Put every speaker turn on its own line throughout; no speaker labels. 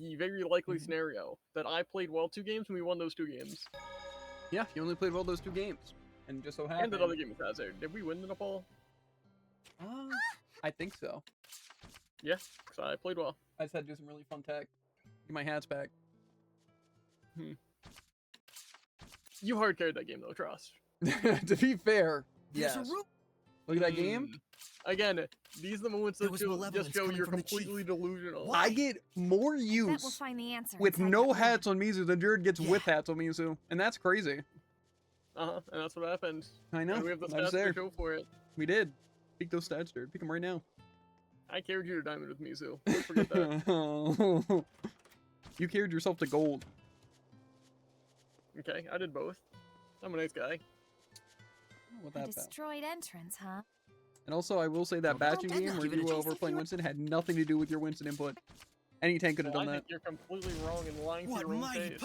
the very likely scenario that I played well 2 games and we won those 2 games.
Yeah, you only played well those 2 games. And just so happened.
And that other game was Hazard. Did we win the Nepal?
I think so.
Yeah, because I played well.
I just had to do some really fun tech. Get my hats back.
You hard carried that game though, trust.
To be fair, yes. Look at that game.
Again, these are the moments that just show you're completely delusional.
I get more use
We'll find the answer
with
inside
no
that
hats on Mizu than Jared gets with hats on Mizu. And that's crazy.
And that's what happened.
I know.
And we have the
I was
stats
there.
to show for it.
We did. Pick those stats, Jared. Pick them right now.
I carried you to diamond with Mizu. Don't forget that.
You carried yourself to gold.
Okay, I did both. I'm a nice guy.
What
A
that
destroyed entrance, huh?
And also, I will say that batching game where you were playing Winston had nothing to do with your Winston input. Any tank could have
Well,
done
I
that.
think you're completely wrong and lying to your own face.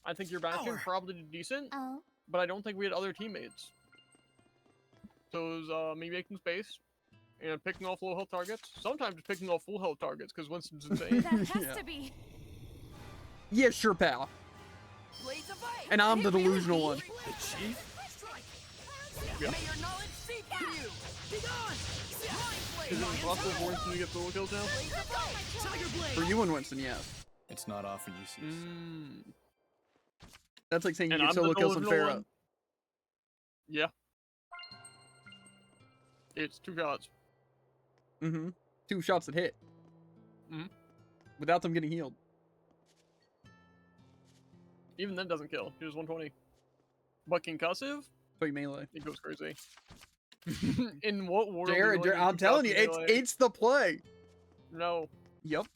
I think your batching probably did decent,
Oh.
but I don't think we had other teammates. So it was me making space and picking off low health targets. Sometimes picking off full health targets because Winston's insane.
That has to be.
Yeah, sure, pal. And I'm the delusional one.
The chief?
Yeah.
May your knowledge seep to you! Be gone!
Is it impossible for Winston to get solo kills now?
For you and Winston, yes.
It's not often you see.
That's like saying you
And
get
I'm the
solo kills on
delusional
Pharah.
one? Yeah. It's 2 shots.
2 shots that hit. Without them getting healed.
Even that doesn't kill. Here's 120. But concussive?
So you melee.
It goes crazy. In what world?
Jared, I'm telling you, it's the play.
No.
Yep.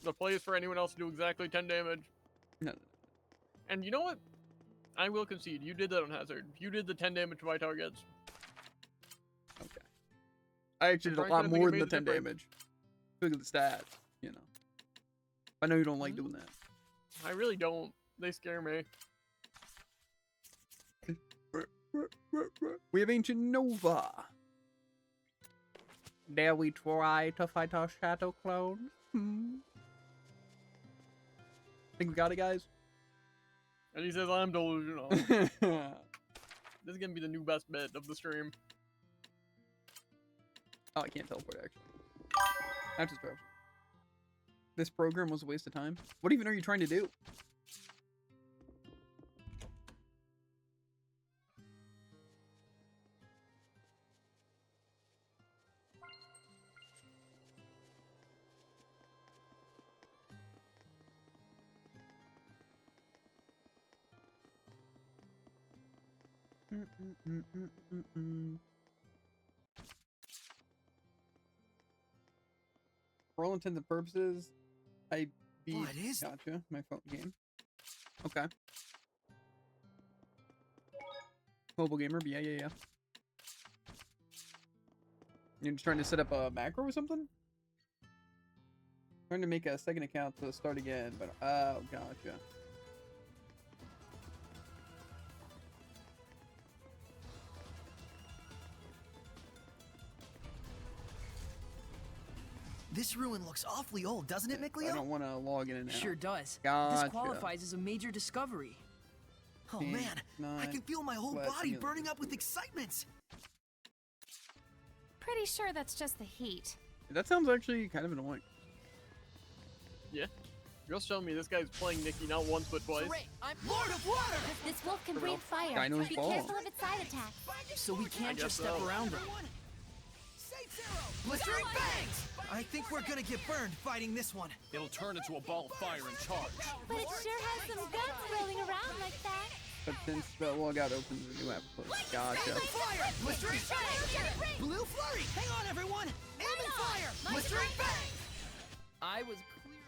The play is for anyone else to do exactly 10 damage.
No.
And you know what? I will concede. You did that on Hazard. You did the 10 damage to my targets.
Okay. I actually did a
Frank,
lot
I think
more
it
than the
made a
10
difference.
damage. Look at the stats, you know. I know you don't like doing that.
I really don't. They scare me.
We have Ancient Nova. Dare we try to fight our shadow clone? Think we got it, guys?
And he says I'm delusional. This is gonna be the new best bet of the stream.
Oh, I can't teleport, actually. That's just gross. This program was a waste of time. What even are you trying to do? For all intents and purposes, I beat.
What is it?
Gotcha. My phone game. Okay. Mobile gamer. Yeah. You're just trying to set up a macro or something? Trying to make a second account to start again, but oh, gotcha.
This ruin looks awfully old, doesn't it,
I
Mikleo?
don't want to log in and out.
Sure does.
Gotcha.
This qualifies as a major discovery.
Oh man, I can feel my whole body burning up with excitement.
Pretty sure that's just the heat.
That sounds actually kind of annoying.
Yeah. You're also telling me this guy's playing Nikki not once but twice.
I'm Lord of Water!
This wolf can breathe fire.
Dino's
Be
ball.
careful of its side attack.
So we can't just
guess
step
so.
around them.
Blistering bangs! I think we're gonna get burned fighting this one.
It'll turn into a ball of fire and charge.
But it sure has some guts rolling around like that.
But since the logout opens a new app, gotcha.
Fire! Blistering bangs! Blue flurry! Hang on, everyone! Aim and fire! Blistering bangs!
I was clearly...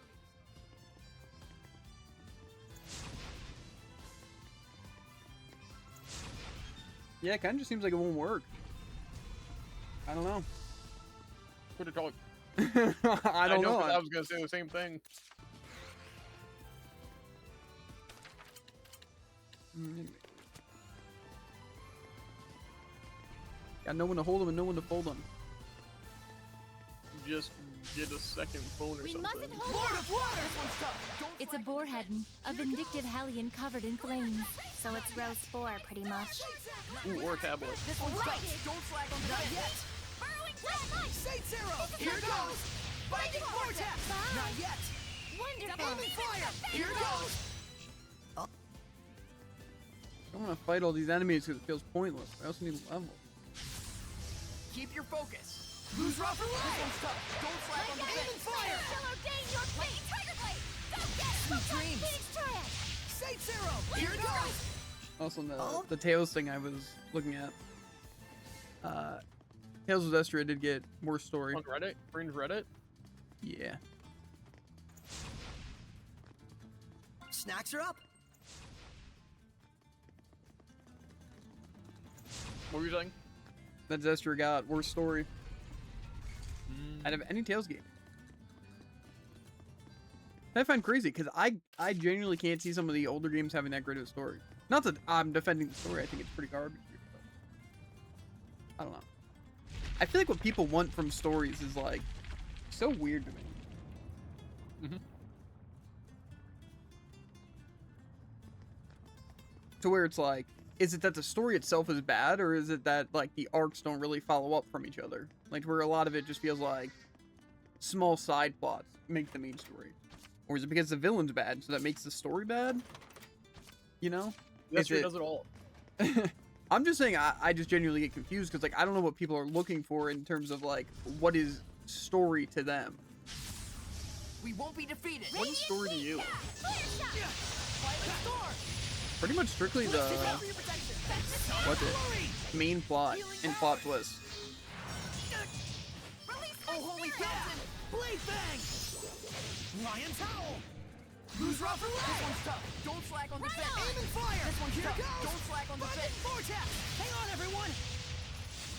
Yeah, it kind of just seems like it won't work. I don't know.
Quit talk.
I don't know.
'Cause I was gonna say the same thing.
Got no one to hold them and no one to fold them.
Just get a second phone or
We
something.
mustn't hold
Lord
out.
of Water!
It's a boarhead, a vindictive hellion covered in flames. So it's Rose 4, pretty much.
Ooh, or a tablet.
This one's tough. Don't slack on the
Not
fence.
yet!
Burrowing flashlight!
Shade Zero!
This is
Here
my
goes!
phone.
Binding Vortex!
Bye.
Not yet!
Wonderful!
Aim and fire! Here goes!
I don't want to fight all these enemies because it feels pointless. I also need level.
Keep your focus.
Lose Rough
This
Away!
one's tough. Don't slack on the
Aim and
fence.
fire!
Shall ordain your fate! Tiger Blade! Go get it!
Sweet dreams.
Phoenix Triad!
Shade Zero! Here goes!
Also, the Tails thing I was looking at. Tales of Zestria did get more story.
On Reddit? Fringe Reddit?
Yeah.
Snacks are up!
What were you saying?
That Zestria got worse story out of any Tales game. I find crazy because I genuinely can't see some of the older games having that great of a story. Not that I'm defending the story. I think it's pretty garbage. But I don't know. I feel like what people want from stories is like so weird to me.
Mhm.
To where it's like, is it that the story itself is bad, or is it that like the arcs don't really follow up from each other? Like where a lot of it just feels like small side plots make the main story, or is it because the villain's bad, so that makes the story bad? You know? Is
Zestria
it-
does it all.
I'm just saying I just genuinely get confused because like I don't know what people are looking for in terms of like what is story to them.
We won't be defeated.
What is story to you?
Twilight Storm.
Pretty much strictly the
For your protection.
what's it main plot and plot twist.
Oh, holy fountain.
Blade Bang! Lion Towel! Lose Rough
This
Away!
one's tough. Don't slack on the
Aim
fence.
and fire!
This one's
Here
tough.
goes!
Don't slack on the
Binding
fence.
Vortex! Hang on, everyone!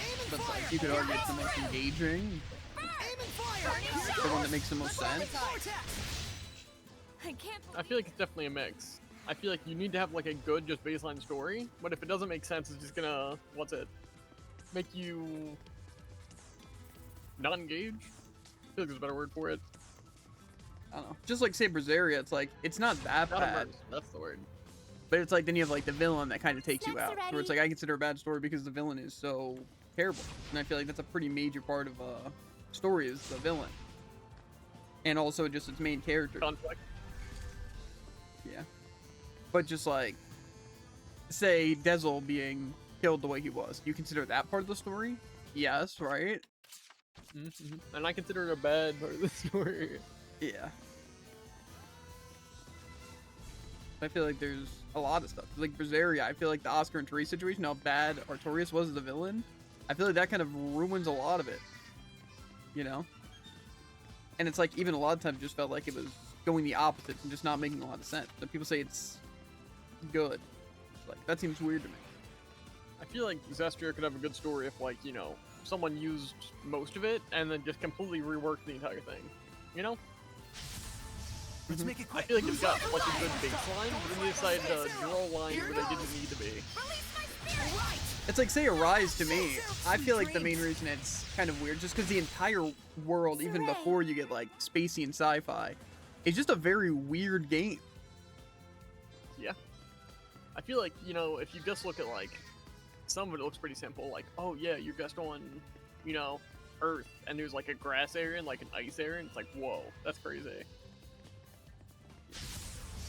Aim and
But
fire!
like you could argue it's the most engaging,
Aim and fire! Here
the one that
goes!
makes the most sense.
Vortex!
I can't
I feel like it's definitely a mix. I feel like you need to have like a good just baseline story, but if it doesn't make sense, it's just gonna make you not engage. I feel like there's a better word for it.
I don't know. Just like say Brazaria, it's like it's not that
Not
bad,
immersed, that's the word.
but it's like then you have like the villain that kind of takes you
Snacks
out.
are
Where it's
ready.
like I consider a bad story because the villain is so terrible, and I feel like that's a pretty major part of story is the villain, and also just its main character.
Conflict.
Yeah. But just like, say Dezel being killed the way he was, you consider that part of the story? Yes, right?
Mm-hmm. And I consider it a bad part of the story.
Yeah. I feel like there's a lot of stuff. Like Brazaria, I feel like the Oscar and Therese situation, how bad Artorias was as a villain, I feel like that kind of ruins a lot of it. You know? And it's like, even a lot of times just felt like it was going the opposite and just not making a lot of sense. But people say it's good. Like, that seems weird to me.
I feel like Zestria could have a good story if, like, you know, someone used most of it and then just completely reworked the entire thing. You know?
Let's make it
I
quick!
feel like it's got like a good baseline, but then they decided to draw a line where they didn't need to be.
Right!
It's like, say, Arise to me. I feel like the main reason it's kind of weird, just because the entire world, even
Hooray.
before you get, like, spacey and sci-fi, is just a very weird game.
Yeah. I feel like, you know, if you just look at, like, some of it looks pretty simple, like, oh yeah, you're just on, you know, Earth, and there's, like, a grass area and, like, an ice area, and it's like, whoa, that's crazy.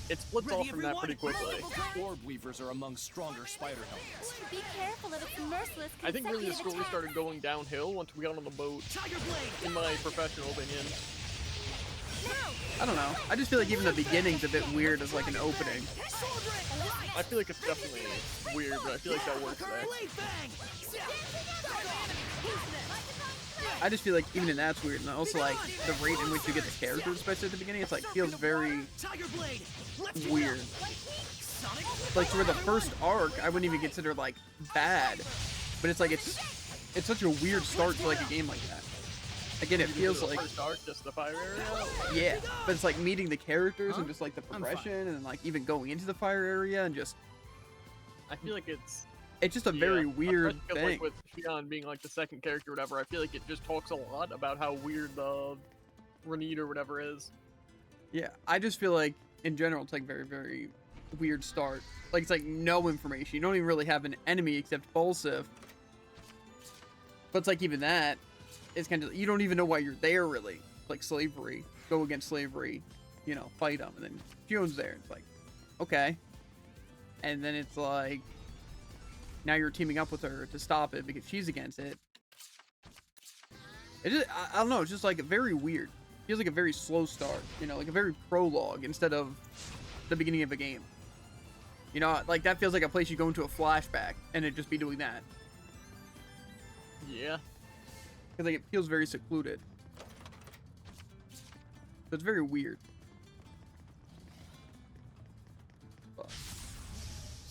It splits
Ready,
off from that pretty
everyone?
quickly.
Orb weavers are among stronger spider helmets.
Be careful of its merciless
I think really the
consecutive
story
attacks.
started going downhill once we got on the boat,
Tiger Blade!
in my professional opinion.
I don't know. I just feel like even the beginning's a bit weird as, like, an opening.
Sword Ring!
I feel like it's definitely weird, but I feel like that works there.
Blade Bang!
I just feel like even in that's weird, and also, like, the rate in which you get the characters, especially at the beginning, it's, like, feels very
Tiger Blade! Let's get
weird.
up. Sonic
Like, for the first arc, I wouldn't even consider, like, bad. But it's like, it's such a weird start to, like, a game like that. Again, it feels
The
like,
first arc, just the fire area.
yeah, but it's like meeting the characters
Huh?
and just like the
I'm
progression and like even going into the fire area and just,
I feel like it's
it's just a very
yeah,
weird
especially 'cause,
thing.
Like with Shion being like the second character, or whatever. I feel like it just talks a lot about how weird the Renita or whatever is.
Yeah, I just feel like in general it's like very, very weird start. Like it's like no information. You don't even really have an enemy except Bolsif. But it's like even that, it's kind of, you don't even know why you're there really. Like slavery, go against slavery, you know, fight them, and then Fiona's there. It's like, okay. And then it's like, now you're teaming up with her to stop it because she's against it. It just, I don't know, it's just like very weird. Feels like a very slow start, you know, like a very prologue instead of the beginning of a game. You know, like that feels like a place you go into a flashback and it'd just be doing that.
Yeah.
Because like it feels very secluded. So it's very weird. But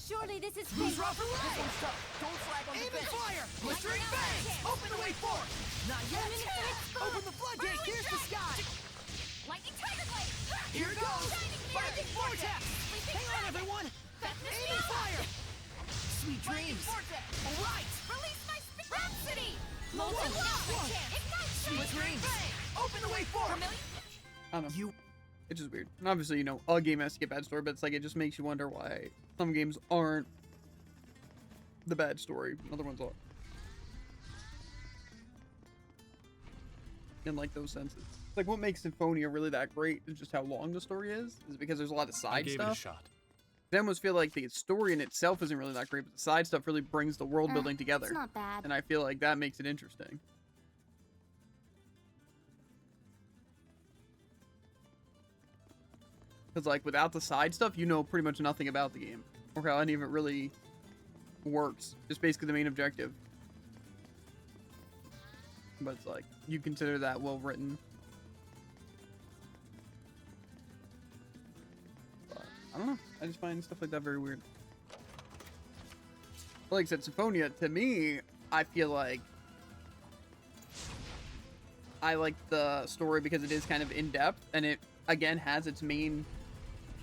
Surely this is
Who's
fate.
rough and
This
right?
one's tough. Don't flag on
Aim and
defense.
fire! Blistering bangs! Open the way forward! Not yet! Open the floodgate! Here's the sky!
Lightning tiger blade.
Here it goes! Lightning vortex! Hang on, everyone! Aim and fire! Sweet
Lightning
dreams!
vortex.
All right!
Release my Rhapsody.
Molten lava!
Ignite.
Sweet dreams! Open the way forward!
I don't know.
You
It's just weird. And obviously, you know, a game has to get bad story, but it's like it just makes you wonder why some games aren't the bad story, other ones are. In like those senses. Like what makes Symphonia really that great is just how long the story is because there's a lot of
I
side
gave it a
stuff.
shot.
I almost feel like the story in itself isn't really that great, but the side stuff really brings the world building together.
It's not bad.
And I feel like that makes it interesting. Because like without the side stuff, you know pretty much nothing about the game or how any of it really works. Just basically the main objective. But it's like you consider that well written. But I don't know. I just find stuff like that very weird. But like I said, Symphonia to me, I feel like I like the story because it is kind of in depth and it again has its main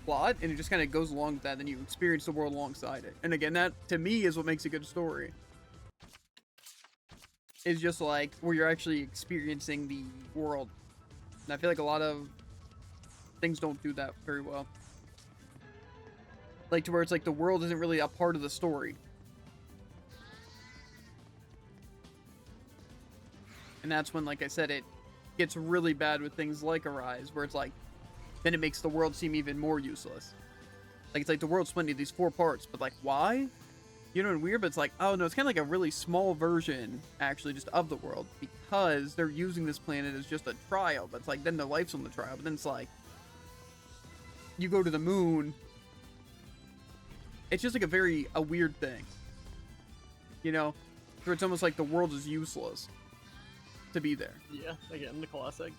plot and it just kind of goes along with that and you experience the world alongside it. And again, that to me is what makes a good story. It's just like where you're actually experiencing the world. And I feel like a lot of things don't do that very well. Like to where it's like the world isn't really a part of the story. And that's when, like I said, it gets really bad with things like Arise, where it's like, then it makes the world seem even more useless. Like, it's like the world's split into these 4 parts, but like, why? You know, and weird, but it's like, oh no, it's kind of like a really small version, actually, just of the world, because they're using this planet as just a trial, but it's like, then their life's on the trial, but then it's like, you go to the moon, it's just like a weird thing. You know? Where it's almost like the world is useless to be there.
Yeah, again, the classic.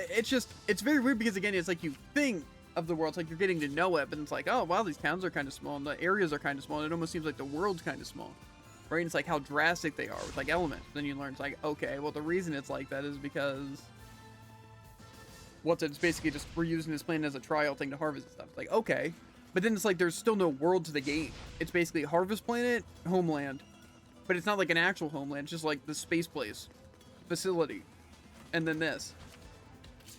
It's very weird because again, it's like you think of the world, it's like you're getting to know it, but it's like, oh wow, these towns are kind of small and the areas are kind of small and it almost seems like the world's kind of small, right? And it's like how drastic they are with like elements. Then you learn it's like, okay, well the reason it's like that is because it's basically just we're using this planet as a trial thing to harvest and stuff. It's like, okay, but then it's like there's still no world to the game. It's basically harvest planet, homeland, but it's not like an actual homeland. It's just like the space place, facility, and then this.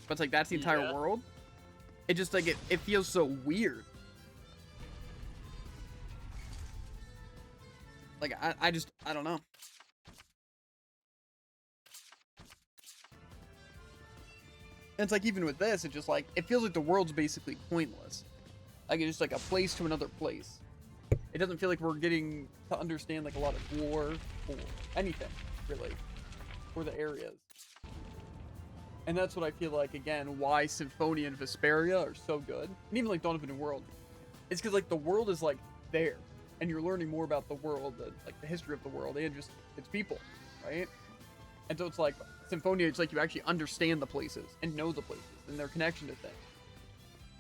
But it's like that's the entire world. It just like it feels so weird. Like I don't know. And it's like even with this, it's just like it feels like the world's basically pointless. Like it's just like a place to another place. It doesn't feel like we're getting to understand like a lot of lore or anything really, or the areas. And that's what I feel like, again, why Symphonia and Vesperia are so good. And even like Dawn of a New World. It's because like the world is like there. And you're learning more about the world, like the history of the world, and just its people, right? And so it's like, Symphonia, it's like you actually understand the places and know the places and their connection to things.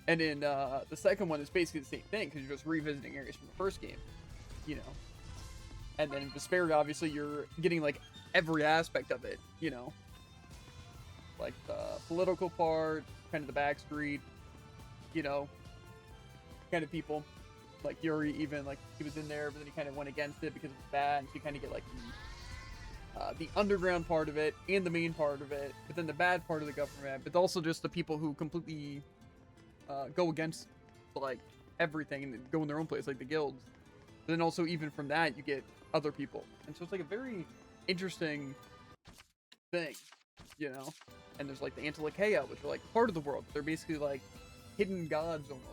And in the second one, it's basically the same thing, because you're just revisiting areas from the first game, you know? And then in Vesperia, obviously, you're getting like every aspect of it, you know? Like the political part, kind of the backstreet, you know, kind of people. Like Yuri, even like he was in there, but then he kind of went against it because it was bad, and so you kind of get like the underground part of it and the main part of it, but then the bad part of the government, but also just the people who completely go against like everything and go in their own place, like the guilds. But then also even from that you get other people, and so it's like a very interesting thing, you know. And there's like the Antilocheia, which are like part of the world. They're basically like hidden gods almost.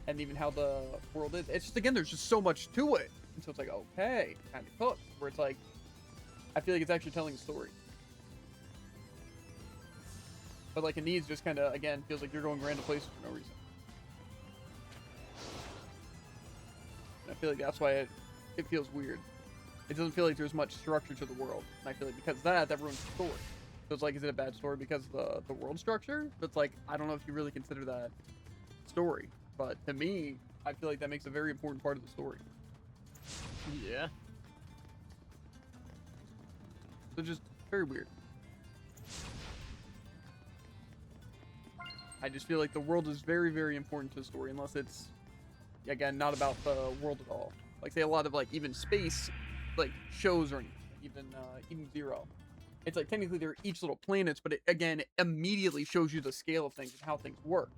And even how the world is, it's just, again, there's just so much to it, and so it's like, okay, kind of cooked, where it's like, I feel like it's actually telling a story. But like in these, just kind of, again, feels like you're going random places for no reason. And I feel like that's why it feels weird. It doesn't feel like there's much structure to the world, and I feel like because of that ruins the story. So it's like, is it a bad story because of the world structure? But it's like, I don't know if you really consider that story. But to me, I feel like that makes a very important part of the story.
Yeah.
So just very weird. I just feel like the world is very, very important to the story, unless it's, again, not about the world at all. Like, say, a lot of, like, even space, like, shows or even Zero. It's like, technically, they're each little planets, but it, again, immediately shows you the scale of things and how things work.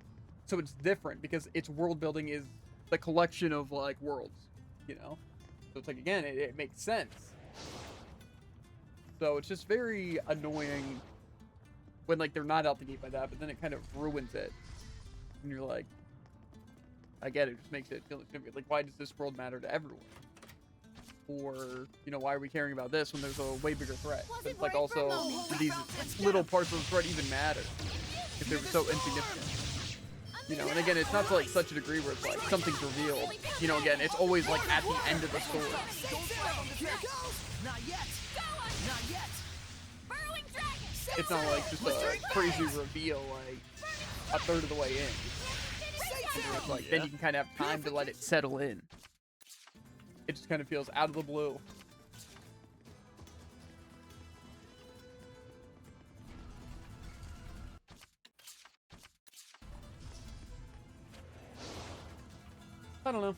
So it's different because its world building is the collection of like worlds, you know? So it's like, again, it makes sense. So it's just very annoying when like they're not out the gate by that, but then it kind of ruins it. And you're like, I get it, just makes it feel significant. Like, why does this world matter to everyone? Or, you know, why are we caring about this when there's a way bigger threat? But it's like, also, do these little parts of the threat even matter if they're so insignificant? You know, and again, it's not to like such a degree where it's like something's revealed. You know, again, it's always like at the end of the story.
Not yet. Not yet.
Burrowing dragon.
It's not like just a crazy reveal like a third of the way in. And it's like, then you can kind of have time to let it settle in. It just kind of feels out of the blue. I don't know.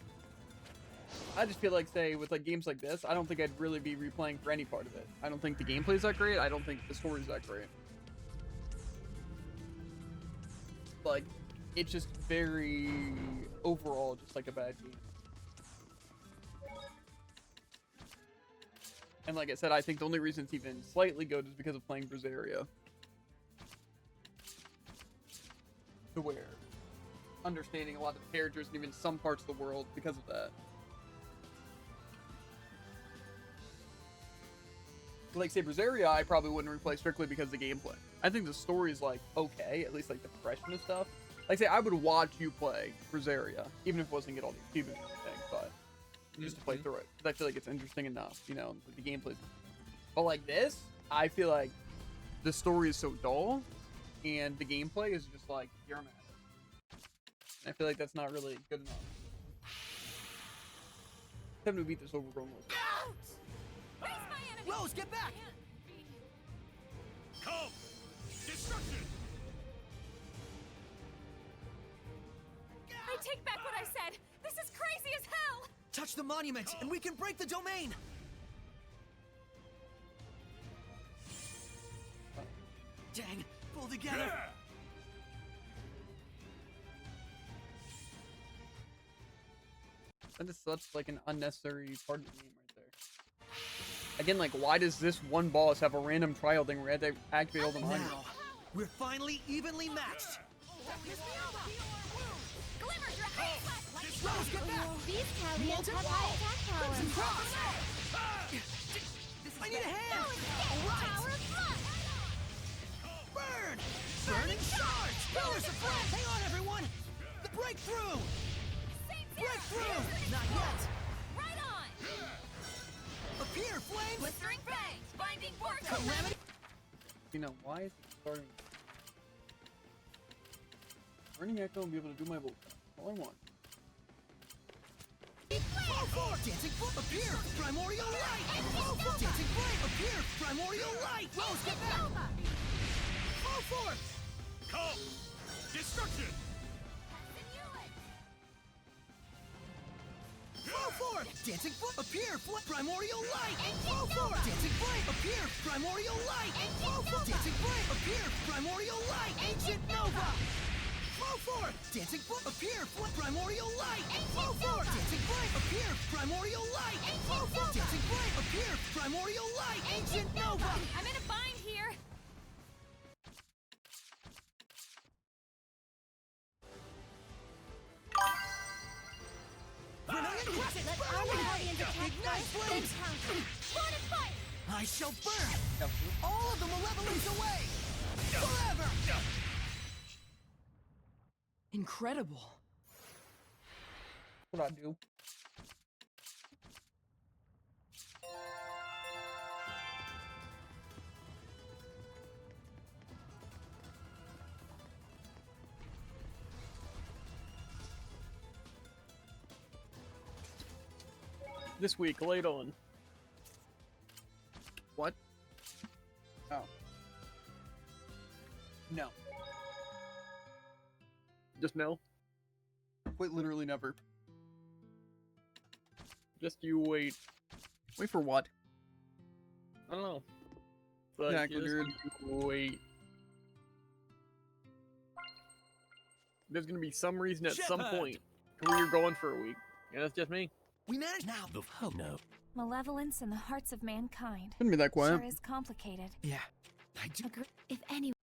I just feel like, say, with like games like this, I don't think I'd really be replaying for any part of it. I don't think the gameplay's that great. I don't think the story's that great. Like, it's just very overall just like a bad game. And like I said, I think the only reason it's even slightly good is because of playing Zestria. To where understanding a lot of the characters and even some parts of the world because of that. Like, say, Zestria, I probably wouldn't replay strictly because of the gameplay. I think the story is, like, okay, at least, like, the progression of stuff. Like, say, I would watch you play Zestria, even if it wasn't get all the achievements and everything, but just to play through it. Because I feel like it's interesting enough, you know, the gameplay's. But, like, this, I feel like the story is so dull, and the gameplay is just, like, you're mad. I feel like that's not really good enough. Time to beat this overgrown Rose.
Rose, get back!
Come! Destruction!
I take back what I said. This is crazy as hell.
Touch the monument, and we can break the domain! Dang, pull together!
Yeah!
That is such like an unnecessary part of the game right there. Again, like, why does this one boss have a random trial thing where you have to activate all the monuments?
Now, we're finally evenly matched!
Glimmer dragon.
Rose, get back!
These Hellions have high attack power.
Crimson Cross! I need a hand!
Power of blood.
Burn! Burning charge! Pillars of flame! Hang on, everyone! The breakthrough! Breakthrough! Not yet!
Right on.
Appear, flames!
Blistering fangs. Binding vortex.
Calamity!
You know, why is it starting? Burning Echo and be able to do my vote. All I want.
Fall forward! Dancing flame! Appear! Primordial light! Fall forward! Dancing flame! Appear! Primordial light! Rose, get back! Fall forward!
Come! Destruction!
Fall forth! Dancing flame! Appear! Primordial light! Flow forth! Dancing flame! Appear! Primordial light! Flow forth! Dancing flame! Appear! Primordial light! Ancient Nova! Flow forth! Dancing flame! Appear! Primordial light! Flow forth! Dancing flame! Appear! Primordial light! Flow forth! Dancing flame! Appear! Primordial light! Ancient Nova!
I'm in a bind here.
Brilliant Crescent!
Let Armor Hellions attack
Ignite
first, then
flames!
counter. Sword and fire!
I shall burn all of the malevolence away! Forever!
Incredible.
What I do?
This week, late on.
What? Oh. No.
Just no.
Quite literally never.
Just you wait.
Wait for what?
I don't know. But
Exactly,
just
dude.
you wait. There's gonna be some reason at some
Shepard!
point to where you're going for a week. And that's just me.
We managed now. Oh no.
Malevolence in the hearts of mankind.
Couldn't be that quiet.
Sure is complicated.
Yeah. I do.
If any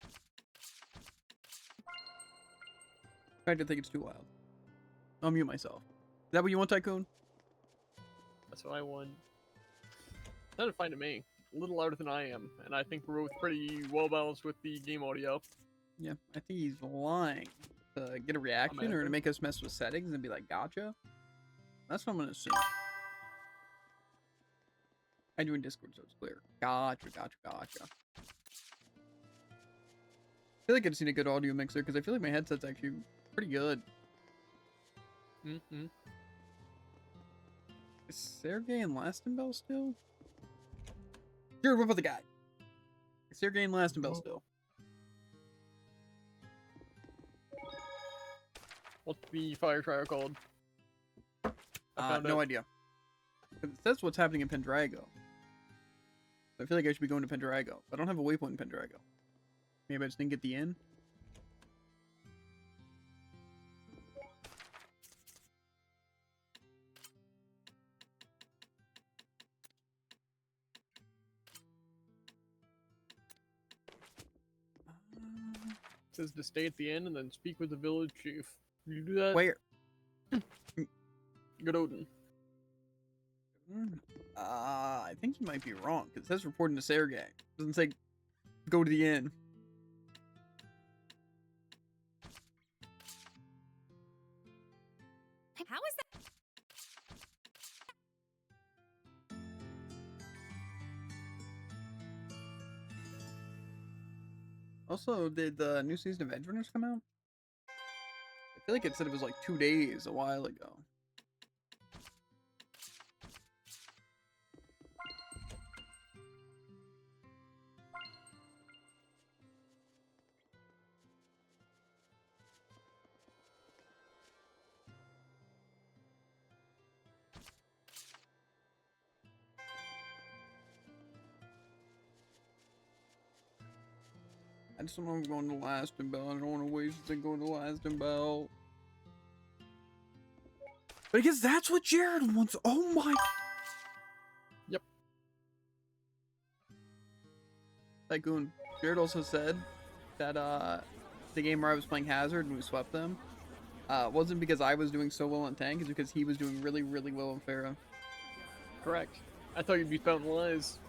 I think it's too loud. I'll mute myself. Is that what you want, Tycoon?
That's what I want. Sounded fine to me. A little louder than I am, and I think we're both pretty well balanced with the game audio.
Yeah, I think he's lying. To get a reaction or to
Imagine.
make us mess with settings and be like, gotcha? That's what I'm gonna assume. I do in Discord, so it's clear. Gotcha. I feel like I've seen a good audio mixer because I feel like my headset's actually pretty good.
Mm-hmm.
Is Sergey and Lastenbell still? Sure, what about the guy? Is Sergey and Lastenbell still?
What's the fire trial called? I found
No
it.
idea. 'Cause it says what's happening in Pendrago. I feel like I should be going to Pendrago. But I don't have a waypoint in Pendrago. Maybe I just didn't get the inn.
It says to stay at the end and then speak with the village chief. Will you do that?
Where?
Good Odin.
I think you might be wrong, because it says reporting to Sergey. It doesn't say go to the inn.
How is that?
Also, did the new season of Edgerunners come out? I feel like it said it was like 2 days a while ago. I just don't know if I'm going to Lastenbell. I don't want to waste it going to Lastenbell. But I guess that's what Jared wants. Oh my.
Yep.
Tycoon. Jared also said that the game where I was playing Hazard and we swept them wasn't because I was doing so well in tank, it's because he was doing really, really well in Pharah.
Correct. I thought you'd be spouting lies.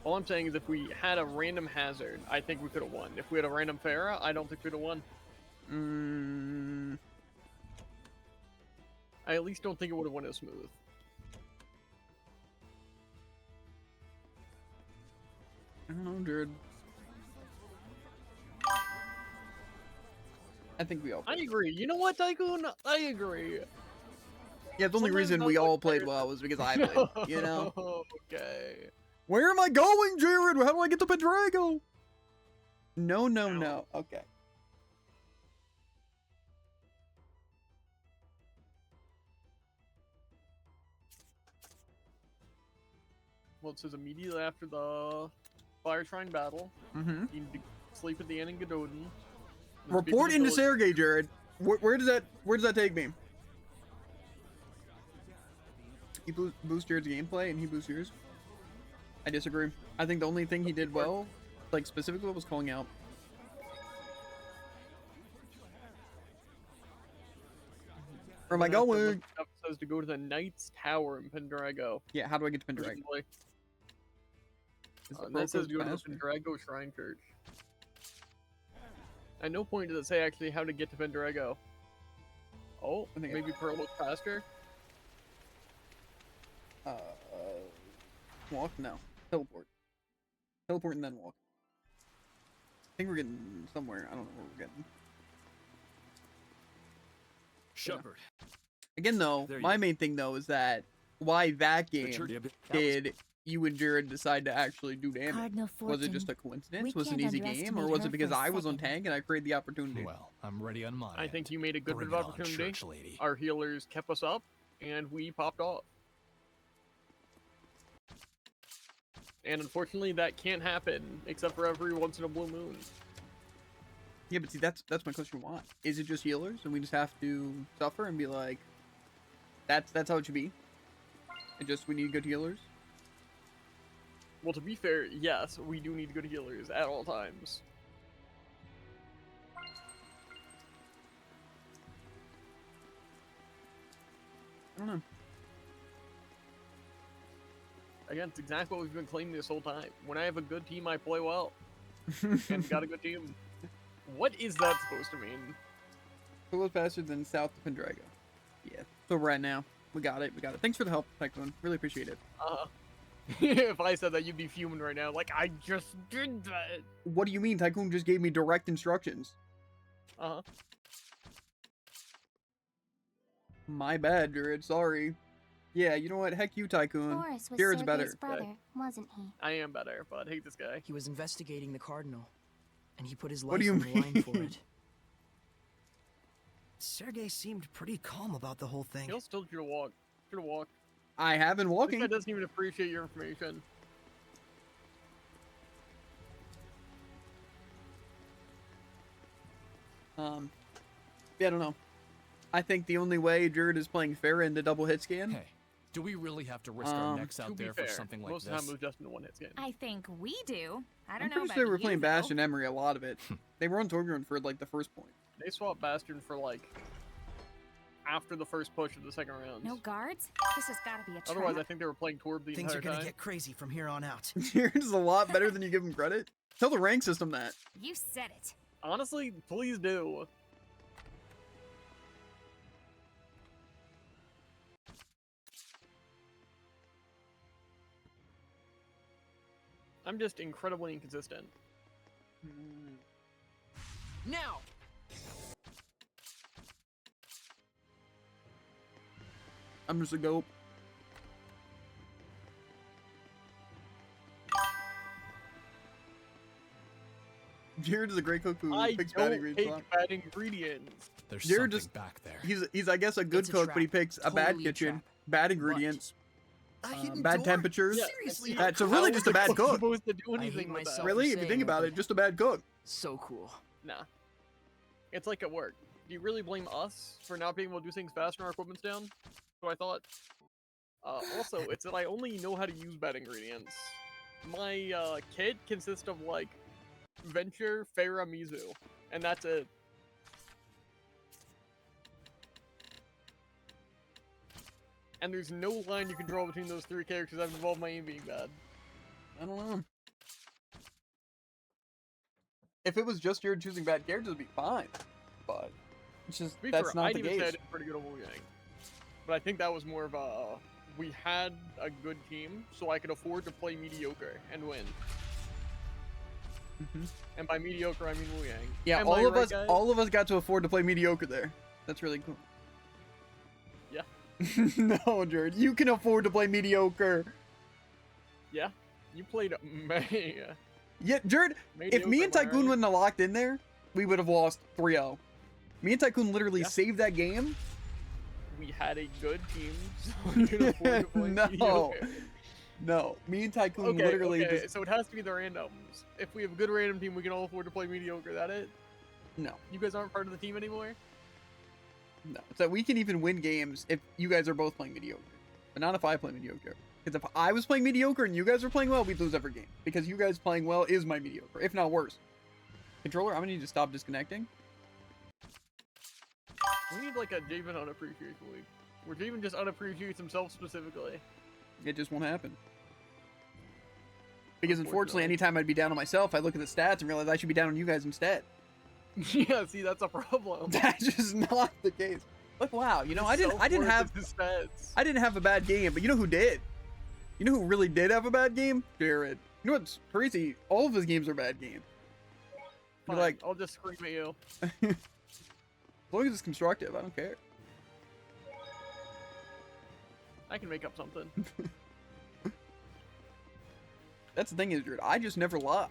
All I'm saying is if we had a random hazard, I think we could have won. If we had a random Pharah, I don't think we'd have won. I at least don't think it would have went as smooth.
I don't know, Jared. I think we all
I
played.
agree. You know what, Tycoon? I agree.
Yeah, the only
Sometimes
reason
not
we all
much
played
better.
well was because I played, you know?
Okay.
Where am I going, Jared? How do I get to Pendrago? No, no,
Ow.
no. Okay.
Well, it says immediately after the Fire Shrine battle,
Mm-hmm.
you need to sleep at the end in Gododin.
Report into Sergey, Jared. Where does that take me? You boost Jared's gameplay and he boosts yours. I disagree. I think the only thing he did well, like specifically, was calling out. Where am I going?
It says to go to the Knight's Tower in Pendrago.
Yeah, how do I get to Pendragon?
And that says to go to the Pendrago Shrine Church. At no point does it say actually how to get to Pendrago. Oh,
I think
maybe Pearl looks faster?
Walk? No. Teleport. Teleport and then walk. I think we're getting somewhere. I don't know where we're getting.
Shepard.
Again, though,
There you
my
go.
main thing, though, is that why that
The
game
church-
did you and Jared decide to actually do damage?
Cardinal Fortune.
Was it just a coincidence?
We
Was it an
can't
easy game? Or
underestimate
was
her
it because
for a
I was on
second.
tank and I created the opportunity?
Well, I'm ready on mine.
I think you made a good bit
Bring
of
it on,
opportunity.
church lady.
Our healers kept us up, and we popped off. And unfortunately, that can't happen, except for every once in a blue moon.
Yeah, but see, that's my question. Why? Is it just healers and we just have to suffer and be like, that's how it should be? It just, we need good healers?
Well, to be fair, yes, we do need good healers at all times.
I don't know.
Again, it's exactly what we've been claiming this whole time. When I have a good team, I play well. And got a good team. What is that supposed to mean?
Who was faster than South to Pendrago? Yeah, so right now. We got it. Thanks for the help, Tycoon. Really appreciate it.
If I said that, you'd be fuming right now. Like, I just did that.
What do you mean? Tycoon just gave me direct instructions.
Uh-huh.
My bad, Jared. Sorry. Yeah, you know what? Heck you, Tycoon.
Boris was
Jared's
Sergei's
better.
brother, wasn't he?
I am better, but I hate this guy.
He was investigating the Cardinal, and he put his
What
life
do you
on the line for
mean?
it.
Sergey seemed pretty calm about the whole thing.
He'll still should have walked. Should have walked.
I have been
This
walking.
guy doesn't even appreciate your information.
Yeah, I don't know. I think the only way Jared is playing fair in the double hit scan.
Hey, do we really have to risk our necks
To
out
be
there
fair,
for something like
most of
this?
the time it was just in a one-hit skin.
I think we do. I
I'm
don't know
pretty
about
sure we're
you,
playing
though.
Bastion Emery a lot of it. They were on Torbjorn for like the first point.
They swapped Bastion for like after the first push of the second round.
No guards? This has got to be a trap.
Otherwise, I think they were playing Torb the
Things are
entire
gonna
time.
get crazy from here on out.
Jared's a lot better than you give him credit. Tell the rank system that.
You said it.
Honestly, please do. I'm just incredibly inconsistent.
Now!
I'm just a goat. Jared is a great cook who
I
picks bad
don't
ingredients.
take
a lot.
bad ingredients.
There's
Jared
something
just-
back there.
He's I guess a good
It's a
cook, but he
trap.
picks a bad
Totally a
kitchen,
trap.
bad ingredients,
A hidden
bad
door?
temperatures.
Yeah,
Seriously?
So really
How
just a
is the
bad
cook
cook.
supposed to do
I hate
anything with that?
myself.
Really, if you
saying
think
it,
about
but-
it, just a bad cook.
So cool.
Nah. It's like at work. Do you really blame us for not being able to do things fast when our equipment's down? So I thought. Also, it's that I only know how to use bad ingredients. My kit consists of like Venture, Farah, Mizu, and that's it. And there's no line you can draw between those three characters that involve my aim being bad.
I don't know. If it was just Jared choosing bad characters, it'd be fine. But it's just
To be
that's
fair,
not
I'd
the
even say I
case.
did pretty good at Wu Yang. But I think that was more of a we had a good team, so I could afford to play mediocre and win.
Mhm.
And by mediocre, I mean Wu Yang.
Yeah,
Am I
all of
right,
us,
guys?
all of us got to afford to play mediocre there. That's really cool.
Yeah.
No, Jared, you can afford to play mediocre.
Yeah, you played May.
Yeah, Jared, if me and Tycoon wouldn't have locked in there, we would have lost 3-0. Me and Tycoon literally
Yeah.
saved that game.
We had a good team, so we could afford to play
No.
mediocre.
No, me and Tycoon
Okay,
literally
okay,
just
so it has to be the randoms. If we have a good random team, we can all afford to play mediocre. That it?
no.
You guys aren't part of the team anymore?
No, so we can even win games if you guys are both playing mediocre, but not if I play mediocre. Because if I was playing mediocre and you guys were playing well, we'd lose every game. Because you guys playing well is my mediocre, if not worse. Controller, I'm gonna need to stop disconnecting.
We need like a Javen unappreciation week, where Javen just unappreciates himself specifically.
It just won't happen. Because unfortunately, anytime I'd be down on myself, I look at the stats and realize I should be down on you guys instead.
Yeah, see, that's a problem.
That's just not the case. Like, wow, you know, I didn't have a bad game, but you know who did? You know who really did have a bad game? Jared. You know what's crazy? All of his games are bad games.
Fine,
Like,
I'll just scream at you.
as long as it's constructive, I don't care.
I can make up something.
That's the thing is, Jared, I just never lie.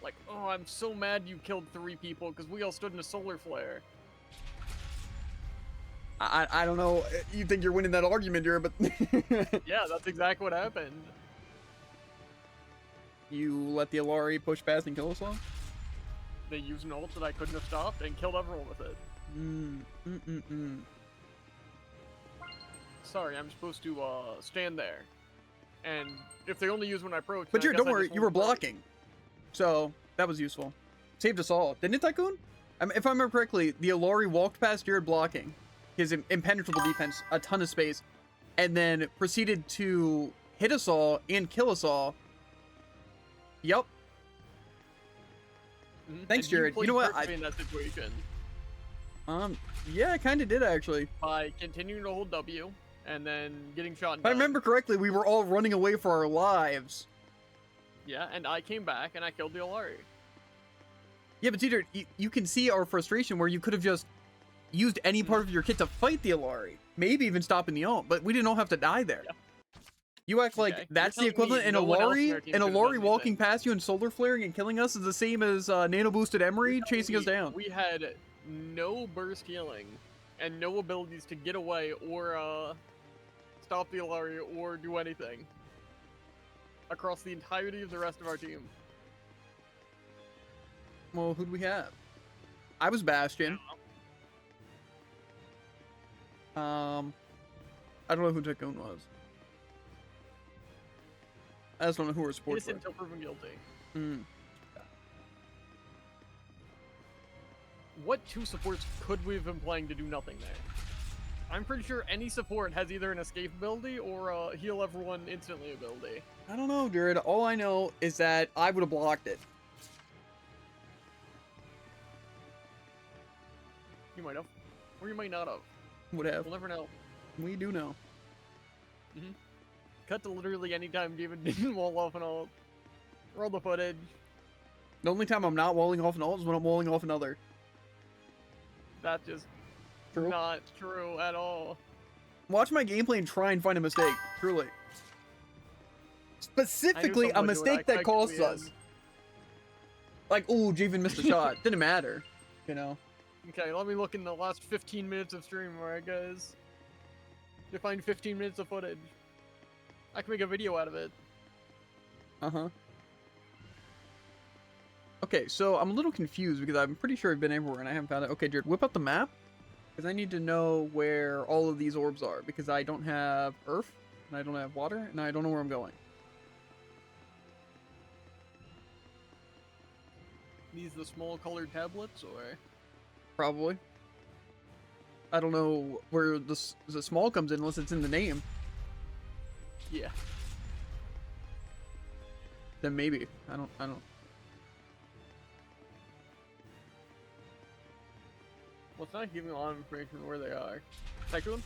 Like, oh, I'm so mad you killed 3 people because we all stood in a solar flare.
I don't know. You think you're winning that argument, Jared, but
Yeah, that's exactly what happened.
you let the Alari push past and kill us all?
They used an ult that I couldn't have stopped and killed everyone with it. Sorry, I'm supposed to stand there. And if they only use when I approach...
But
then I
Jared,
guess
don't
I
worry,
just
you were
won't approach.
blocking. So, that was useful. Saved us all. Didn't it, Tycoon? If I remember correctly, the Alari walked past Jared blocking his impenetrable defense, a ton of space, and then proceeded to hit us all and kill us all. Yup.
Mhm.
Thanks,
And
Jared. You
played
know what?
perfectly in that situation
Yeah, I kind of did, actually.
by continuing to hold W and then getting shot.
If I remember correctly, we were all running away for our lives.
Yeah, and I came back and I killed the Alari.
Yeah, but Jared, you can see our frustration where you could have just used any part of your kit to fight the Alari. Maybe even stopping the ult, but we didn't all have to die there.
Yeah.
You act like
Okay,
that's the
you're telling me
equivalent.
no one else in
An
our team could've done
Alari walking
anything.
past you and solar flaring and killing us is the same as nano boosted Emery chasing us down.
We had no burst healing and no abilities to get away or stop the Alari or do anything across the entirety of the rest of our team.
Well, who'd we have? I was Bastion. I don't know who Tycoon was. I just don't know who our sports
Innocent
were.
until proven guilty.
Mm.
What 2 supports could we have been playing to do nothing there? I'm pretty sure any support has either an escape ability or a heal everyone instantly ability.
I don't know, Jared. All I know is that I would have blocked it.
You might have. Or you might not have.
Would have.
We'll never know.
We do know.
Cut to literally any time David didn't wall off and all. Roll the footage.
The only time I'm not walling off an ult is when I'm walling off another.
That's just
True.
not true at all.
Watch my gameplay and try and find a mistake. Truly. Specifically, a
someone would do it.
mistake
I
that costs
expected
us. Like, ooh, Javen missed a shot. Didn't matter. You know?
Okay, let me look in the last 15 minutes of stream, alright guys? To find 15 minutes of footage. I can make a video out of it.
Uh-huh. Okay, so I'm a little confused because I'm pretty sure I've been everywhere and I haven't found it. Okay, Jared, whip up the map. Because I need to know where all of these orbs are. Because I don't have earth, and I don't have water, and I don't know where I'm going.
These the small colored tablets, or?
Probably. I don't know where the small comes in unless it's in the name.
Yeah.
Then maybe. I don't.
Well, it's not giving a lot of information where they are. Tycoon?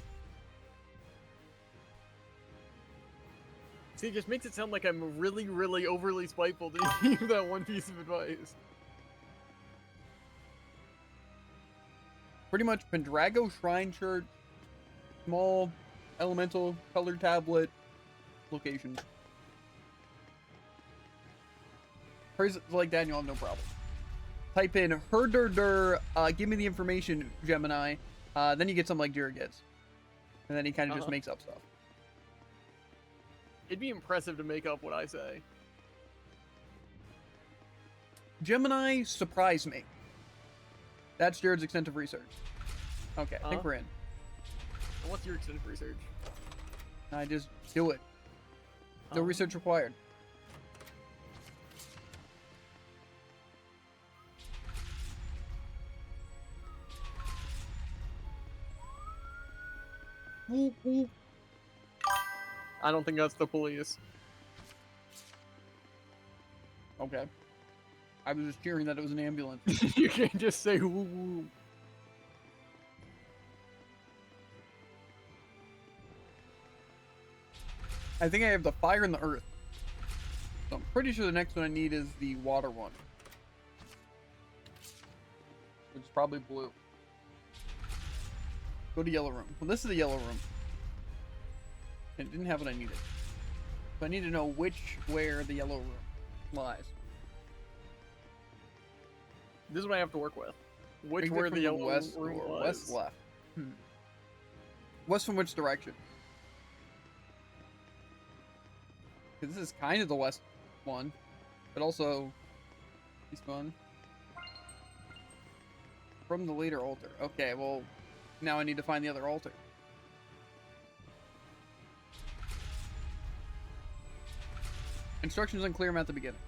See, it just makes it sound like I'm really, really overly spiteful to give you that one piece of advice.
Pretty much Pendrago Shrine Church, small elemental colored tablet location. Phrases like that, you'll have no problem. Type in herder, give me the information, Gemini. Then you get something like Jared gets. And then he kind of just makes up stuff.
It'd be impressive to make up what I say.
Gemini surprise me. That's Jared's extensive research. Okay, I think
Huh?
we're in.
And what's your extensive research?
I just do it. No
Oh.
research required. Whoop, whoop.
I don't think that's the police.
Okay. I was just cheering that it was an ambulance.
You can't just say woo woo.
I think I have the fire and the earth. So I'm pretty sure the next one I need is the water one. Which is probably blue. Go to yellow room. Well, this is the yellow room. And it didn't have what I needed. So I need to know where the yellow room lies.
This is what I have to work with. Which
Exit
where
from
the yellow
west
room
or
was.
west left. West from which direction? Because this is kind of the west one, but also east one. From the leader altar. Okay, well, now I need to find the other altar. Instructions unclear at the beginning.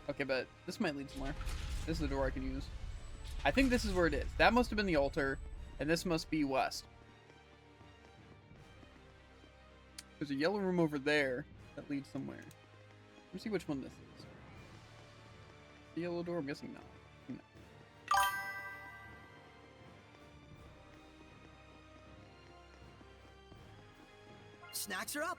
Okay, but this might lead somewhere. This is the door I can use. I think this is where it is. That must have been the altar, and this must be west. There's a yellow room over there that leads somewhere. Let me see which one this is. The yellow door? I'm guessing not. No.
Snacks are up.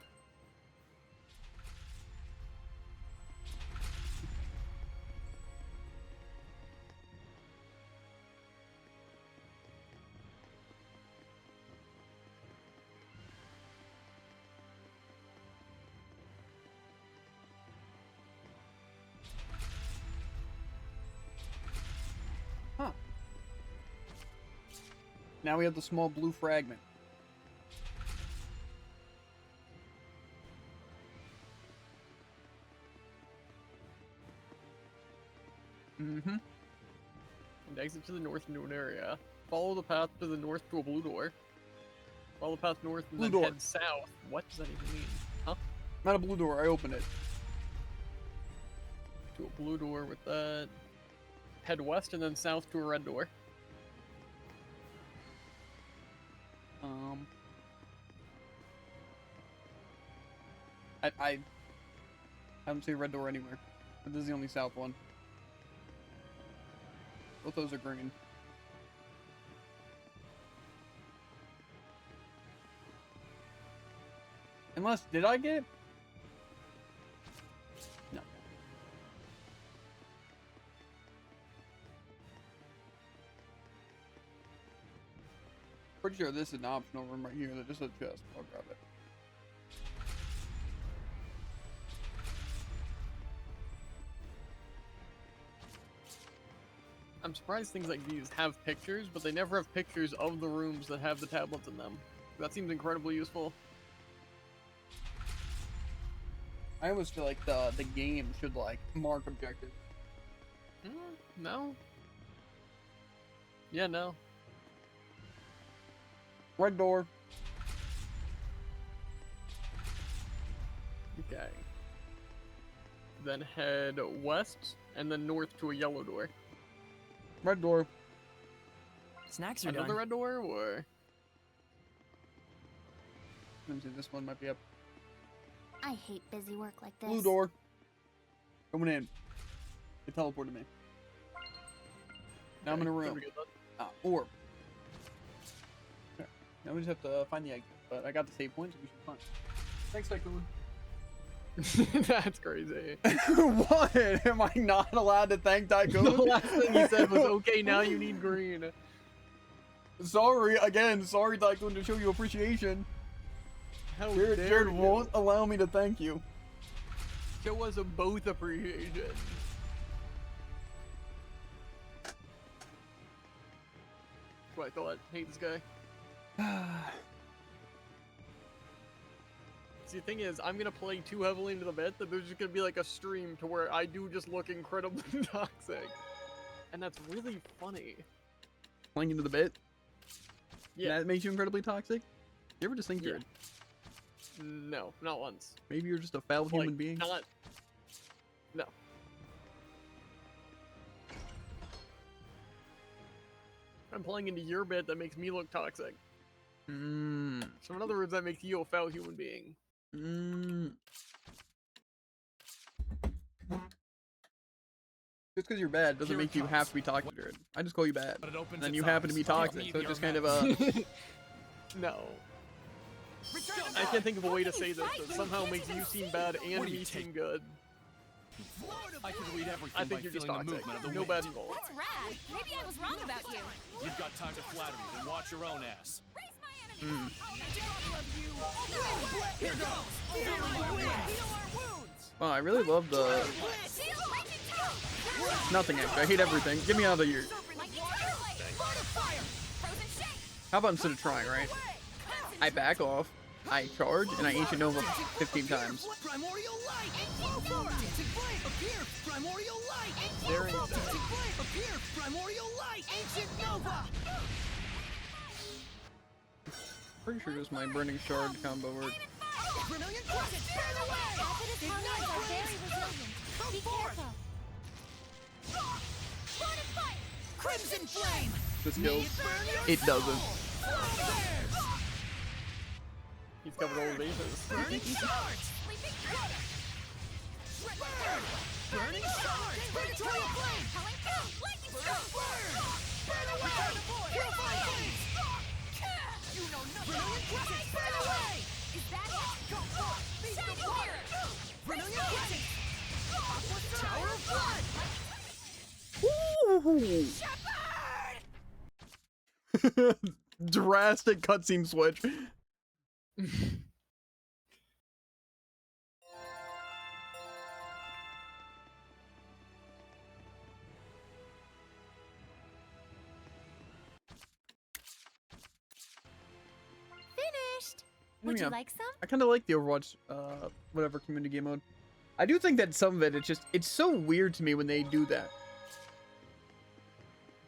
Huh. Now we have the small blue fragment. Mm-hmm.
And exit to the north into an area. Follow the path to the north to a blue door. Follow the path north and
Blue
then
door.
head south. What does that even mean? Huh?
Not a blue door. I opened it.
To a blue door with that. Head west and then south to a red door.
I don't see a red door anywhere. But this is the only south one. Both those are green. Unless, did I get it? No. Pretty sure this is an optional room right here that just says chest. I'll grab it.
I'm surprised things like these have pictures, but they never have pictures of the rooms that have the tablets in them. That seems incredibly useful.
I almost feel like the game should like mark objectives.
No. Yeah, no.
Red door.
Okay. Then head west and then north to a yellow door.
Red door.
Snacks are
Another
done.
red door, or
Let me see, this one might be up.
I hate busy work like this.
Blue door. Coming in. It teleported me. Now I'm in a
Okay,
room.
there we go, then.
Orb. Okay. Now we just have to find the exit. But I got the save points, so we should be fine. Thanks, Tycoon.
That's crazy.
What? Am I not allowed to thank Tycoon?
The last thing he said was, okay, now you need green.
Sorry, again, sorry, Tycoon, to show you appreciation.
How
Jared
dare you.
won't allow me to thank you.
Show us a both appreciation. That's what I thought. Hate this guy. See, the thing is, I'm gonna play too heavily into the bit that there's just gonna be like a stream to where I do just look incredibly toxic, and that's really funny.
Playing into the bit.
Yeah.
That makes you incredibly toxic. You ever just think you're
No, not once.
maybe you're just a foul
Like,
human being?
Not. No. I'm playing into your bit that makes me look toxic.
Mmm.
So in other words, that makes you a foul human being.
Mmm. Just because you're bad doesn't
Here it
make you
comes.
have to be toxic, dude. I just call you bad.
But it opens
And then
its
you happen to
eyes.
be
Give
toxic,
me
so it's
your
just kind of
magic.
No. I can't think of a way to say this that somehow makes you seem bad and
What do you
me
take?
seem good.
I can read everything
I
by
think you're just
feeling the
toxic.
movement of the
No
wind.
bad goal.
That's rad. Maybe I was wrong about you.
You've got time to flatter me, then watch your own ass.
Raise my enemies.
Here goes! Feel my wind! Heal our wounds!
Wow, I really love the
Shield lightning toe.
nothing extra. I hate everything. Get me out of here.
Lightning toe.
Fire!
Frozen shake.
How about instead of trying, right? I back off, I charge, and I Ancient Nova 15 times.
Primordial light! Flow forward! Dancing flame! Appear! Primordial light!
Daring
Dancing flame! Appear! Primordial light! Ancient Nova!
Pretty sure just my Burning Shard combo worked.
Vermilion Crescent! Burn away!
Rapid Italians are very resilient.
Come
Be
forth!
careful.
Burning fire! Crimson flame!
This
May
kills.
it burn your
It doesn't.
soul! Bears!
He's covered all the bases.
Burning shards!
Leaping dragon.
Burn! Burning shards! Predatory flame!
Howling boom. Lightning stroke.
Burn! Burn away! Purify flames!
You know nothing.
Vermilion Crescent! Burn away!
Is that it? Go forth. Shining mirror.
Vermilion Crescent! Tower of Blood!
Shepherd.
Drastic cutscene switch.
Finished. Would
Yeah.
you like some?
I kind of like the Overwatch, whatever community game mode. I do think that some of it, it's so weird to me when they do that.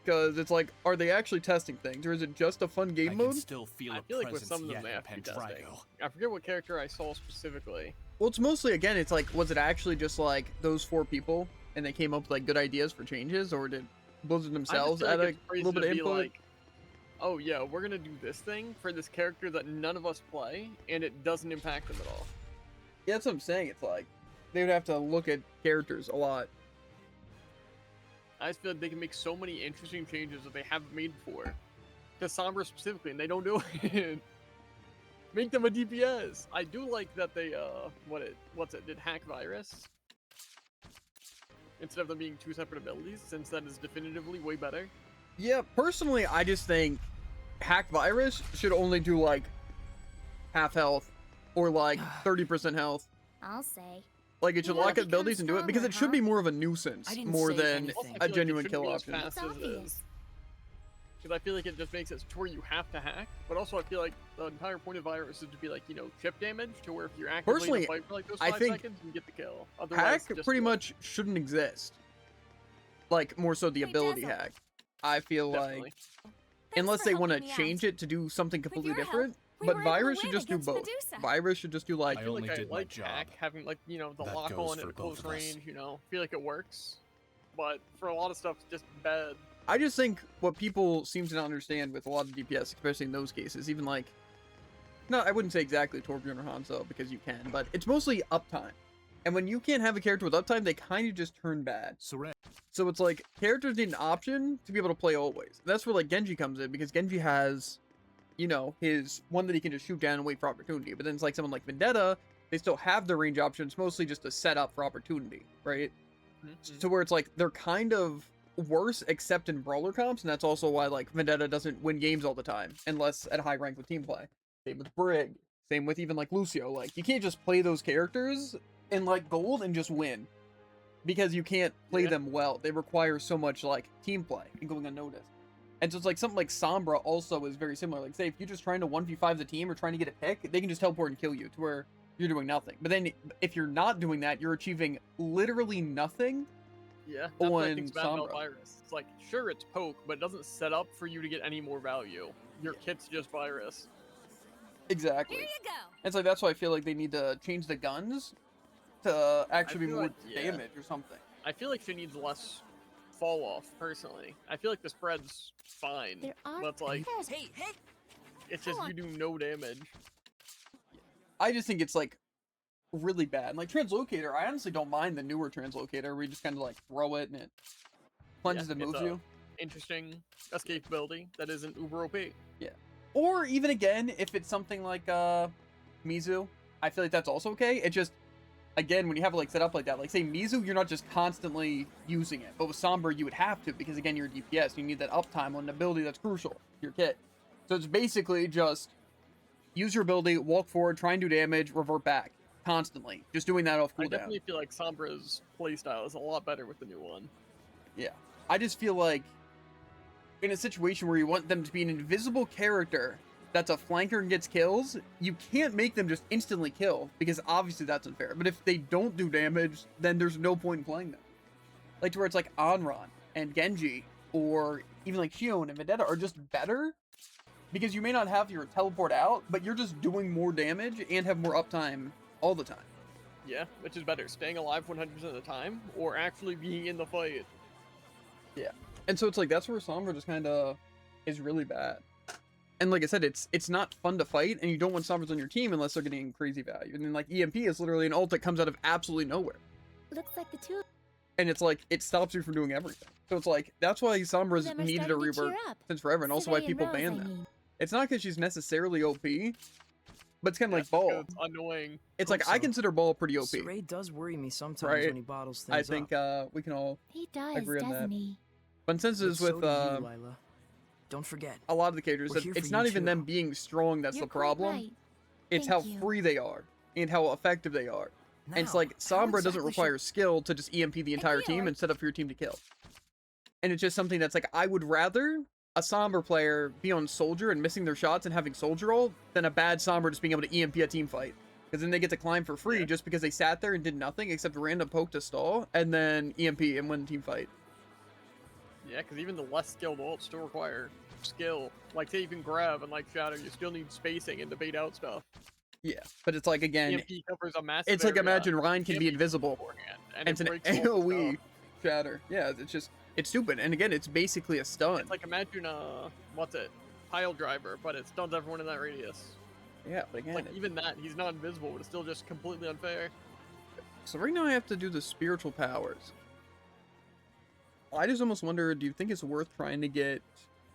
Because it's like, are they actually testing things, or is it just a fun game
I
mode?
can still feel
I
a
feel like with
presence
some of them
yet
they
in
have to be testing.
Pendrago.
I forget what character I saw specifically.
Well, it's mostly, again, it's like, was it actually just like those 4 people, and they came up with like good ideas for changes, or did Blizzard
I just
themselves
feel
add
like
a
it's crazy
little bit
to
of
be
input?
like, oh yeah, we're gonna do this thing for this character that none of us play, and it doesn't impact them at all.
Yeah, that's what I'm saying. It's like, they would have to look at characters a lot.
I just feel like they can make so many interesting changes that they haven't made before. To Sombra specifically, and they don't do it. Make them a DPS. I do like that they did hack virus instead of them being 2 separate abilities, since that is definitively way better.
Yeah, personally, I just think Hack Virus should only do like half health or like 30% health.
I'll say.
Like, it should
You gotta
lock up
become
abilities and do it because it should be
stronger,
more of a nuisance
I didn't
more
say
than
anything.
Also, I
a
feel like
genuine
it shouldn't
kill
be as
option.
fast
It's
as it
obvious.
is. Because I feel like it just makes it to where you have to hack, but also I feel like the entire point of virus is to be like, you know, chip damage, to where if you're actively in
Personally,
a fight for like those
I
5
think
seconds, you get the kill. Otherwise,
Hack
just
pretty
kill.
much shouldn't exist. Like, more so the
Hey,
ability
Dazzle.
hack. I feel
Definitely.
like, unless
for
they want to
helping me
change
out.
it to do something completely
your help,
different,
we
but
were able to
Virus should
win
just do
against
both.
Medusa.
Virus should just do like,
I feel
only
like I
did my
like
job.
hack, having like, you know, the
That
lock
goes
on
for
at
both
close
of us.
range, you know, I feel like it works. But for a lot of stuff, it's just bad.
I just think what people seem to not understand with a lot of DPS, especially in those cases, even like, no, I wouldn't say exactly Torbjorn or Hanzo because you can, but it's mostly uptime. And when you can't have a character with uptime, they kind of just turn bad.
Surrender.
So it's like, characters need an option to be able to play always. That's where like Genji comes in, because Genji has, you know, his one that he can just shoot down and wait for opportunity. But then it's like someone like Vendetta, they still have the range option. It's mostly just a setup for opportunity, right? To where it's like, they're kind of worse except in brawler comps, and that's also why like Vendetta doesn't win games all the time, unless at high rank with team play. Same with Brig, same with even like Lucio. Like, you can't just play those characters in like gold and just win, because you can't play
Yeah.
them well. They require so much like team play and going unnoticed. And so it's like something like Sombra also is very similar. Like, say if you're just trying to 1v5 the team or trying to get a pick, they can just teleport and kill you, to where you're doing nothing. But then if you're not doing that, you're achieving literally nothing.
Yeah, that's what I
On
think's bad about
Sombra.
virus. It's like, sure, it's poke, but it doesn't set up for you to get any more value. Your kit's just virus.
Exactly.
Here you go.
It's like that's why I feel like they need to change the guns to actually be
feel
more
like, yeah.
damage or something.
I feel like she needs less fall off, personally. I feel like the spread's fine,
There are
but it's like,
Hey, hey.
it's just
Hold
you do no damage.
I just think it's like really bad. And like Translocator, I honestly don't mind the newer Translocator where you just kind of like throw it and it plunges and
it's
moves
a
you.
Interesting escapability that isn't uber OP.
Or even again, if it's something like Mizu, I feel like that's also okay. It just, again, when you have it like set up like that, like say Mizu, you're not just constantly using it, but with Sombra you would have to because again you're DPS, you need that uptime on an ability that's crucial to your kit. So it's basically just use your ability, walk forward, try and do damage, revert back constantly, just doing that off
I
cooldown.
definitely feel like Sombra's playstyle is a lot better with the new one.
Yeah, I just feel like in a situation where you want them to be an invisible character that's a flanker and gets kills, you can't make them just instantly kill because obviously that's unfair. But if they don't do damage, then there's no point in playing them. Like to where it's like Anran and Genji or even like Shion and Vendetta are just better because you may not have your teleport out, but you're just doing more damage and have more uptime all the time.
Yeah, which is better, staying alive 100% of the time or actually being in the fight.
Yeah. And so it's like that's where Sombra just kind of is really bad. And like I said, it's not fun to fight, and you don't want Sombras on your team unless they're getting crazy value. And then like EMP is literally an ult that comes out of absolutely nowhere.
Looks like the two of
And it's like it stops you from doing everything. So it's like that's why Sombra's
them are
needed a
starting to
rework
cheer up.
since forever, and also why
Survey and
people
Rose,
ban
I
them.
mean.
It's not because she's necessarily OP, but it's kind of like
That's because
Ball.
it's annoying.
It's
Hope
like I
so.
consider Ball pretty OP.
Saray does worry me sometimes
Right.
when he bottles things
I think
up.
we can all.
He does,
agree on that.
doesn't he?
But since
But
it's
so
with
do you, Lila. Don't forget.
a lot of the characters,
We're here
it's
for
not
you
even
too.
them being strong that's
You're
the
quite
problem.
right.
It's
Thank
how
you.
free they are and how effective they are. And it's
Now,
like
how
Sombra doesn't
exactly
require skill to just EMP the entire
Georg.
team and set up for your team to kill. And it's just something that's like I would rather a Sombra player be on Soldier and missing their shots and having Soldier ult than a bad Sombra just being able to EMP a team fight. Because then they get to climb for free
Yeah.
just because they sat there and did nothing except a random poke to stall and then EMP and win the team fight.
Yeah, because even the less skilled ults still require skill. Like, say you can grab and like Shadow, you still need spacing and to bait out stuff.
Yeah, but it's like again,
EMP covers a massive
it's like
area.
imagine Ryan can be
EMP
invisible.
beforehand,
And
and
it's
it
an
breaks all the
AoE
stuff.
shatter. Yeah, it's just it's stupid. And again, it's basically a stun.
It's like imagine what's it? Pile driver, but it stuns everyone in that radius.
Yeah, but again,
Like even that, he's not invisible, but it's still just completely unfair.
so right now I have to do the spiritual powers. I just almost wonder, do you think it's worth trying to get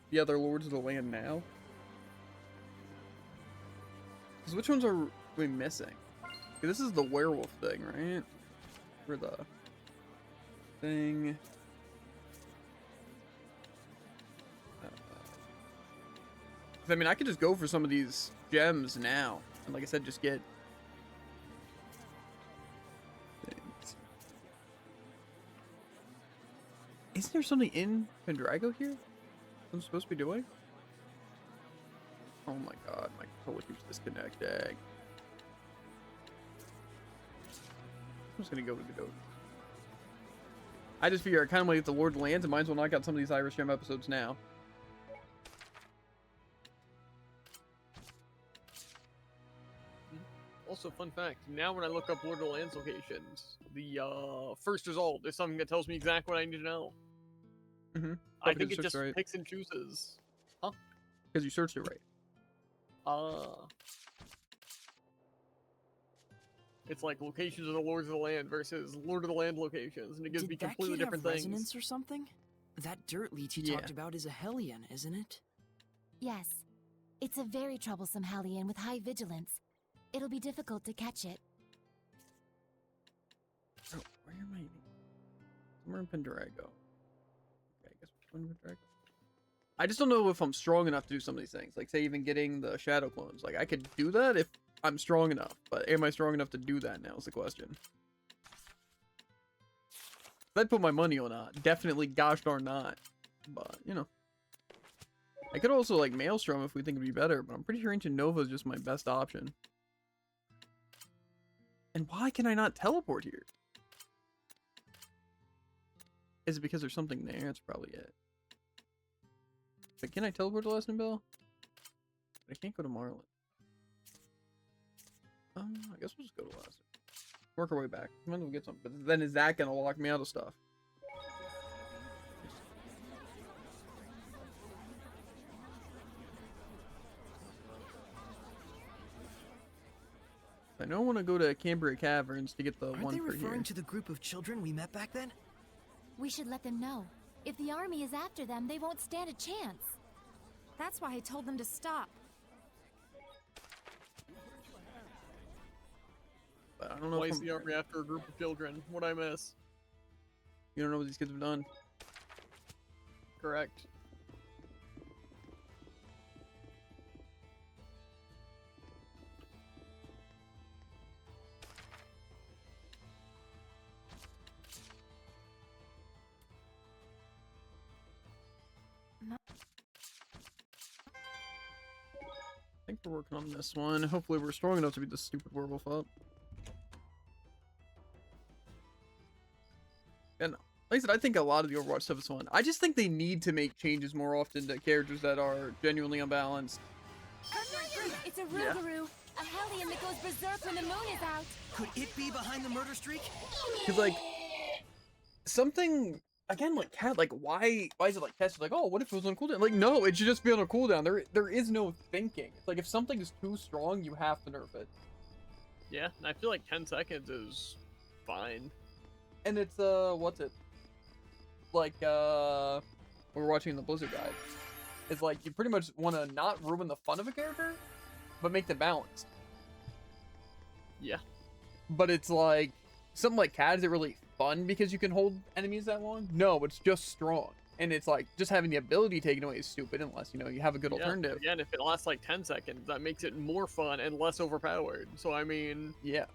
the other Lords of the Land now? Because which ones are we missing? 'Cause this is the werewolf thing, right? For the thing. I mean, I could just go for some of these gems now. And like I said, just get things. Isn't there something in Pendrago here? I'm supposed to be doing? Oh my god, my controller keeps disconnecting. I'm just gonna go to the goat. I just figure I kind of want to get the Lord lands and might as well knock out some of these Irish Gem episodes now.
Also, fun fact, now when I look up Lord of the Lands locations, the first result is something that tells me exactly what I need to know.
Mm-hmm.
I
because
think
you
it
searched
just
right.
picks and chooses.
Because you searched it right.
It's like locations of the Lords of the Land versus Lord of the Land locations, and it gives
Did
me
that
completely
kid
different
have
things.
resonance or something? That dirt leech he
Yeah.
talked about is a Hellion, isn't it?
Yes. It's a very troublesome Hellion with high vigilance. It'll be difficult to catch it.
Oh, where am I? Somewhere in Pendrago. Okay, I guess we're in Pendrago. I just don't know if I'm strong enough to do some of these things. Like, say, even getting the shadow clones. Like, I could do that if I'm strong enough. But am I strong enough to do that now is the question. I'd put my money on that. Definitely gosh darn not. But, you know. I could also, like, Maelstrom if we think it'd be better. But I'm pretty sure Ancient Nova is just my best option. And why can I not teleport here? Is it because there's something there? That's probably it. But can I teleport to Lesson Bell? I can't go to Marlin. I guess we'll just go to Lesson. Work our way back. Might as well get something. But then is that gonna lock me out of stuff? I don't want to go to Cambria Caverns to get the
Aren't
one
they
for
referring
here.
to the group of children we met back then?
We should let them know. If the army is after them, they won't stand a chance.
That's why I told them to stop.
But I don't know
Why
if
is
I'm-
the army after a group of children? What'd I miss?
You don't know what these kids have done.
Correct.
I think we're working on this one. Hopefully we're strong enough to beat this stupid werewolf up. And like I said, I think a lot of the Overwatch stuff is fun. I just think they need to make changes more often to characters that are genuinely unbalanced.
It's a Rougarou, a Hellion that goes berserk when the moon is out.
Could it be behind the murder streak?
Because like something again, like cat, like why is it like test? Like, oh, what if it was on cooldown? Like, no, it should just be on a cooldown. There is no thinking. It's like if something is too strong, you have to nerf it.
Yeah, and I feel like 10 seconds is fine.
And it's what's it? Like we're watching the Blizzard guide. It's like you pretty much want to not ruin the fun of a character, but make them balanced.
Yeah.
But it's like something like Cat, is it really fun because you can hold enemies that long? No, it's just strong. And it's like just having the ability taken away is stupid unless you have a good alternative.
Again, if it lasts like 10 seconds, that makes it more fun and less overpowered. So I mean,
Yeah.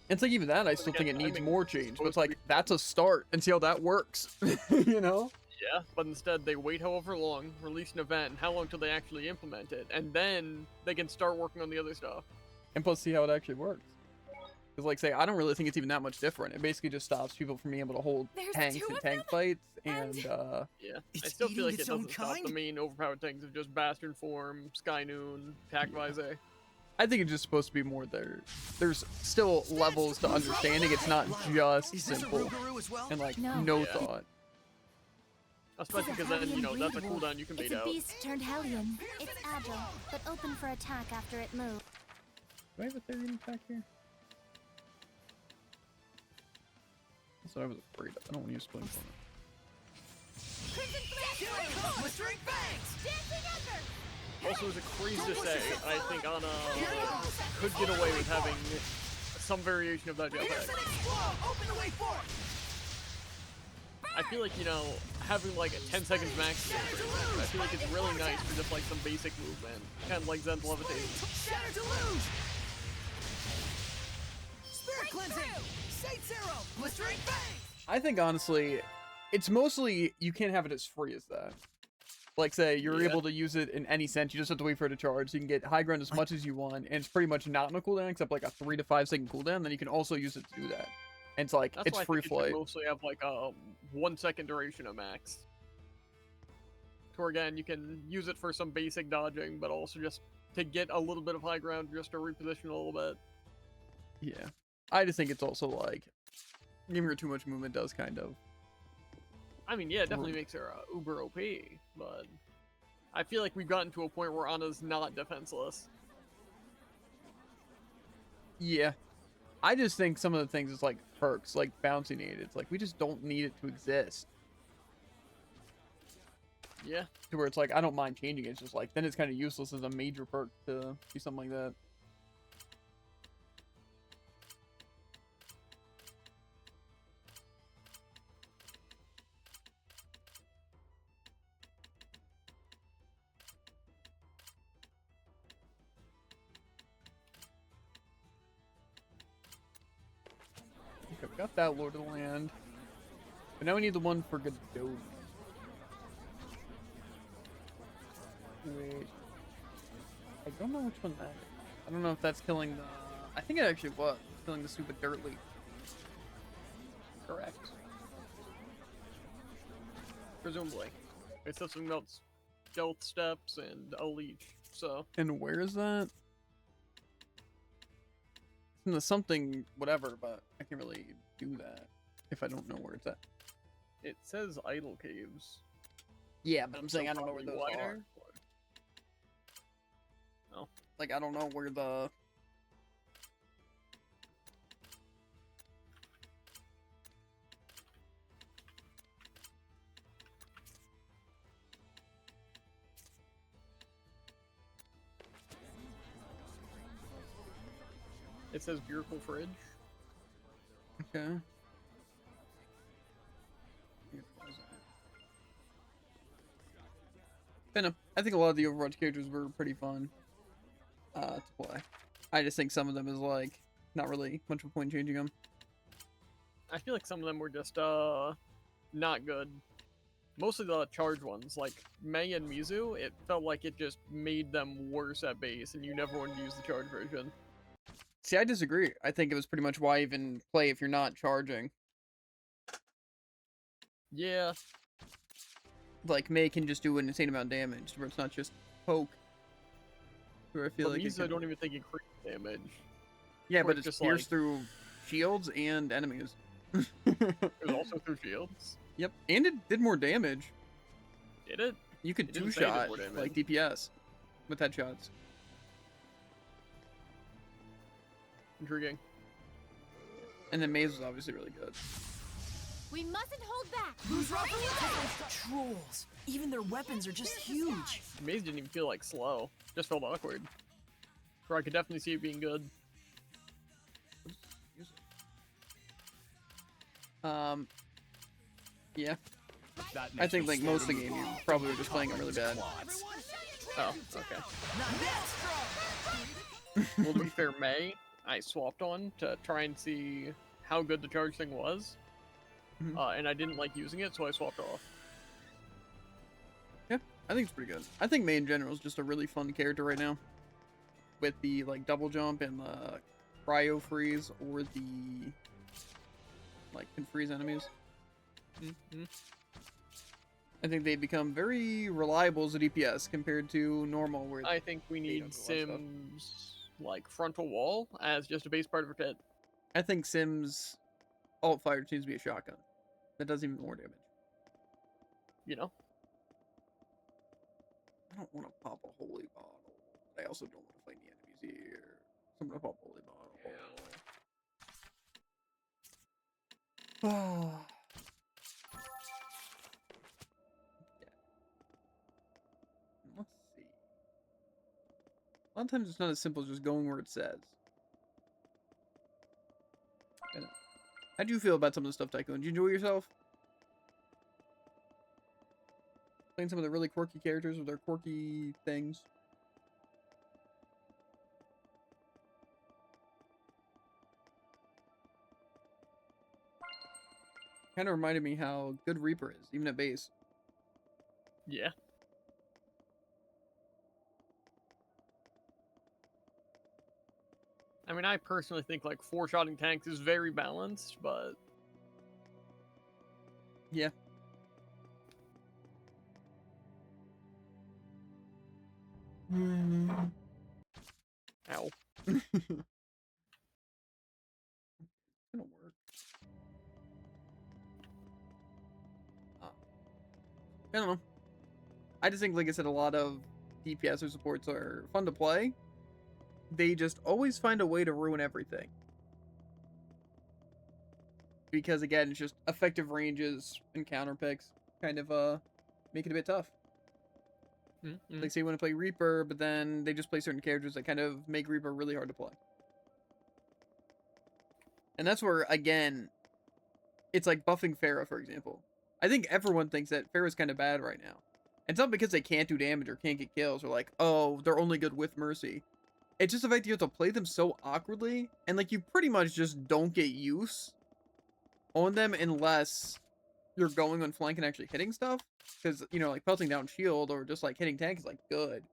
It's like even that I still think it
again,
needs
timing
more
is
change. But
supposed
it's
to
like
be-
that's a start and see how that works. you know?
yeah, but instead they wait however long, release an event, and how long till they actually implement it, and then they can start working on the other stuff.
And plus see how it actually works. Because like say, I don't really think it's even that much different. It basically just stops people from being able to hold
There's
tanks
two
and
of
tank fights and
Yeah, I
It's
still feel
eating
like it
its own
doesn't stop the
kind?
main overpowered things of just Bastard Form, Sky Noon, Tac Visor.
I think it's just supposed to be more there. There's still levels to understanding. It's not just
Is this a
simple
Rougarou as well?
and like
No.
no
Yeah.
thought.
Especially
It's a
because then,
Hellion
that's a
breed wolf.
cooldown you can bait
It's a
out.
beast turned Hellion. It's agile, but open for attack after it moves.
Do I have a Therian attack here? That's what I was afraid of. I don't want to use Splint on it.
Crimson
Here
Flame!
it comes! Blistering Bangs!
Dancing Ember!
Also, it's a craze to say, I think Ana could get away with having some variation of that
Pierce
jetpack.
and explode! Open the way forth!
I feel like, having like a 10 seconds max, I feel like it's really nice for just like some basic movement. Kind of like Zen's Levitation.
Shatter Deluge! Spirit Cleansing! Saints Arrow! Blistering Bangs!
I think honestly, it's mostly you can't have it as free as that. Like say you're
Yeah.
able to use it in any sense. You just have to wait for it to charge. So you can get high ground as much as you want, and it's pretty much not on a cooldown except like a 3 to 5 second cooldown. Then you can also use it to do that. And it's like
That's
it's
why I
free
think it should
flight.
mostly have like a 1 second duration of max. To where again, you can use it for some basic dodging, but also just to get a little bit of high ground just to reposition a little bit.
Yeah, I just think it's also like giving her too much movement does kind of.
I mean, yeah, it definitely makes her uber OP, but I feel like we've gotten to a point where Ana's not defenseless.
Yeah, I just think some of the things is like perks, like bouncing aid. It's like we just don't need it to exist.
Yeah,
To where it's like I don't mind changing it. It's just like then it's kind of useless as a major perk to do something like that. Okay, we got that Lord of the Land. But now we need the one for Godot. Wait. I don't know which one that is. I don't know if that's killing the... I think it actually was. Feeling the stupid dirt leak.
Correct. Presumably. It says something about stealth steps and a leech, so.
And where is that? It's in the something whatever, but I can't really do that if I don't know where it's at.
It says idle caves.
Yeah, but I'm saying
So
I don't know where those
probably
are.
wider. No.
Like, I don't know where the...
It says Bureaucratic Fridge.
Okay. I think a lot of the Overwatch characters were pretty fun to play. I just think some of them is like not really much of a point changing them.
I feel like some of them were just not good. Mostly the charged ones, like Mei and Mizu, it felt like it just made them worse at base, and you never wanted to use the charged version.
See, I disagree. I think it was pretty much why even play if you're not charging.
Yeah,
Like Mei can just do an insane amount of damage, where it's not just poke. Where I feel
but
like it
Mizu I
can...
don't even think increased damage.
Yeah,
where
but
it's
it's
just
pierced
like-
through shields and enemies.
It was also through shields.
Yep, and it did more damage.
Did it?
You could
It didn't say it did
two-shot
more damage.
like DPS with headshots.
Intriguing.
And then Maze was obviously really good.
We mustn't hold back.
Who's Rocket League?
Trolls. Even their weapons are just huge.
Maze didn't even feel like slow. Just felt awkward. Where I could definitely see it being good.
Yeah.
That
I
makes
think
me
like most of the
slowly
game you
move on.
probably were just playing it really bad.
Quads.
Oh, okay.
Not that strong.
Well, to be fair, May, I swapped on to try and see how good the charge thing was.
Mhm.
And I didn't like using it, so I swapped off.
Yeah, I think it's pretty good. I think Mei in general is just a really fun character right now. With the like double jump and the cryo freeze or the like can freeze enemies.
Mm-hmm.
I think they become very reliable as a DPS compared to normal where
I think we
They
need
don't do a lot of stuff.
Sims like frontal wall as just a base part of her kit.
I think Sims alt fire seems to be a shotgun. That does even more damage.
You know?
I don't want to pop a holy bottle. But I also don't want to fight the enemies here. So I'm gonna pop a holy bottle. Let's see. A lot of times it's not as simple as just going where it says. I know. How do you feel about some of the stuff, Tycoon? Did you enjoy yourself? Playing some of the really quirky characters with their quirky things. Kind of reminded me how good Reaper is, even at base.
Yeah. I mean, I personally think like four-shotting tanks is very balanced, but
Yeah.
ow.
Gonna work. I don't know. I just think, like I said, a lot of DPS or supports are fun to play. They just always find a way to ruin everything. Because again, it's just effective ranges and counter picks kind of make it a bit tough.
Mm-hmm.
Like say you want to play Reaper, but then they just play certain characters that kind of make Reaper really hard to play. And that's where, again, it's like buffing Pharah, for example. I think everyone thinks that Pharah's kind of bad right now. It's not because they can't do damage or can't get kills or like, oh, they're only good with Mercy. It's just the fact that you have to play them so awkwardly and like you pretty much just don't get use on them unless you're going on flank and actually hitting stuff. Because, you know, like pelting down shield or just like hitting tank is like good.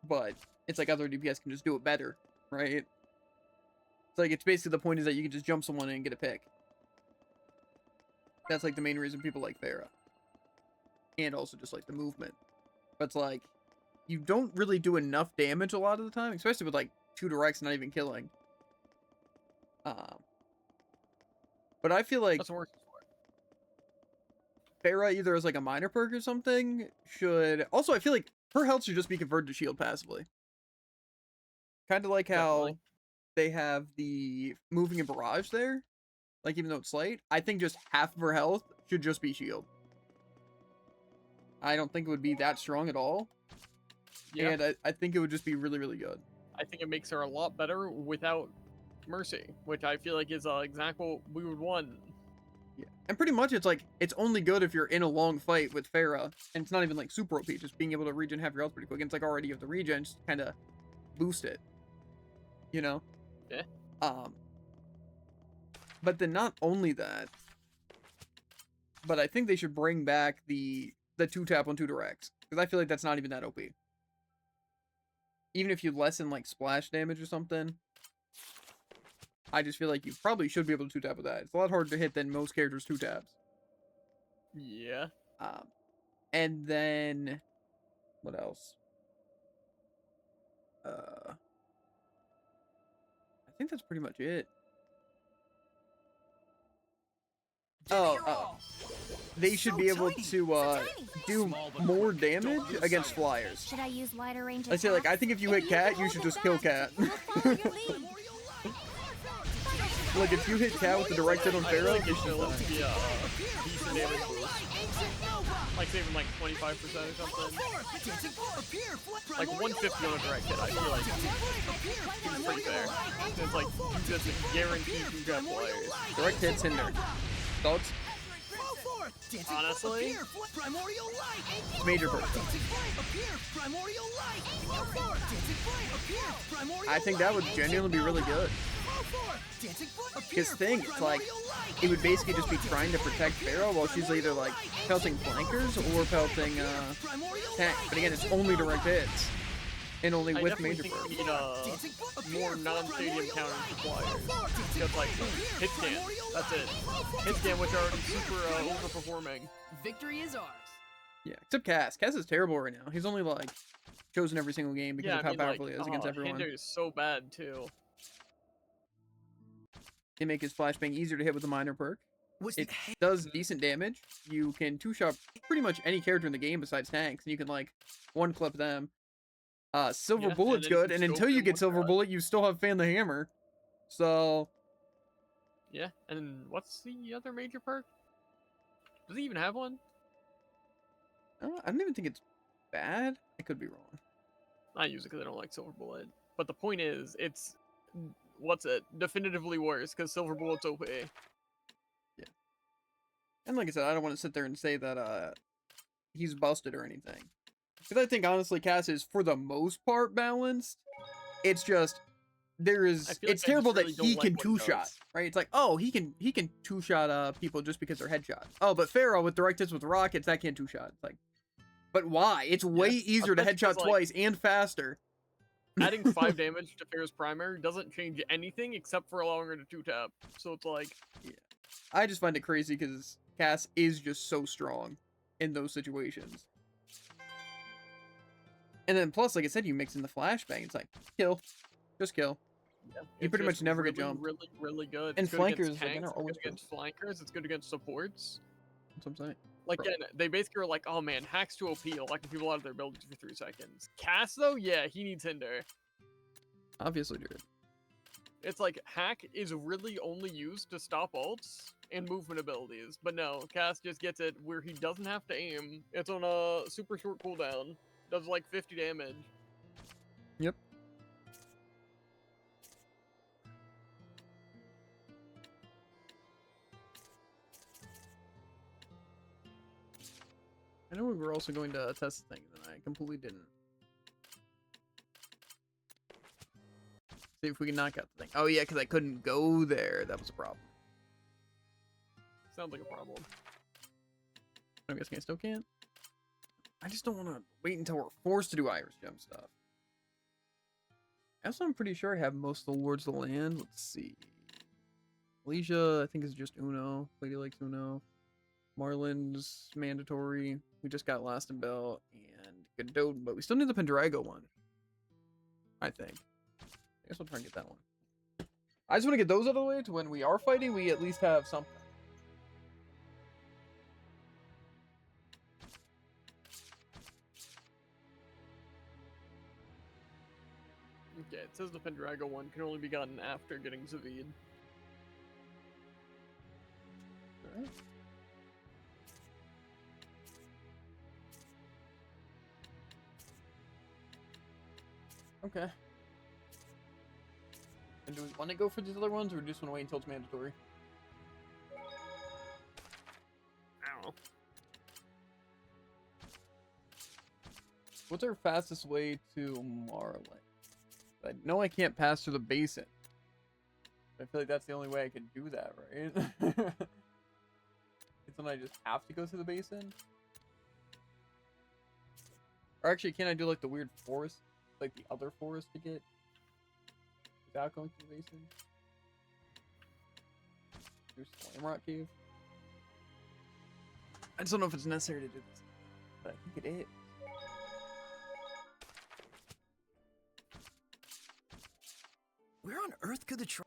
But it's like other DPS can just do it better, right? It's like, it's basically the point is that you can just jump someone and get a pick. That's like the main reason people like Pharah. And also just like the movement. But it's like, you don't really do enough damage a lot of the time, especially with like 2 directs not even killing. But I feel like
That's worse.
Pharah either as like a minor perk or something should... Also, I feel like her health should just be converted to shield passively. Kind of like how
Definitely.
they have the moving and barrage there. Like, even though it's light, I think just half of her health should just be shield. I don't think it would be that strong at all.
Yeah.
And I think it would just be really, really good.
I think it makes her a lot better without Mercy, which I feel like is exactly what we would want.
Yeah. And pretty much it's like, it's only good if you're in a long fight with Pharah. And it's not even like super OP, just being able to regen half your health pretty quick. And it's like already you have the regen, just kind of boost it. You know?
Yeah.
But then not only that, but I think they should bring back the 2-tap on 2 directs. Because I feel like that's not even that OP. Even if you lessen like splash damage or something, I just feel like you probably should be able to 2-tap with that. It's a lot harder to hit than most characters 2-taps.
Yeah.
And then what else? I think that's pretty much it. They should be able to do more damage against flyers.
Should I use lighter range?
I say, like, I think if you hit Cat, you should just kill Cat. Like, if you hit Cat with the direct hit on
I feel
Pharah,
like it should at least be a decent damage boost. Like saving like 25% or something. Like 150 on a direct hit, I feel like it's pretty fair. It's like you just guarantee you got players.
direct hits hinder. Thoughts?
Honestly,
Major perk. I think that would genuinely be really good. His thing, it's like, it would basically just be trying to protect Pharah while she's either like pelting flankers or pelting tank. But again, it's only direct hits. And only
I
with
definitely
major
think
perk.
we need more non-stadium counters for flyers. Just like hit scan, that's it. Hit scan, which are already super overperforming.
Victory is ours.
Yeah, except Cass. Cass is terrible right now. He's only like chosen every single game because
Yeah,
of
I
how
mean,
powerful
like,
he is against everyone.
Hinder is so bad too.
They make his flashbang easier to hit with the minor perk.
Was
It does decent damage. You can 2-shot pretty much any character in the game besides tanks, and you can like 1-clip them. Silver
Yeah,
Bullet's
and then you
good,
can
and
scope
until you
them
get
one
Silver
shot.
Bullet, you still have Fan the Hammer. So
Yeah, and what's the other major perk? Does he even have one?
I don't even think it's bad. I could be wrong.
I use it because I don't like Silver Bullet. But the point is, it's what's it? Definitively worse because Silver Bullet's OP.
And like I said, I don't want to sit there and say that he's busted or anything. Because I think honestly Cass is for the most part balanced. It's just there is
I feel like
it's
I just
terrible
really
that
don't
he
like
can
what he
2-shot,
does.
right? It's like, oh, he can 2-shot people just because they're headshots. Oh, but Pharah with direct hits with rockets, that can't 2-shot. It's like, but why? It's way easier to
especially 'cause,
headshot
like,
twice and faster.
Adding 5 damage to Pharah's primary doesn't change anything except for allowing her to 2-tap. So it's like,
I just find it crazy because Cass is just so strong in those situations. And then plus, like I said, you mix in the flashbang. It's like, kill. Just kill.
yeah,
You
it's
pretty much
just
never get
really,
jumped.
Really, really good.
And
It's good
flankers,
against
like,
tanks,
are
it's
always
good
good.
against flankers, it's good against supports.
That's what I'm saying.
Like,
Bro.
again, they basically are like, oh man, Hack's too OP, locking people out of their abilities for 3 seconds. Cass, though, yeah, he needs Hinder.
Obviously, dude.
It's like, Hack is really only used to stop ults and movement abilities. But no, Cass just gets it where he doesn't have to aim. It's on a super short cooldown. Does like 50 damage.
Yep. I know we were also going to test the thing, and I completely didn't. See if we can knock out the thing. Oh yeah, because I couldn't go there. That was a problem.
Sounds like a problem.
I'm guessing I still can't. I just don't want to wait until we're forced to do Irish Gem stuff. Also, I'm pretty sure I have most of the Lords of the Land. Let's see. Alicia, I think, is just Uno. Lady likes Uno. Marlin's mandatory. We just got Last and Bell and Godot, but we still need the Pendrago one. I think. I guess we'll try and get that one. I just want to get those out of the way to when we are fighting, we at least have something.
Okay, it says the Pendrago one can only be gotten after getting Zavid.
Alright. Okay. And do we want to go for these other ones, or do we just want to wait until it's mandatory?
I don't know.
What's our fastest way to Marlin? I know I can't pass through the basin. I feel like that's the only way I can do that, right? It's when I just have to go through the basin. Or actually, can I do like the weird forest, like the other forest to get without going through the basin? Through Slamrock Cave. I just don't know if it's necessary to do this, but I think it is.
Where on earth could the trial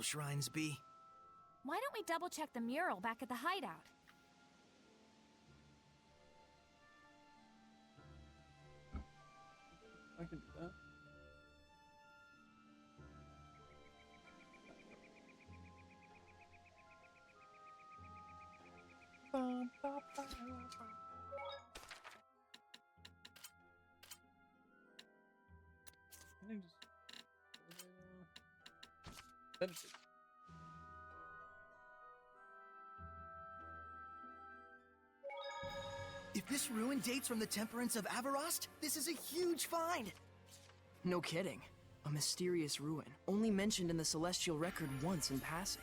shrines be?
Why don't we double check the mural back at the hideout?
I can do that. Can I just...
If this ruin dates from the temperance of Avarost, this is a huge find.
No kidding. A mysterious ruin, only mentioned in the celestial record once in passing.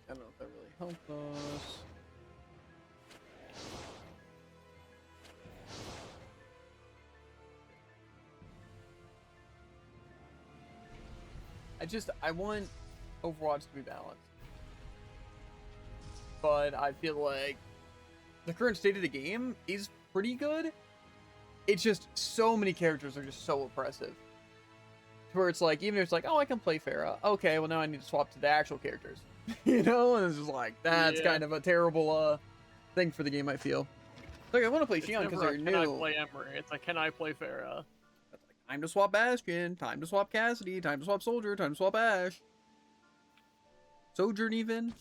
I don't know if that really helped us. I want Overwatch to be balanced. But I feel like the current state of the game is pretty good. It's just so many characters are just so oppressive. To where it's like, even if it's like, oh, I can play Pharah. Okay, well now I need to swap to the actual characters. You know? And it's just like, that's kind of a terrible thing for the game, I feel. Like, I want to play Xion because they're new.
Can I play Emery? It's like, can I play Pharah?
Time to swap Bastion, time to swap Cassidy, time to swap Soldier, time to swap Ashe. Sojourn even.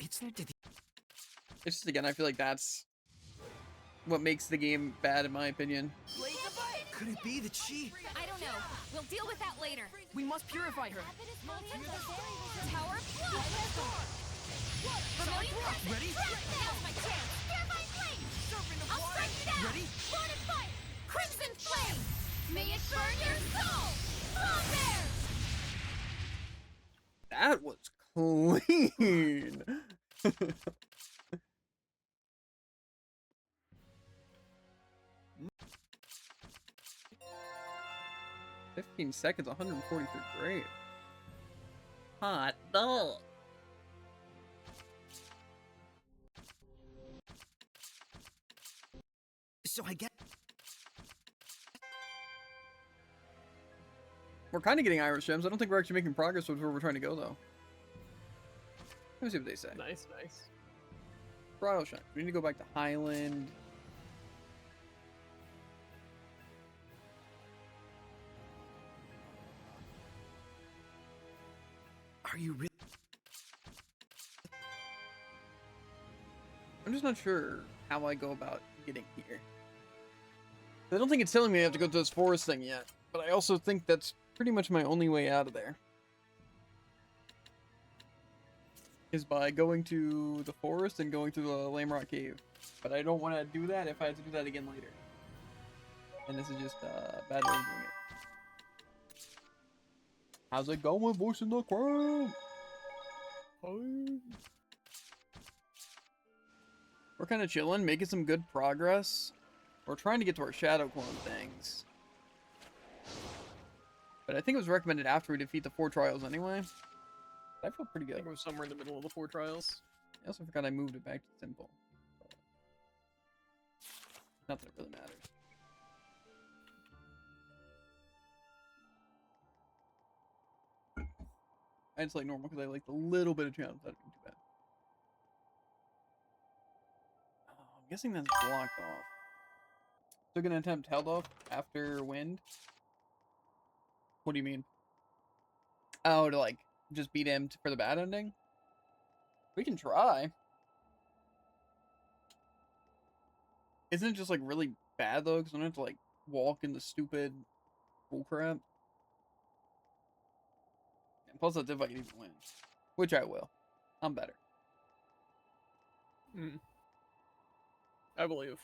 It's
It's just, again, I feel like that's what makes the game bad in my opinion.
Could it be that she...
I don't know. We'll deal with that later.
We must purify her.
Tower blood. Vermilion Crescent.
Ready?
Now's my chance. Divine Flame. I'll strike you down.
Ready?
Fortified. Crimson Flame. May it burn your soul. Long Bear.
That was clean. 15 seconds, 143. Great. Hot dog.
So I get...
We're kind of getting Iris Gems. I don't think we're actually making progress with where we're trying to go, though. Let me see what they say.
Nice, nice.
Trial Shine. We need to go back to Highland.
Are you really...
I'm just not sure how I go about getting here. I don't think it's telling me I have to go to this forest thing yet, but I also think that's pretty much my only way out of there. Is by going to the forest and going to the Lamrock Cave. But I don't want to do that if I have to do that again later. And this is just a bad way of doing it. How's it going, voice in the crowd? We're kind of chilling, making some good progress. We're trying to get to our shadow clone things. But I think it was recommended after we defeat the 4 trials anyway. I feel pretty
I
good.
think it was somewhere in the middle of the 4 trials.
I also forgot I moved it back to simple. Not that it really matters. I just like normal because I like the little bit of challenge. That'd be too bad. Oh, I'm guessing that's blocked off. Still gonna attempt held off after wind? What do you mean? Oh, to like just beat him for the bad ending? We can try. Isn't it just like really bad though? Because I don't have to like walk in the stupid bullcrap. And plus, that's if I can even win, which I will. I'm better.
I believe.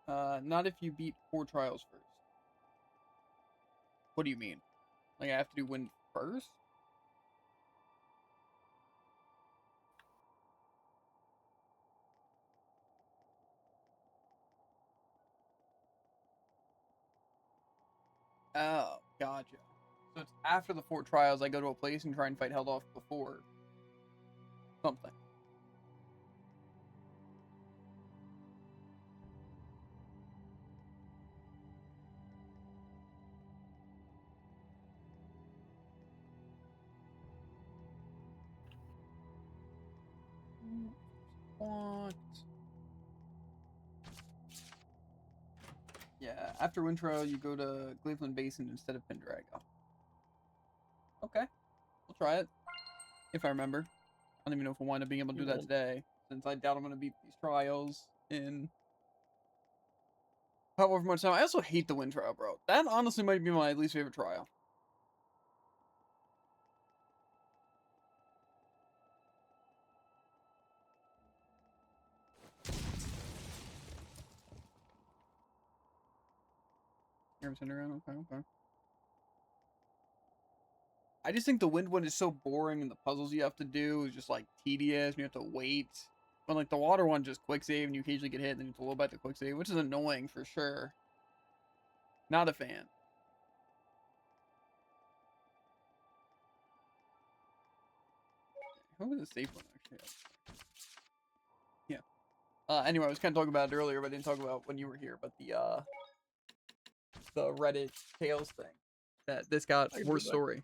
Not if you beat 4 trials first. What do you mean? Like I have to do win first? Oh, gotcha. So it's after the 4 trials, I go to a place and try and fight held off before something. What? Yeah, after wind trial, you go to Cleveland Basin instead of Pendrago. Okay, we'll try it. If I remember. I don't even know if we'll wind up being able to do that today, since I doubt I'm going to beat these trials in however much time. I also hate the wind trial, bro. That honestly might be my least favorite trial. You're sitting around? Okay. I just think the wind one is so boring, and the puzzles you have to do is just like tedious, and you have to wait. But like the water one, just quick save, and you occasionally get hit, and then you have to load back the quick save, which is annoying for sure. Not a fan. What was the safe one actually? Yeah. Anyway, I was kind of talking about it earlier, but I didn't talk about when you were here. But the Reddit Tales thing that this got worst story.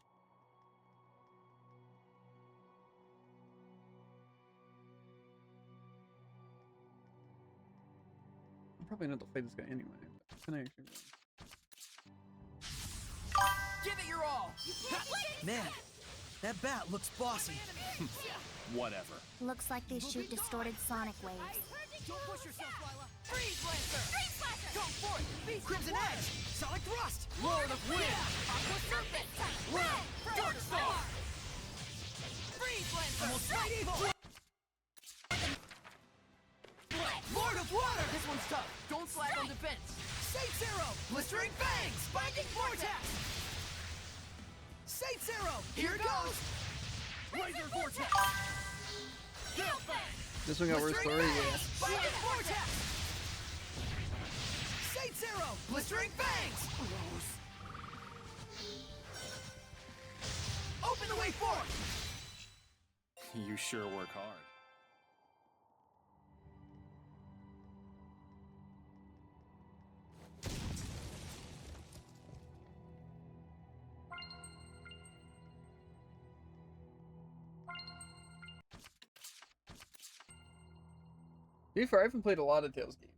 I'm probably not to play this guy anyway. But can I actually win?
Give it your all!
Man, that bat looks bossy.
Whatever.
Looks like they shoot distorted sonic waves.
Don't push yourself, Lila.
Freeze Lancer!
Freeze Slasher!
Go for it. Crimson Edge. Sonic Thrust.
Lord of Wind!
Aqua Serpent!
Red! Dark Star!
Freeze Lancer!
Almost right evil. Lord of Water.
This one's tough. Don't slack on defense.
Saints Arrow. Blistering Fangs. Binding Vortex. Saints Arrow. Here goes.
Laser Vortex!
This one got worse story. Yeah.
Binding Vortex. Saints Arrow. Blistering Fangs. Open the way forward.
You sure work hard.
To be fair, I haven't played a lot of Tales games.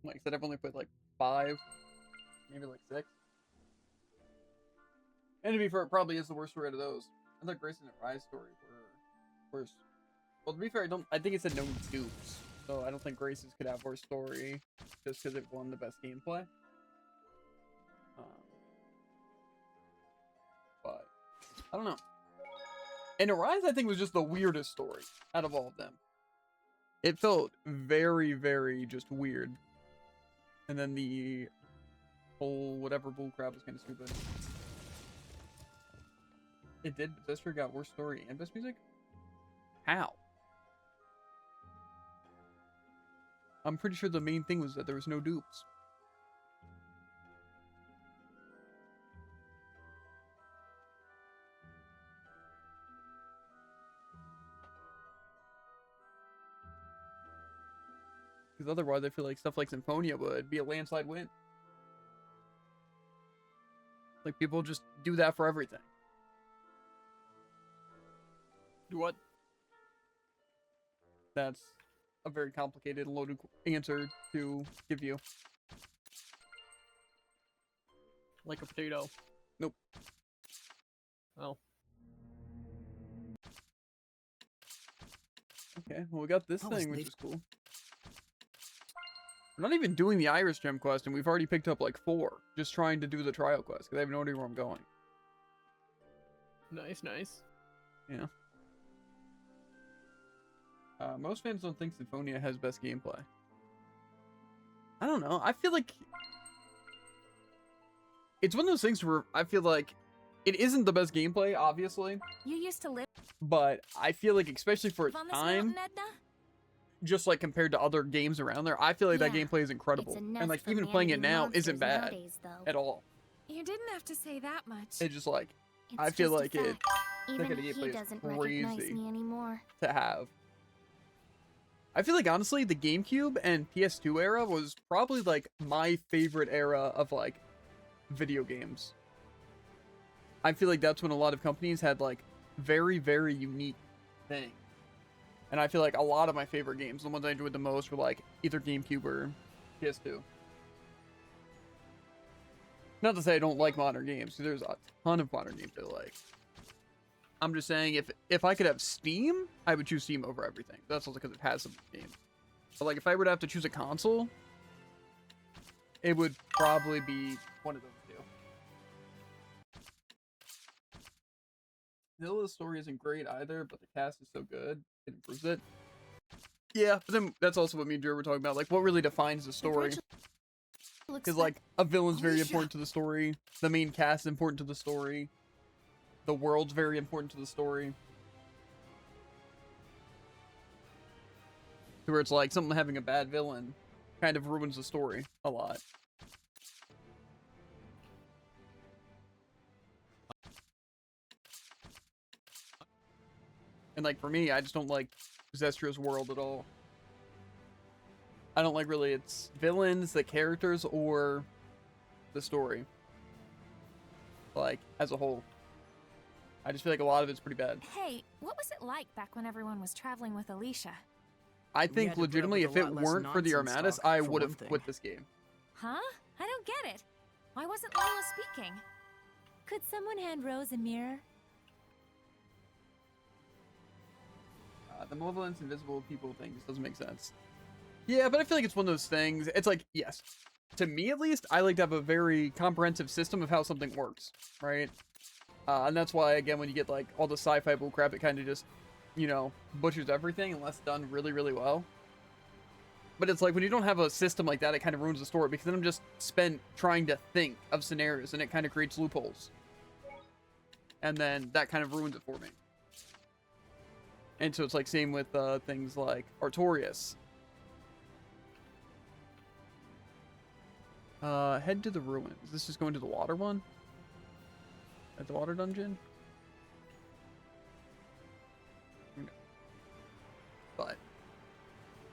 Like I said, I've only played like 5, maybe like 6. And to be fair, it probably is the worst story out of those. I thought Grayson and Rise story were worse. Well, to be fair, I think it said no dupes, so I don't think Grayson's could have worse story just because it won the best gameplay. But I don't know. And Arise, I think, was just the weirdest story out of all of them. It felt very, very just weird. And then the whole whatever bullcrap was kind of stupid. It did, but Zestria got worse story and best music? How? I'm pretty sure the main thing was that there was no dupes. Because otherwise I feel like stuff like Symphonia would be a landslide win. Like, people just do that for everything.
Do what?
That's a very complicated, loaded answer to give you.
Like a potato.
Nope.
Oh.
Okay, well, we got this
That was
thing, which
late.
is cool. We're not even doing the Iris Gem quest, and we've already picked up like 4. Just trying to do the trial quest, because I have no idea where I'm going.
Nice, nice.
Yeah. Most fans don't think Symphonia has best gameplay. I don't know. I feel like it's one of those things where I feel like it isn't the best gameplay, obviously,
You used to live
but I feel like, especially for its
on this
time,
mountain, Edna?
just like compared to other games around there, I feel like that
Yeah,
gameplay is incredible.
It's a
And
nest
like
for
even playing it
man-eating
now
monsters
isn't bad
nowadays, though.
at all.
You didn't have to say that much.
It's just like
It's
I feel
just a
like it
fact. Even
kind of
he
gameplay is
doesn't recognize
crazy
me anymore.
to have. I feel like honestly the GameCube and PS2 era was probably like my favorite era of like video games. I feel like that's when a lot of companies had like very, very unique things. And I feel like a lot of my favorite games, the ones I enjoyed the most, were like either GameCube or PS2. Not to say I don't like modern games, because there's a ton of modern games I like. I'm just saying, if I could have Steam, I would choose Steam over everything. That's also because it has some games. But like, if I were to have to choose a console, it would probably be one of those two. Zilla's story isn't great either, but the cast is so good, it improves it. Yeah, but then that's also what me and Drew were talking about. Like, what really defines the story? Because, like, a villain's very important to the story. The main cast is important to the story. The world's very important to the story. To where it's like, something having a bad villain kind of ruins the story a lot. And, like, for me, I just don't like Zestria's world at all. I don't like really its villains, the characters, or the story. Like, as a whole. I just feel like a lot of it's pretty bad.
Hey, what was it like back when everyone was traveling with Alicia?
I
We
think
had to put up
legitimately,
with
if
a
it
lot less
weren't for the
nonsense
Armadas,
talk,
I
for
would
one
have
thing.
quit this game.
Huh? I don't get it. Why wasn't Lila speaking?
Could someone hand Rose a mirror?
The malevolence, invisible people thing just doesn't make sense. Yeah, but I feel like it's one of those things. It's like, yes, to me at least, I like to have a very comprehensive system of how something works, right? And that's why, again, when you get like all the sci-fi bullcrap, it kind of just, you know, butchers everything unless done really, really well. But it's like when you don't have a system like that, it kind of ruins the story because then I'm just spent trying to think of scenarios and it kind of creates loopholes. And then that kind of ruins it for me. And so it's like same with things like Artorias. Head to the ruins. Is this just going to the water one? At the water dungeon? Okay. But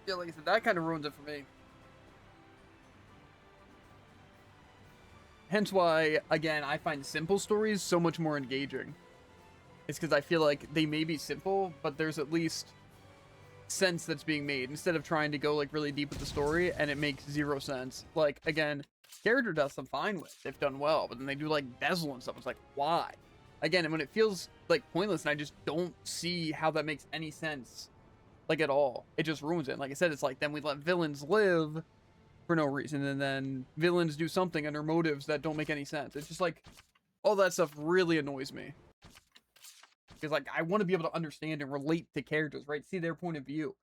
yeah, like I said, that kind of ruins it for me. Hence why, again, I find simple stories so much more engaging. It's because I feel like they may be simple, but there's at least sense that's being made instead of trying to go like really deep with the story and it makes zero sense. Like, again, character deaths I'm fine with if done well, but then they do like bezel and stuff. It's like, why? Again, and when it feels like pointless and I just don't see how that makes any sense, like at all, it just ruins it. And like I said, it's like then we let villains live for no reason, and then villains do something under motives that don't make any sense. It's just like all that stuff really annoys me. Because like I want to be able to understand and relate to characters, right? See their point of view.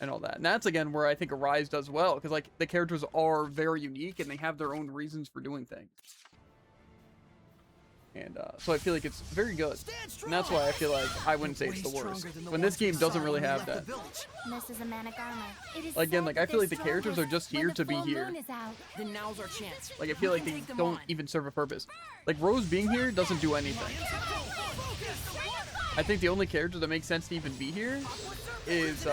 and all that. And that's again where I think Arise does well, because like the characters are very unique and they have their own reasons for doing things. And so I feel like it's very good. And that's why I feel like I wouldn't say it's the worst. When this game doesn't really have that.
This is a manic armor. It is
Again,
said
like
that
I feel like
they're
the characters are
strongest
just
when
here
the
to be
full
here.
moon is out.
Then now's our chance.
Like I feel like they
Take them
don't
on.
even serve a purpose. Like Rose being here doesn't do anything. I think the only character that makes sense to even be here is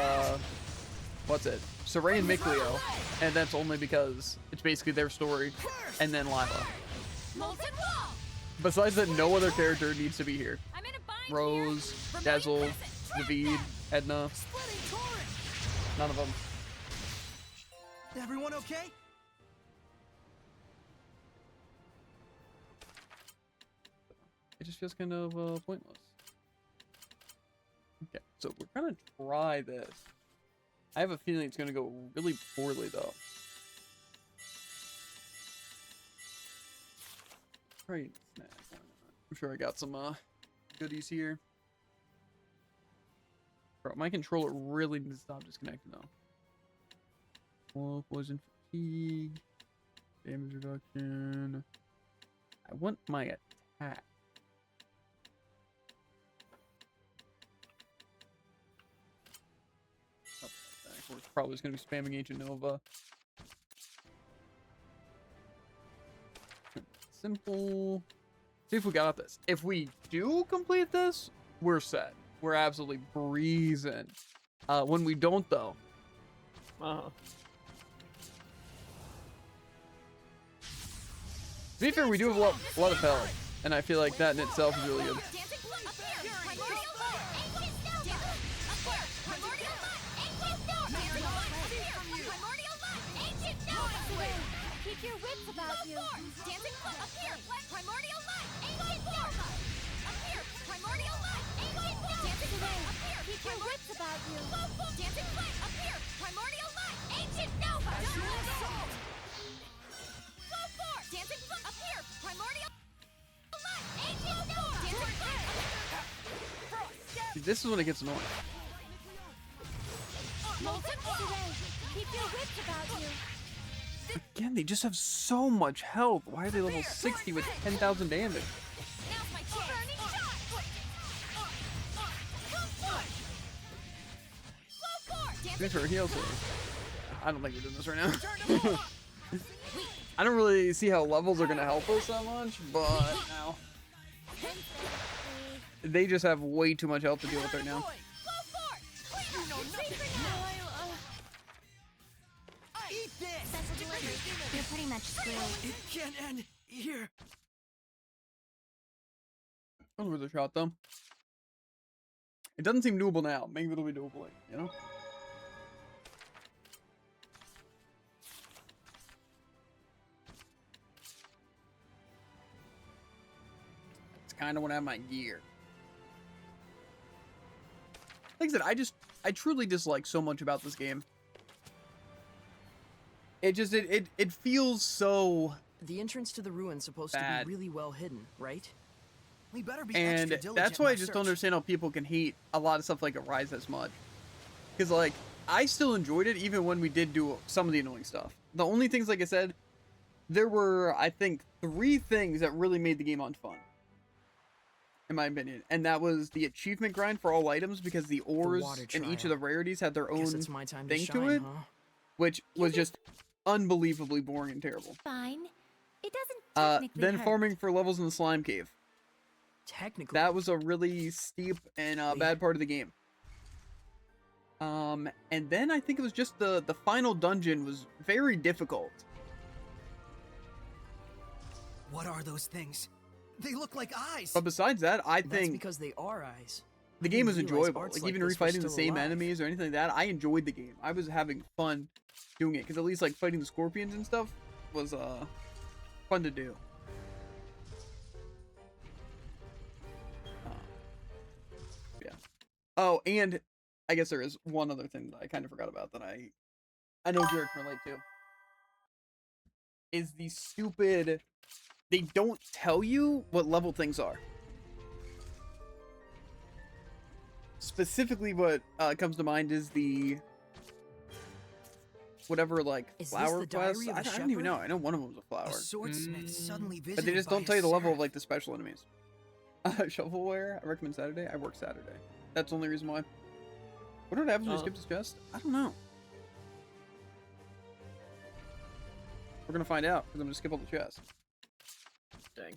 what's it? Saray and Mikleo, and that's only because it's basically their story, and then Lila.
Molten wall.
Besides that, no other character needs to be here.
I'm in a bind
Rose,
here.
Dazzle,
Rebellion present.
Naveed, Edna,
Splitting torrent.
none of them.
Everyone okay?
It just feels kind of pointless. Okay, so we're gonna try this. I have a feeling it's gonna go really poorly though. Right, I'm sure I got some goodies here. Bro, my controller really needs to stop disconnecting though. Well, poison fatigue, damage reduction. I want my attack. We're probably just gonna be spamming Ancient Nova. Simple. See if we got this. If we do complete this, we're set. We're absolutely breezing. When we don't, though,
Uh-huh.
to be fair, we do have a lot of health, and I feel like that in itself is really good.
Dancing flame up here. Primordial light. Ancient Nova. Up here. Primordial light. Ancient Nova. Dancing light up here. Primordial light. Ancient Nova.
Keep your wits about you.
Dancing flame up here. Primordial light. Ancient Nova. Up here. Primordial light. Ancient Nova. Dancing flame up here.
Keep your wits about you.
Dancing flame up here. Primordial light. Ancient Nova. Flow force. Dancing flame up here. Primordial light. Ancient Nova. Dancing flame up here.
See, this is when it gets annoying.
Molten wall.
Keep your wits about you.
Again, they just have so much health. Why are they level 60 with 10,000 damage?
Now's my chance. Burning shot. Come forth. Flow force. Dancing
Thanks for heal save. I don't think we're doing this right now. I don't really see how levels are gonna help us that much, but now they just have way too much health to deal with right now.
flow force. Clear. Retreat for now.
Eat this.
Special delivery. You're pretty much screwed.
It can't end here.
That was worth a shot though. It doesn't seem doable now. Maybe it'll be doable later, you know? It's kind of when I have my gear. Like I said, I truly dislike so much about this game. It just, it feels so
The entrance to the ruin's supposed
bad.
to be really well hidden, right?
We better be
And
extra diligent
that's
in
why
our
I just don't
search.
understand how people can hate a lot of stuff like Arise as much. Because, like, I still enjoyed it even when we did do some of the annoying stuff. The only things, like I said, there were, I think, 3 things that really made the game unfun. In my opinion. And that was the achievement grind for all items, because the ores
water
in each of
trial.
the rarities had their
Guess
own
it's my time
thing
to
to
shine,
it.
huh?
which was just unbelievably boring and terrible.
Fine. It doesn't technically
Then
hurt.
farming for levels in the slime cave.
Technically,
That was a really steep and bad part of the game. And then I think it was just the final dungeon was very difficult.
What are those things? They look like eyes.
But besides that, I
that's
think
because they are eyes.
the
I
game
didn't
was
realize
enjoyable.
arts
Like
like
even
this were
refighting the
still
same
alive.
enemies or anything like that, I enjoyed the game. I was having fun doing it because at least like fighting the scorpions and stuff was fun to do. Yeah. Oh, and I guess there is one other thing that I kind of forgot about that I know Jared can relate to. Is the stupid, they don't tell you what level things are. Specifically what comes to mind is the whatever like
Is this
flower
the
quest.
diary of a
I don't even
shepherd?
know. I know one of them was a
A
flower,
swordsmith suddenly visited
but they just
by
don't
a
tell you the level of
seraph.
like the special enemies. Shovelware. I recommend Saturday. I work Saturday. That's the only reason why. What would happen when you skip this chest? I don't know. We're gonna find out because I'm gonna skip all the chests.
Dang.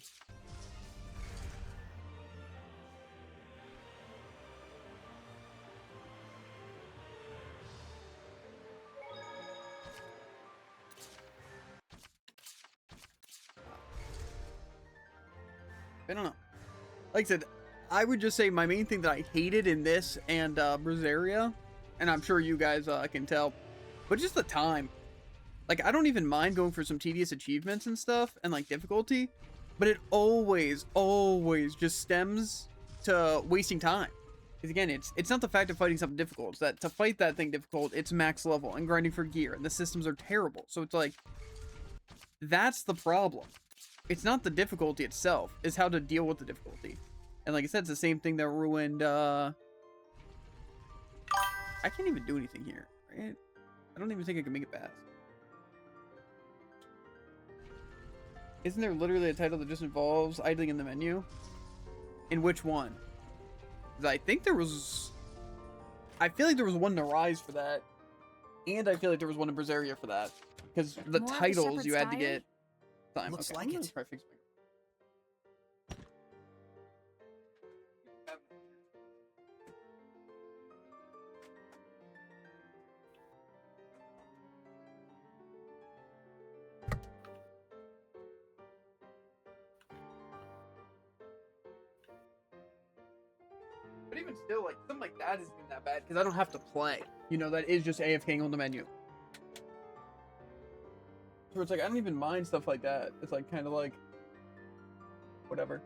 I don't know. Like I said, I would just say my main thing that I hated in this and Brazaria, and I'm sure you guys can tell, but just the time. Like, I don't even mind going for some tedious achievements and stuff and like difficulty, but it always just stems to wasting time. Because again, it's not the fact of fighting something difficult. It's that to fight that thing difficult, it's max level and grinding for gear, and the systems are terrible. So it's like, that's the problem. It's not the difficulty itself, it's how to deal with the difficulty. And like I said, it's the same thing that ruined, I can't even do anything here, right? I don't even think I can make it past. Isn't there literally a title that just involves idling in the menu? In which one? 'Cause I think there was... I feel like there was one in Rise for that. And I feel like there was one in Brazaria for that. Because the
More of the
titles
Shepherd's
you had to
Diary?
get... Time.
Looks
Okay,
like
I'm gonna
it.
try to fix my... But even still, like, something like that isn't even that bad, because I don't have to play. You know, that is just AFKing on the menu. So it's like, I don't even mind stuff like that. It's like, kind of like, whatever.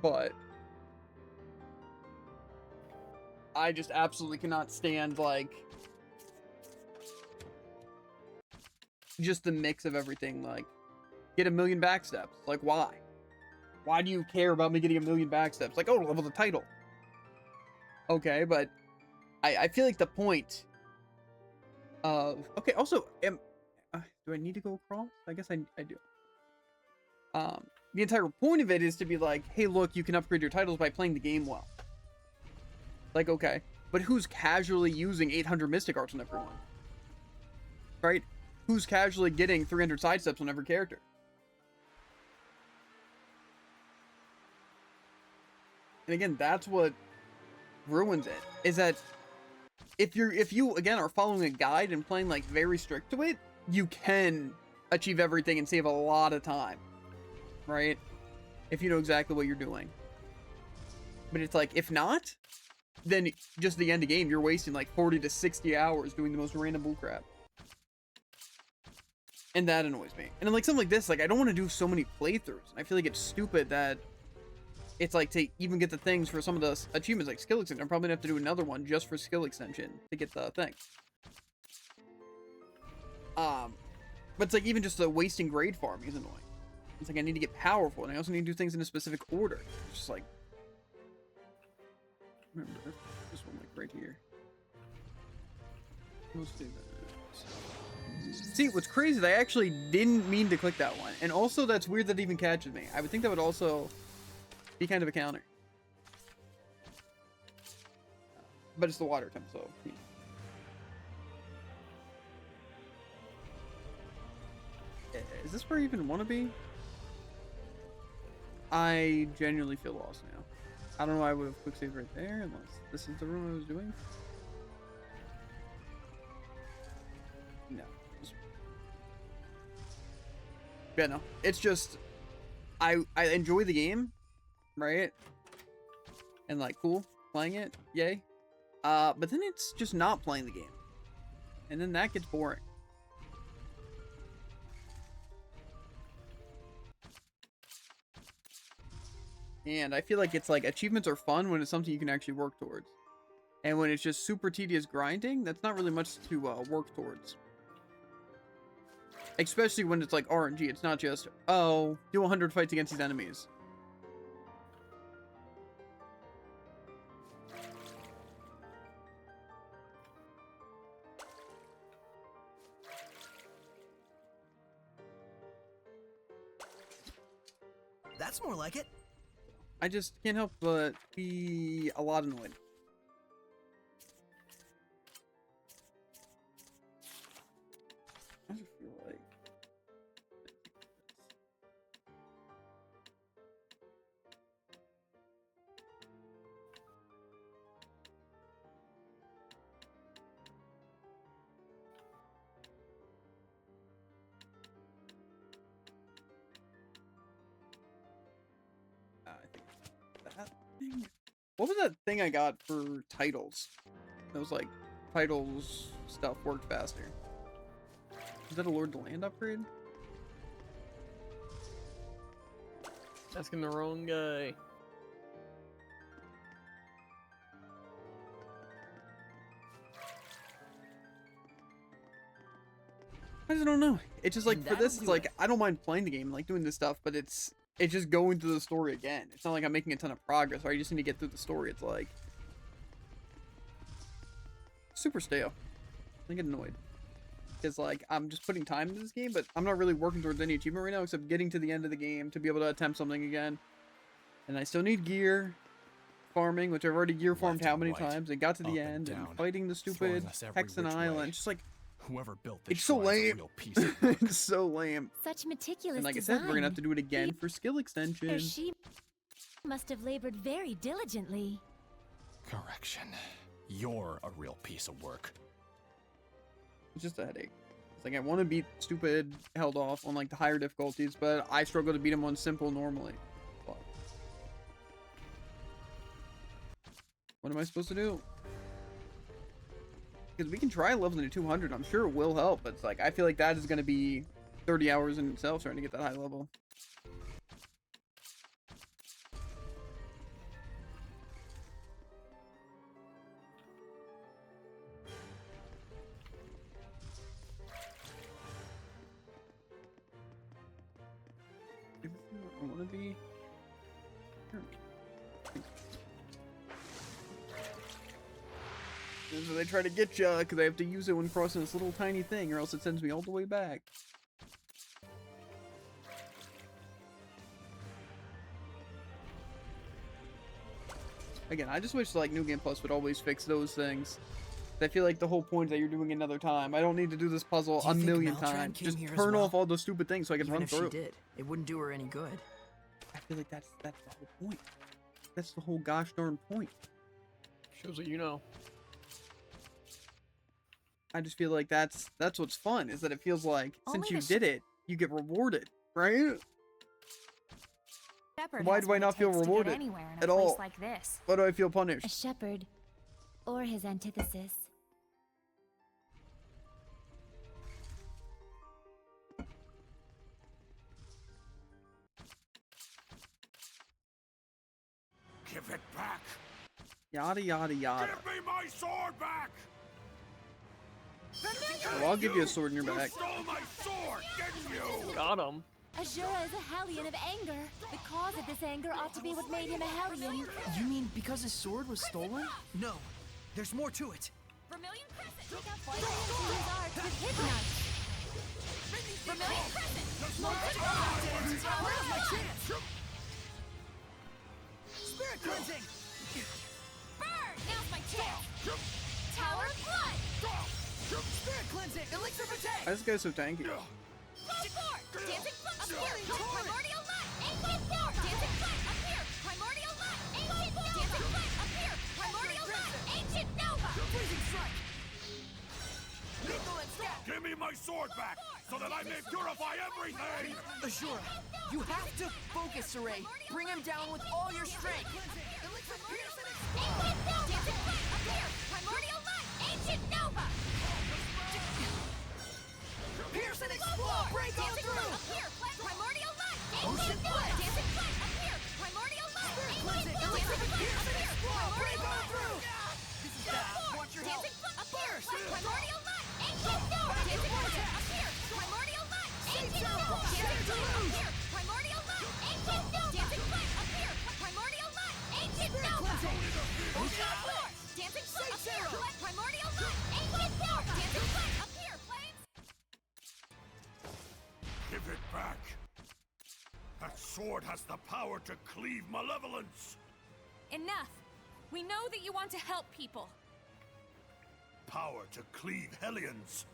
But I just absolutely cannot stand, like, just the mix of everything. Like, get a million backsteps. Like, why? Why do you care about me getting a million backsteps? Like, oh, level the title. Okay, but I feel like the point of... Okay, also, do I need to go across? I guess I do. The entire point of it is to be like, hey, look, you can upgrade your titles by playing the game well. Like, okay, but who's casually using 800 Mystic Arts on everyone? Right? Who's casually getting 300 sidesteps on every character? And again, that's what ruins it, is that if you again are following a guide and playing like very strict to it, you can achieve everything and save a lot of time, right? If you know exactly what you're doing. But it's like, if not, then just the end of game, you're wasting like 40 to 60 hours doing the most random bullcrap. And that annoys me. And then like something like this, like I don't want to do so many playthroughs. I feel like it's stupid that it's like to even get the things for some of the achievements like skill extension. I'm probably gonna have to do another one just for skill extension to get the thing. But it's like even just the wasting grade farming is annoying. It's like I need to get powerful, and I also need to do things in a specific order. It's just like, remember this one like right here. Let's do that. See, what's crazy is I actually didn't mean to click that one, and also that's weird that it even catches me. I would think that would also be kind of a counter. But it's the water temp, so... Is this where I even want to be? I genuinely feel lost now. I don't know why I would have quick saved right there, unless this is the room I was doing. No. Yeah, no. It's just... I enjoy the game, right? And like, cool, playing it, yay. But then it's just not playing the game. And then that gets boring. And I feel like it's like achievements are fun when it's something you can actually work towards. And when it's just super tedious grinding, that's not really much to work towards. Especially when it's like RNG, it's not just, oh, do 100 fights against these enemies.
That's more like it.
I just can't help but be a lot annoyed. I just feel like I think that thing. What was that thing I got for titles? It was like titles stuff worked faster. Is that a Lord of the Land upgrade?
Asking the wrong guy.
I just don't know. It's just like
And
for this,
that'll
it's
do
like
it.
I don't mind playing the game, like doing this stuff, but it's just going through the story again. It's not like I'm making a ton of progress, or I just need to get through the story. It's like super stale. I get annoyed because like I'm just putting time into this game, but I'm not really working towards any achievement right now except getting to the end of the game to be able to attempt something again. And I still need gear farming, which I've already gear farmed
Left
how
and
many
right,
times. And got to the
up and
end
down,
and fighting the stupid
throwing us every
Hexen
which
Island.
way.
Just like
Whoever built this
it's so
shrine's a
lame.
real piece of work.
It's so lame.
Such meticulous
And like I said, we're gonna have to
design.
do it again for skill extension.
She must have labored very diligently.
Correction. You're a real piece of work.
It's just a headache. It's like I want to beat stupid held off on like the higher difficulties, but I struggle to beat him on simple normally. Fuck. What am I supposed to do? Because we can try leveling to 200. I'm sure it will help, but it's like I feel like that is going to be 30 hours in itself trying to get that high level. I want to be. So they try to get you because I have to use it when crossing this little tiny thing, or else it sends me all the way back. Again, I just wish like New Game Plus would always fix those things. I feel like the whole point is that you're doing it another time. I don't need to do this puzzle
Do you
a
think
million
Maltran
times.
came
Just
here as
turn
well?
off all those stupid things so I can
Even
run
if
through.
she did, it wouldn't do her any good.
I feel like that's the whole point. That's the whole gosh darn point.
Shows what you know.
I just feel like that's what's fun, is that it feels like since
Only
you
the
did it, you get rewarded, right?
Shepherd
Why
has
do I
what it
not feel
takes to get
rewarded
anywhere in a
at
place
all?
like this.
Why do I feel
A
punished?
shepherd, or his antithesis.
Give it back!
Yada yada yada.
Give me my sword back!
Well, I'll give you a sword in your
You
back.
stole my sword, didn't you?
Got him.
Azura is a Hellion of anger. The cause of this anger ought to be what made him a Hellion.
You mean because his sword was stolen?
No, there's more to it.
Vermilion Crescent!
Look how far he his arts with Hidnite.
Vermilion Crescent!
Now's my chance. Spirit cleansing.
Burn! Now's my chance! Tower of Blood!
Spirit cleansing. Elixir Vitae.
Why is this guy so tanky?
Flow forward! Dancing Foot! Up here!
Torrent!
Primordial Light! Flow forward! Dancing Foot! Up here! Primordial Light! Ancient Dancing Foot! Up here! Primordial Light! Ancient Nova!
Freezing strike. Lethal and stab.
Give me my sword back, so that I may purify everything!
Azura, you have to focus, Saray. Bring him down with all your strength.
Elixir pierce and
Dancing Foot! Up here! Primordial Light! Ancient Nova!
pierce and explode. Break on
Dancing Foot!
through.
Up here! Primordial Light!
Ocean Blast.
Dancing Foot! Up here! Primordial Light!
Spirit
Ancient
cleansing. Elixir
Dancing Foot!
pierce
Up
and
here!
explode. Break
Primordial
on
Light!
through. This is bad. Want your help.
Dancing Foot! Up here!
Burst.
Primordial Light! Ancient Nova! Dancing Foot! Up here! Primordial Light! Ancient Nova! Dancing Foot! Up here! Primordial Light! Ancient Nova! Dancing Foot! Up here! Primordial Light! Ancient
Spirit
Nova!
cleansing.
Ocean Floor! Dancing Foot! Up here! Primordial Light! Ancient Nova! Dancing Foot! Up here! Flames!
Give it back! That
sword has the power to cleave malevolence.
Enough! We know that you want to help people.
Power to cleave Hellions,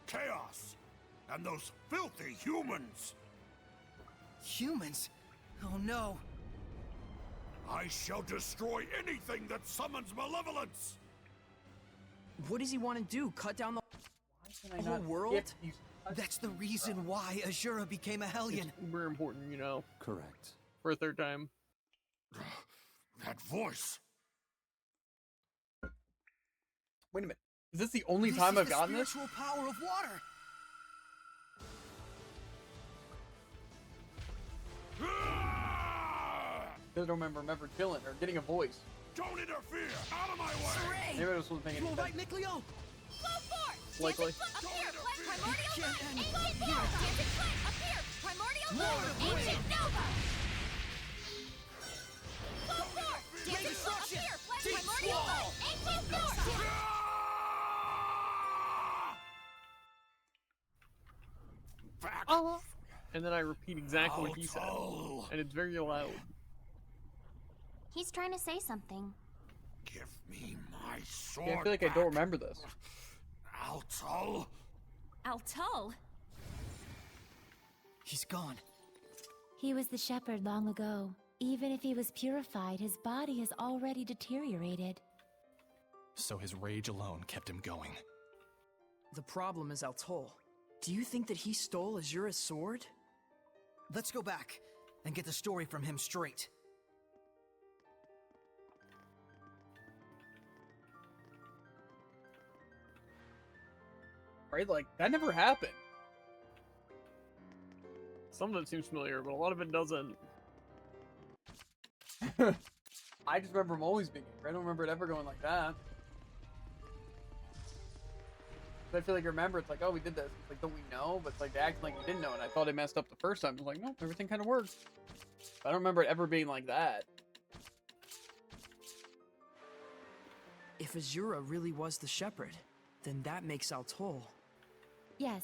chaos, and those filthy humans.
Humans? Oh no.
I shall destroy anything that summons malevolence.
What does he want to do? Cut down the
Can I
whole
not
world?
skip these-
That's the reason why Azura became a Hellion.
It's uber important, you know,
Correct.
for a third time.
That voice.
Wait a minute. Is this the only
This
time
is
I've
the
gotten this?
spiritual power of water.
I don't remember killing or getting a voice.
Don't interfere! Out of my way!
Maybe I just wasn't paying
You all right,
attention.
Nicleo?
Flow forth!
Likely.
Appear! Primordial
You
light!
can't
Ancient
end
Nova!
here.
Dancing flame! Appear! Primordial
Lord
light!
of Wind.
Ancient Nova! Flow forth! Dancing flame!
destruction.
Appear!
Deep
Primordial
swall.
light! Ancient Nova!
Back!
And then I repeat exactly what he said,
Alto!
and it's very loud.
He's trying to say something.
Give me my sword.
Yeah, I feel like I don't
back.
remember this.
Alto!
Altul?
He's gone.
He was the shepherd long ago. Even if he was purified, his body has already deteriorated.
So his rage alone kept him going.
The problem is Altul. Do you think that he stole Azura's sword?
Let's go back and get the story from him straight.
Right? Like, that never happened.
Some of it seems familiar, but a lot of it doesn't.
I just remember him always being angry. I don't remember it ever going like that. I feel like I remember it's like, oh, we did this. It's like, don't we know? But it's like, they acting like we didn't know, and I thought I messed up the first time. I was like, no, everything kind of worked. I don't remember it ever being like that.
If Azura really was the shepherd, then that makes Altul.
Yes,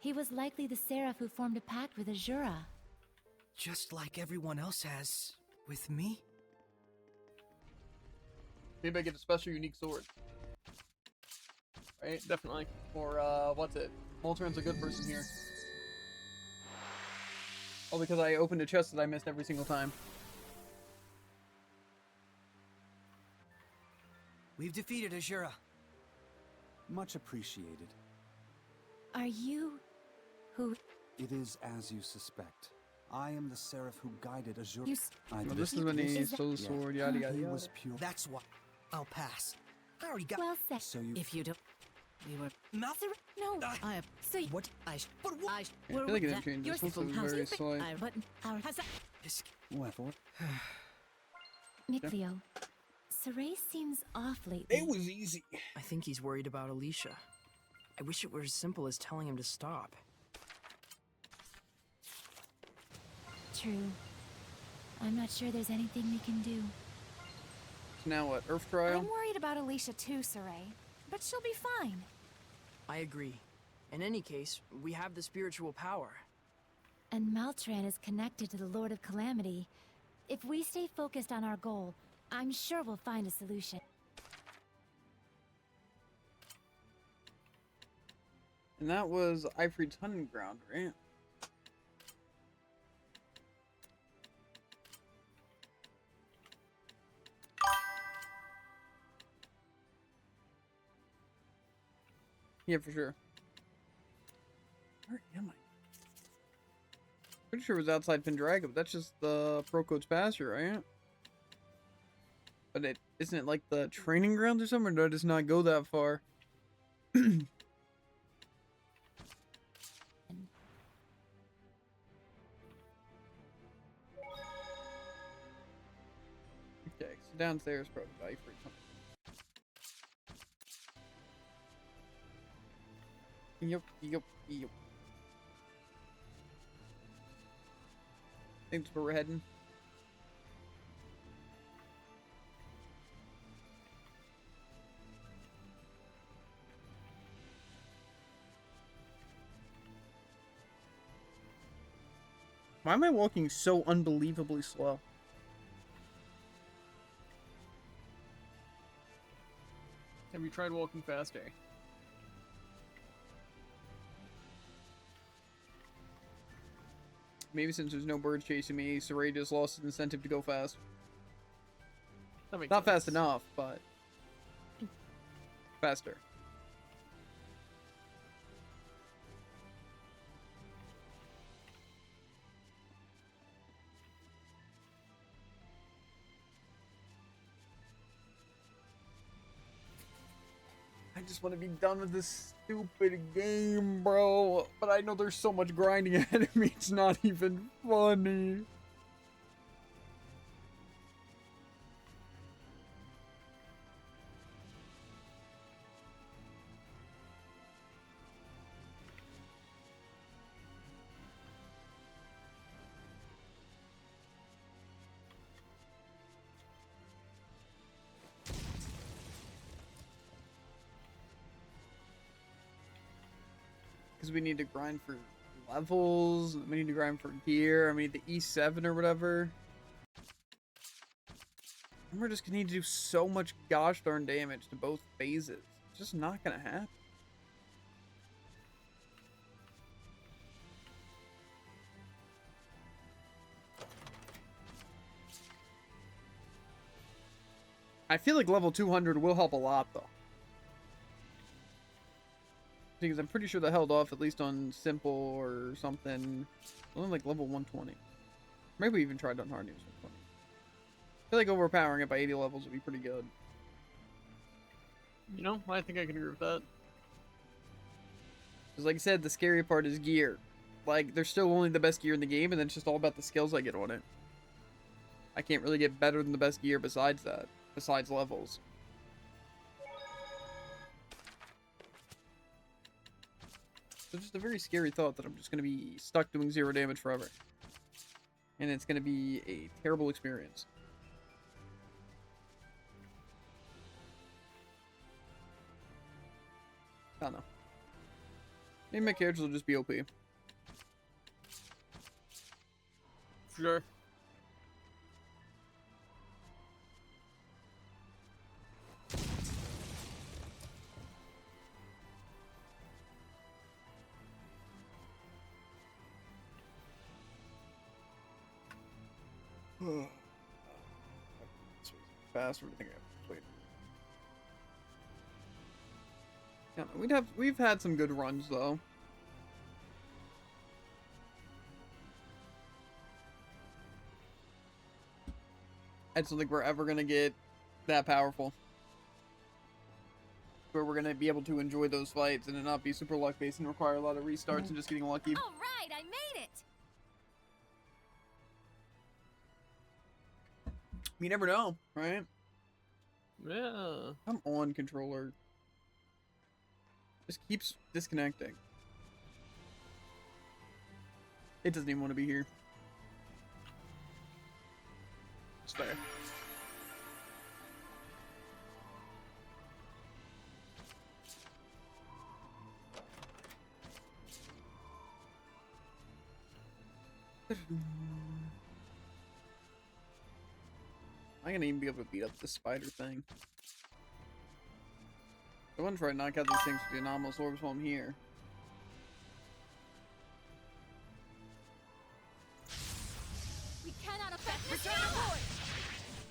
he was likely the seraph who formed a pact with Azura.
Just like everyone else has with me.
Maybe I get a special unique sword. Right?
Definitely.
Or, what's it? Molteran's a good person here. Oh, because I opened a chest that I missed every single time.
We've defeated Azura.
Much appreciated.
Are you... who...
It is as you suspect. I am the seraph who guided Azura.
You
I
Well,
did
this
it.
is when he
Is that-
stole the
Yeah.
sword, yada yada
He
yada.
was pure.
That's why. I'll pass. I already got.
Well said.
So you.
If you don't, we were.
Mouth.
No,
I have.
so you...
What?
But
what?
I.
I feel like it didn't change. This was very slight.
But our has
What?
Nicleo, Saray seems off lately.
It was easy.
I think he's worried about Alicia. I wish it were as simple as telling him to stop.
True. I'm not sure there's anything we can do.
So now what? Earth trial?
I'm worried about Alicia too, Saray. But she'll be fine.
I agree. In any case, we have the spiritual power.
And Maltran is connected to the Lord of Calamity. If we stay focused on our goal, I'm sure we'll find a solution.
And that was Ifrit's hunting ground, right? Yeah, for sure. Where am I? Pretty sure it was outside Pendragon, but that's just the Procode's pasture, right? But it isn't it like the training grounds or something, or does it not go that far? Okay, so downstairs probably Ifrit. Yep. I think that's where we're heading. Why am I walking so unbelievably slow?
Have you tried walking faster?
Maybe since there's no birds chasing me, Saray just lost his incentive to go fast.
That makes
Not fast
sense.
enough, but faster. I just want to be done with this stupid game, bro. But I know there's so much grinding ahead of me, it's not even funny. Because we need to grind for levels, we need to grind for gear, I mean the E7 or whatever. And we're just gonna need to do so much gosh darn damage to both phases. It's just not gonna happen. I feel like level 200 will help a lot though. Because I'm pretty sure that held off at least on simple or something. Only like level 120. Maybe we even tried on hard news 120. I feel like overpowering it by 80 levels would be pretty good.
You know, I think I can agree with that.
Because like I said, the scary part is gear. Like, there's still only the best gear in the game, and then it's just all about the skills I get on it. I can't really get better than the best gear besides that. Besides levels. So just a very scary thought that I'm just going to be stuck doing 0 damage forever. And it's going to be a terrible experience. I don't know. Maybe my characters will just be OP.
Sure.
Fast, everything I have to wait. Yeah, we've had some good runs though. I just don't think we're ever gonna get that powerful. Where we're gonna be able to enjoy those fights and it not be super luck based and require a lot of restarts and just getting lucky.
All right, I made it.
You never know, right?
Yeah.
Come on, controller. Just keeps disconnecting. It doesn't even want to be here.
It's fair.
I'm gonna even be able to beat up this spider thing. I want to try to knock out these things with the anomalous orbs while I'm here.
We cannot affect this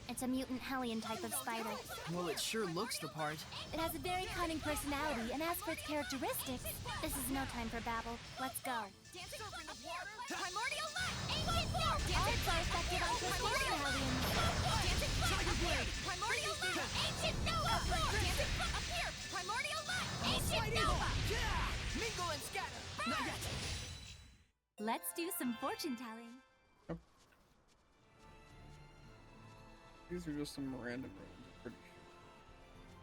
It's a mutant Hellion type of spider.
Well, it sure looks the part.
It has a very cunning personality, and as for its characteristics, this is no time for babble. Let's go.
Dancing over the water. Primordial light. Ancient form.
Odds are effective on Crystalian Hellions.
Dancing flame. Primordial light. Ancient nova. Dancing flame. Appear. Primordial light. Ancient nova.
Mingle and scatter. Not yet.
Let's do some fortune telling.
These are just some random rooms, I'm pretty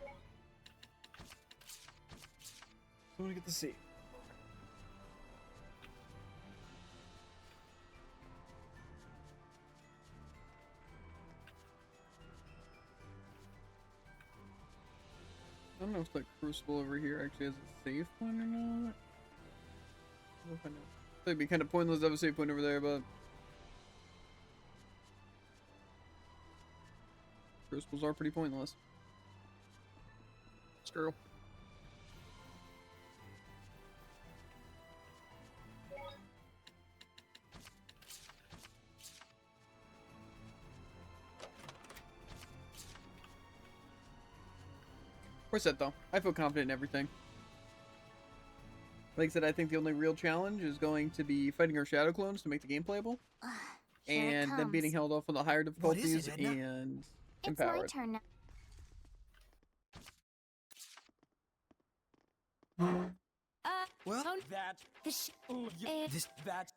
sure. I want to get the seat. I don't know if the crucible over here actually has a save point or not. I don't know if I know. It'd be kind of pointless to have a save point over there, but crystals are pretty pointless.
It's true.
We're set though. I feel confident in everything. Like I said, I think the only real challenge is going to be fighting our shadow clones to make the game playable.
Here it
And then beating
comes.
Held off on the higher
What is
difficulties
it, Edna?
and
It's
empower
my
it.
turn now.
Well,
Don't-
that
The and
this that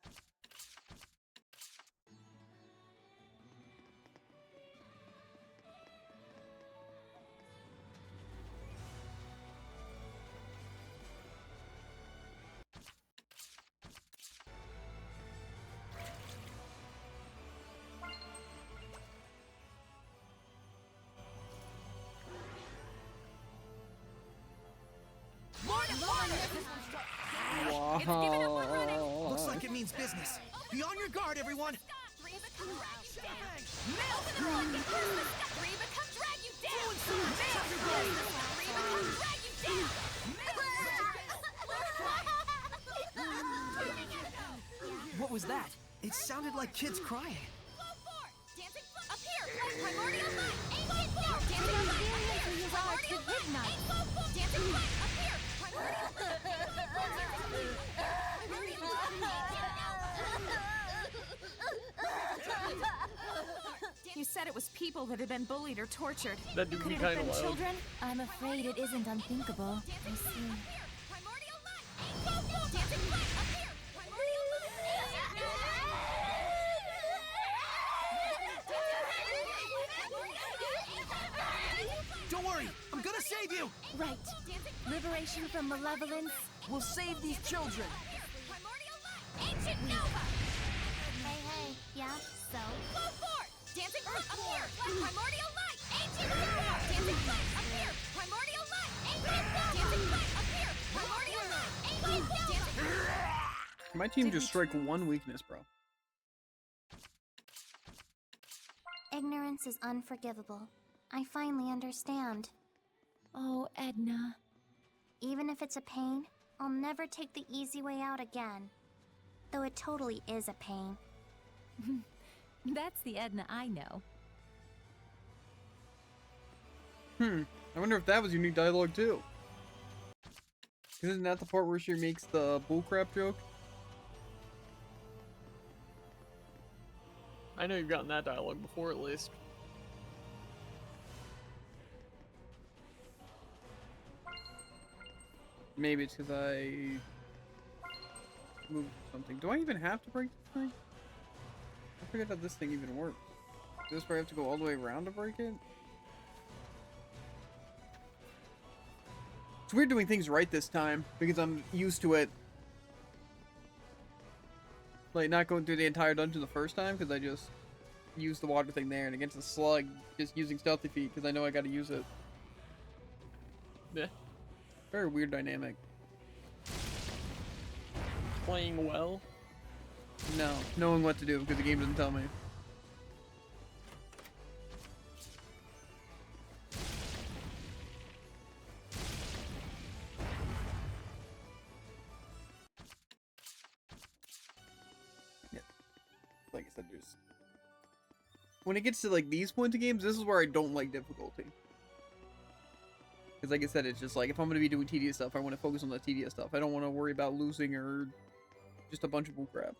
Wow.
looks like it means business. Be on your guard, everyone.
What was that?
It sounded like kids crying.
You said it was people that had been bullied or tortured.
That do
could
be
it have
kind of
been
loud.
children? I'm afraid it isn't unthinkable. I see.
Don't worry, I'm gonna save you.
Right. Liberation from malevolence.
We'll save these children.
Hey, yeah, so?
Dancing up here! Primordial light! Ancient Nova! Dancing flame up here! Primordial light! Ancient Nova! Dancing flame up here! Primordial light! Ancient Nova!
My team just strike one weakness, bro.
Ignorance is unforgivable. I finally understand. Oh, Edna. Even if it's a pain, I'll never take the easy way out again. Though it totally is a pain. That's the Edna I know.
I wonder if that was unique dialogue too. Isn't that the part where she makes the bullcrap joke?
I know you've gotten that dialogue before, at least.
Maybe it's because I moved something. Do I even have to break this thing? I forget how this thing even works. Does this where I have to go all the way around to break it? It's weird doing things right this time because I'm used to it. Like not going through the entire dungeon the first time because I just used the water thing there, and against the slug, just using stealthy feet because I know I got to use it.
Yeah.
Very weird dynamic.
Playing well.
No, knowing what to do because the game doesn't tell me. Yeah, like I said, there's when it gets to like these points of games, this is where I don't like difficulty. Because like I said, it's just like if I'm going to be doing tedious stuff, I want to focus on the tedious stuff. I don't want to worry about losing or just a bunch of bullcrap.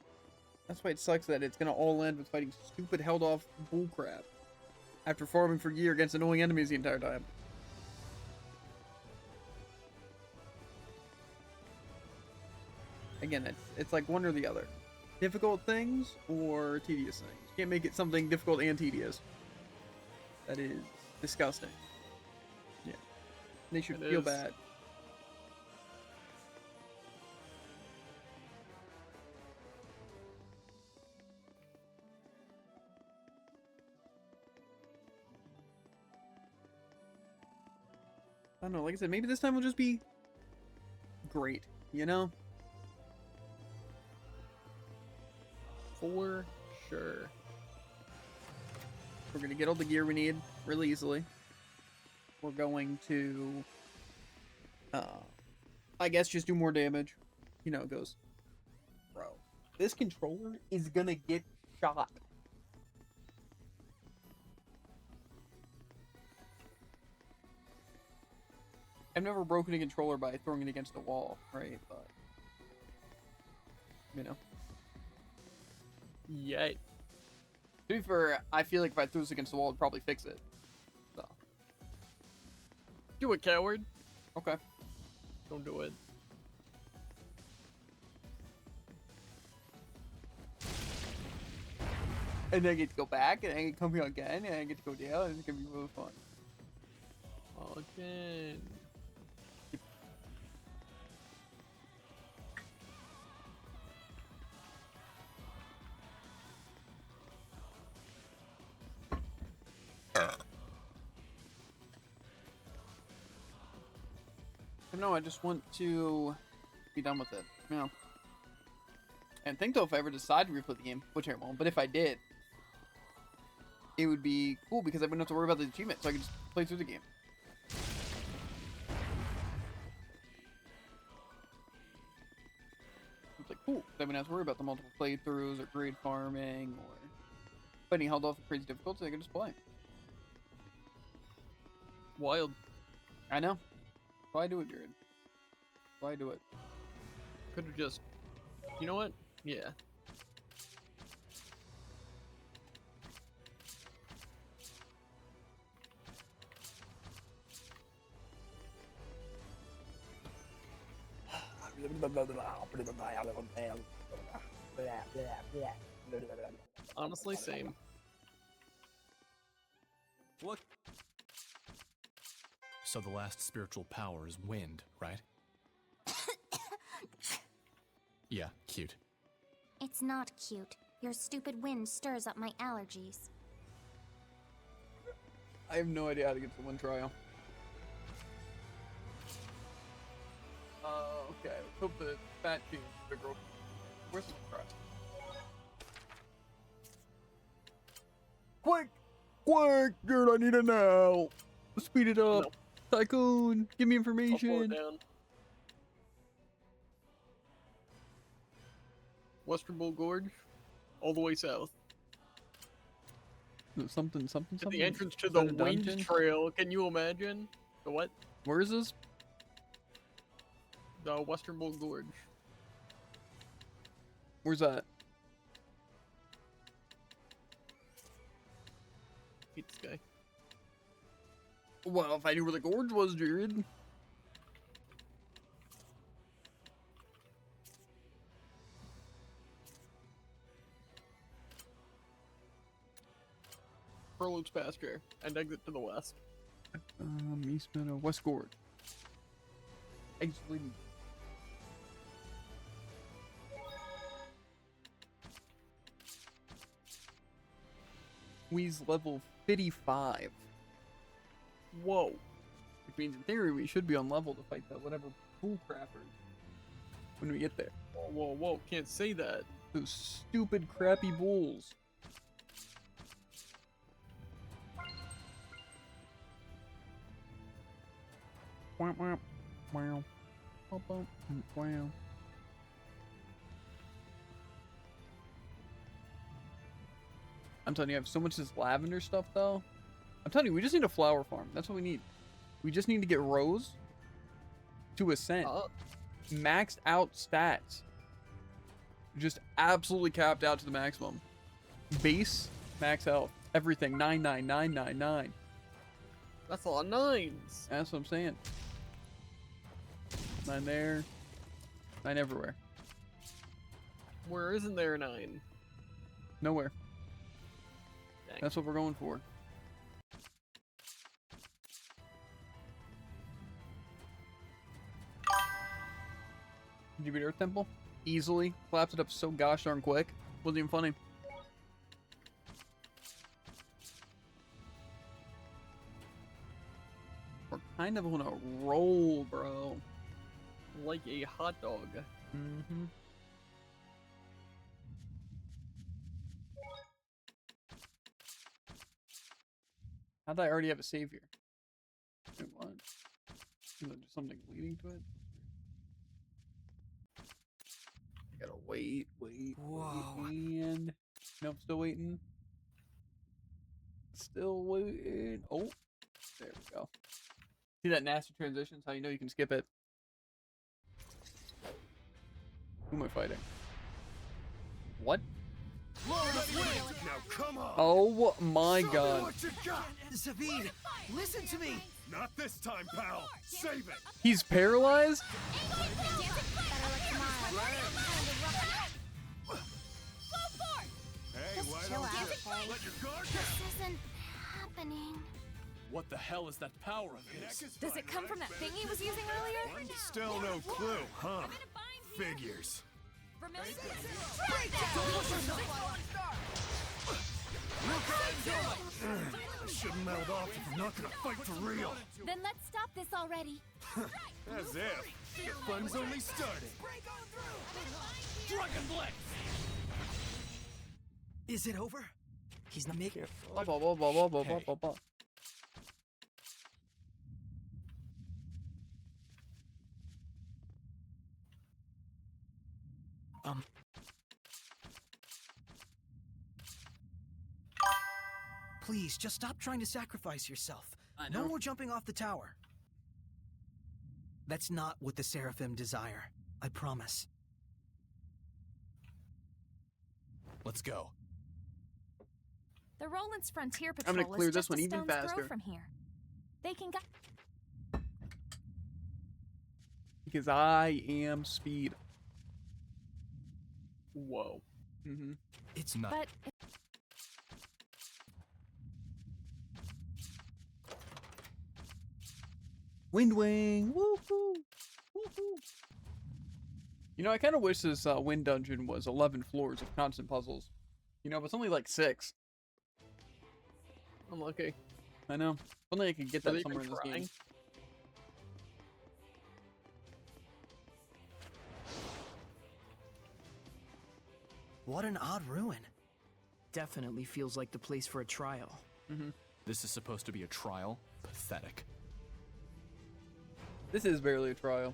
That's why it sucks that it's going to all end with fighting stupid held off bullcrap after farming for gear against annoying enemies the entire time. Again, it's like one or the other. Difficult things or tedious things. You can't make it something difficult and tedious. That is disgusting. Yeah. They should
It
feel
is.
bad. I don't know, like I said, maybe this time will just be great, you know?
For sure.
We're gonna get all the gear we need. really easily. We're going to, I guess, just do more damage. You know, it goes, bro. This controller is gonna get shot. I've never broken a controller by throwing it against a wall, right? But, you know.
Yay.
To be fair, I feel like if I threw this against the wall, it'd probably fix it. So.
Do it, coward.
Okay.
Don't do it.
And then I get to go back, and I get to come here again, and I get to go down, and it's gonna be really fun.
Again.
No, I just want to be done with it, you know. And think though, if I ever decide to replay the game, which I won't, but if I did, it would be cool because I wouldn't have to worry about the achievement, so I could just play through the game. It's like cool. I wouldn't have to worry about the multiple playthroughs or grade farming or fighting held off with crazy difficulty. I could just play.
Wild.
I know. Why do it, Jared? Why do it?
Could have just. You know what? Yeah. Honestly, same.
Look. So the last spiritual power is wind, right? Yeah, cute.
It's not cute. Your stupid wind stirs up my allergies.
I have no idea how to get to the wind trial. Okay, let's hope the fat team's the girl. Where's the crap? Quick! Quick! Dude, I need it now! Speed it up!
No.
Tycoon! Give me
I'll slow it
information!
down. Western Bull Gorge, all the way south.
Something.
At the entrance to
Is
the
that a
wind
dungeon?
trail. Can you imagine? The what?
Where is this?
The Western Bull Gorge.
Where's that?
Hate this guy.
Well, if I knew where the gorge was, Jared.
Furloops pasture and exit to the west.
East Meadow, West Gorge. Actually, We's level 55.
Whoa.
Which means in theory we should be on level to fight that whatever pool crappers when we get there.
Whoa, whoa, can't say that.
Those stupid crappy bulls. Wow, wow, wow. Wow. I'm telling you, I have so much of this lavender stuff, though. I'm telling you, we just need a flower farm. That's what we need. We just need to get Rose to Ascent. Maxed out stats. Just absolutely capped out to the maximum. Base, max health. Everything, 99999.
That's a lot of nines.
That's what I'm saying. 9 there. 9 everywhere.
Where isn't there a 9?
Nowhere.
Dang.
That's what we're going for. Did you beat Earth Temple? Easily. Collapsed it up so gosh darn quick. Wasn't even funny. We're kind of on a roll, bro.
Like a hot dog.
Mm-hmm. How did I already have a save here? Wait, what? Is there something leading to it? Gotta wait,
Whoa.
and nope, still waiting. Still waiting. Oh, there we go. See that nasty transitions? How you know you can skip it? Who am I fighting? What?
Now come on.
Oh my god.
What you got?
Zabid, listen to me!
Not this time, pal. Save it.
He's paralyzed?
Hey, why
Chill
don't
out,
you
okay?
let your guard
This
down?
isn't happening.
What the hell is that power of his?
Does it come from that thing he was using earlier?
Still no clue, huh? Figures.
Vermilion?
I shouldn't melt off if I'm not gonna fight for real.
Then let's stop this already.
As if. The fun's only starting.
Dragon Blitz!
Is it over? He's not making it.
Blah, blah, blah, blah, blah, blah, blah, blah, blah.
Please, just stop trying to sacrifice yourself.
I
No
know.
more jumping off the tower. That's not what the Seraphim desire. I promise.
Let's go.
The Roland's Frontier
I'm
Patrol
gonna clear
is
this
just
one
a
even
stone's throw
faster.
from here. They can go.
Because I am speed.
Whoa.
Mm-hmm.
It's
Not.
But
Wind Wing! Woohoo! Woohoo! You know, I kind of wish this wind dungeon was 11 floors of constant puzzles. You know, but it's only like 6.
Unlucky.
I know. If only I could get
Are
that
they
somewhere in
even
this game.
trying?
what an odd ruin.
Definitely feels like the place for a trial.
Mm-hmm.
This is supposed to be a trial? Pathetic.
This is barely a trial.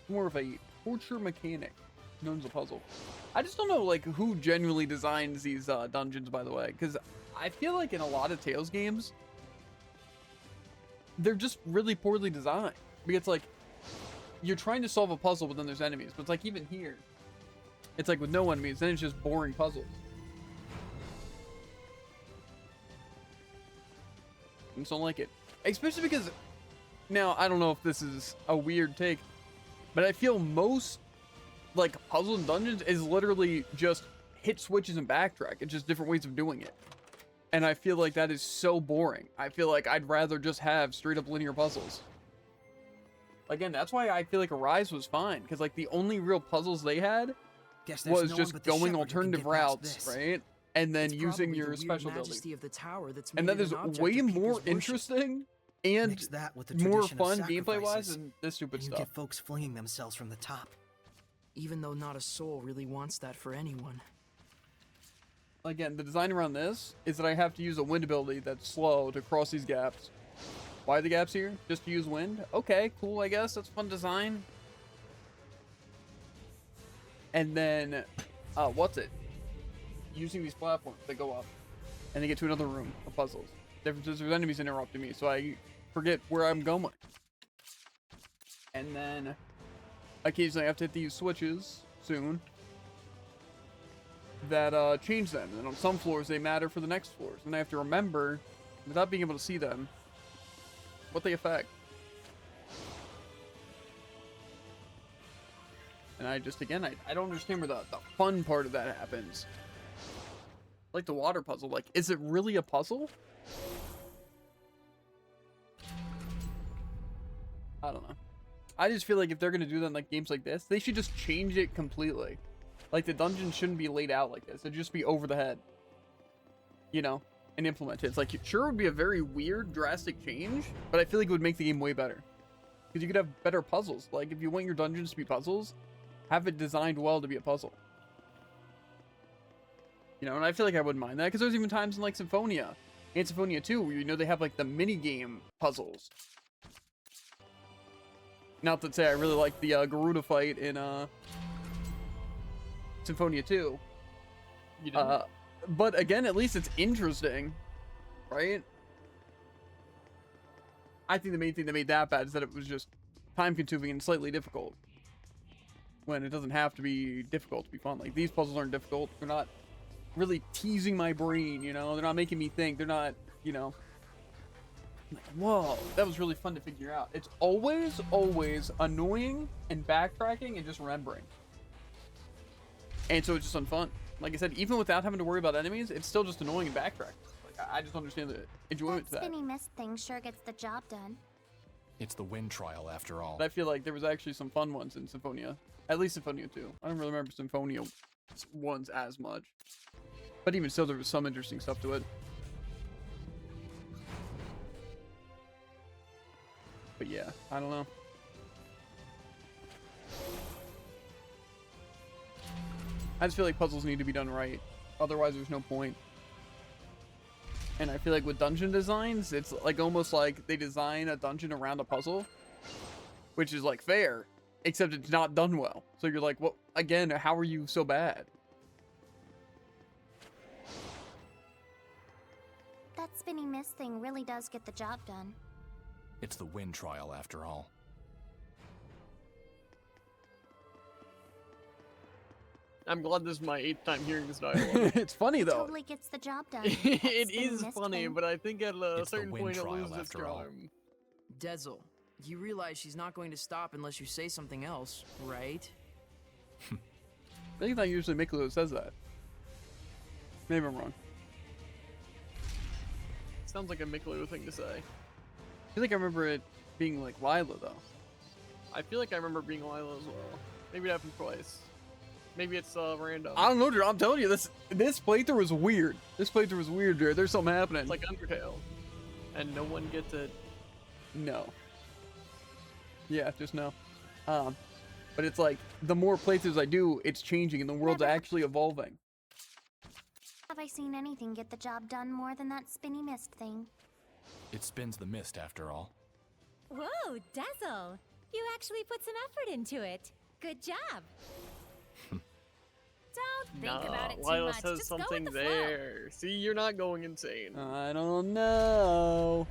More of a torture mechanic known as a puzzle. I just don't know, like, who genuinely designs these dungeons, by the way, because I feel like in a lot of Tales games, they're just really poorly designed. Because it's like, you're trying to solve a puzzle, but then there's enemies. But it's like, even here, it's like with no enemies, then it's just boring puzzles. I just don't like it. Especially because, now, I don't know if this is a weird take, but I feel most, like, puzzle and dungeons is literally just hit switches and backtrack. It's just different ways of doing it. And I feel like that is so boring. I feel like I'd rather just have straight up linear puzzles. Again, that's why I feel like Arise was fine. Because, like, the only real puzzles they had
Guess there's
was
no
just
one but the
going
shepherd who can
alternative
get past
routes,
this.
right? And then
It's
using
probably
your
the weird
special ability.
majesty of the tower that's
And
made
that
it
is
an object
way
of
more
people's worship.
interesting and
Mix that with the
more
tradition of
fun gameplay-wise
sacrifices,
than this stupid
and you
stuff.
get folks flinging themselves from the top.
Even though not a soul really wants that for anyone.
Again, the design around this is that I have to use a wind ability that's slow to cross these gaps. Why are the gaps here? Just to use wind? Okay, cool, I guess. That's fun design. And then, what's it? Using these platforms, they go up. And they get to another room of puzzles. Difference is there's enemies interrupting me, so I forget where I'm going. And then, occasionally I have to hit these switches soon that change them. And on some floors, they matter for the next floors. And I have to remember, without being able to see them, what they affect. And I just, again, I don't understand where the fun part of that happens. Like the water puzzle, like, is it really a puzzle? I don't know. I just feel like if they're gonna do that in like games like this, they should just change it completely. Like the dungeon shouldn't be laid out like this. It'd just be over the head. You know? And implemented. It's like, it sure would be a very weird, drastic change, but I feel like it would make the game way better. Because you could have better puzzles. Like, if you want your dungeons to be puzzles, have it designed well to be a puzzle. You know, and I feel like I wouldn't mind that, because there's even times in, like, Symphonia And Symphonia 2, where you know they have like the mini game puzzles. Not to say I really like the Garuda fight in Symphonia 2.
You didn't?
But again, at least it's interesting, right? I think the main thing that made that bad is that it was just time-consuming and slightly difficult. When it doesn't have to be difficult to be fun. Like, these puzzles aren't difficult. They're not really teasing my brain, you know? They're not making me think. They're not, you know... Like, whoa, that was really fun to figure out. It's always, always annoying and backtracking and just remembering. And so it's just unfun. Like I said, even without having to worry about enemies, it's still just annoying and backtracking. Like, I just understand the enjoyment to
That
that.
spinny mist thing sure gets the job done.
It's the wind trial after all.
But I feel like there was actually some fun ones in Symphonia. At least Symphonia 2. I don't really remember Symphonia ones as much. But even still, there was some interesting stuff to it. But yeah, I don't know. I just feel like puzzles need to be done right. Otherwise, there's no point. And I feel like with dungeon designs, it's like almost like they design a dungeon around a puzzle, which is like fair, except it's not done well. So you're like, well, again, how are you so bad?
That spinny mist thing really does get the job done.
It's the wind trial after all.
I'm glad this is my 8th time hearing this dialogue.
It's funny though.
Totally gets the job done.
It
spinny
is
mist
funny,
thing.
but I think at a
It's the
certain
wind
point it
trial
loses its
after all.
charm.
Dezel, you realize she's not going to stop unless you say something else, right?
I think it's not usually Miklo who says that. Maybe I'm wrong.
Sounds like a Miklo thing to say.
I feel like I remember it being like Lila though.
I feel like I remember being Lila as well. Maybe it happened twice. Maybe it's random.
I don't know, dude. I'm telling you, this playthrough was weird. This playthrough was weird, dude. There's something happening.
It's like Undertale. And no one gets it.
No. Yeah, just no. But it's like, the more playthroughs I do, it's changing and the world's
Never-
actually evolving.
Have I seen anything get the job done more than that spinny mist thing?
It spins the mist after all.
Whoa, Dazzle! You actually put some effort into it. Good job. Don't think about it too
Lila
much.
says
Just go with
something
the flow.
there. See, you're not going insane.
I don't know.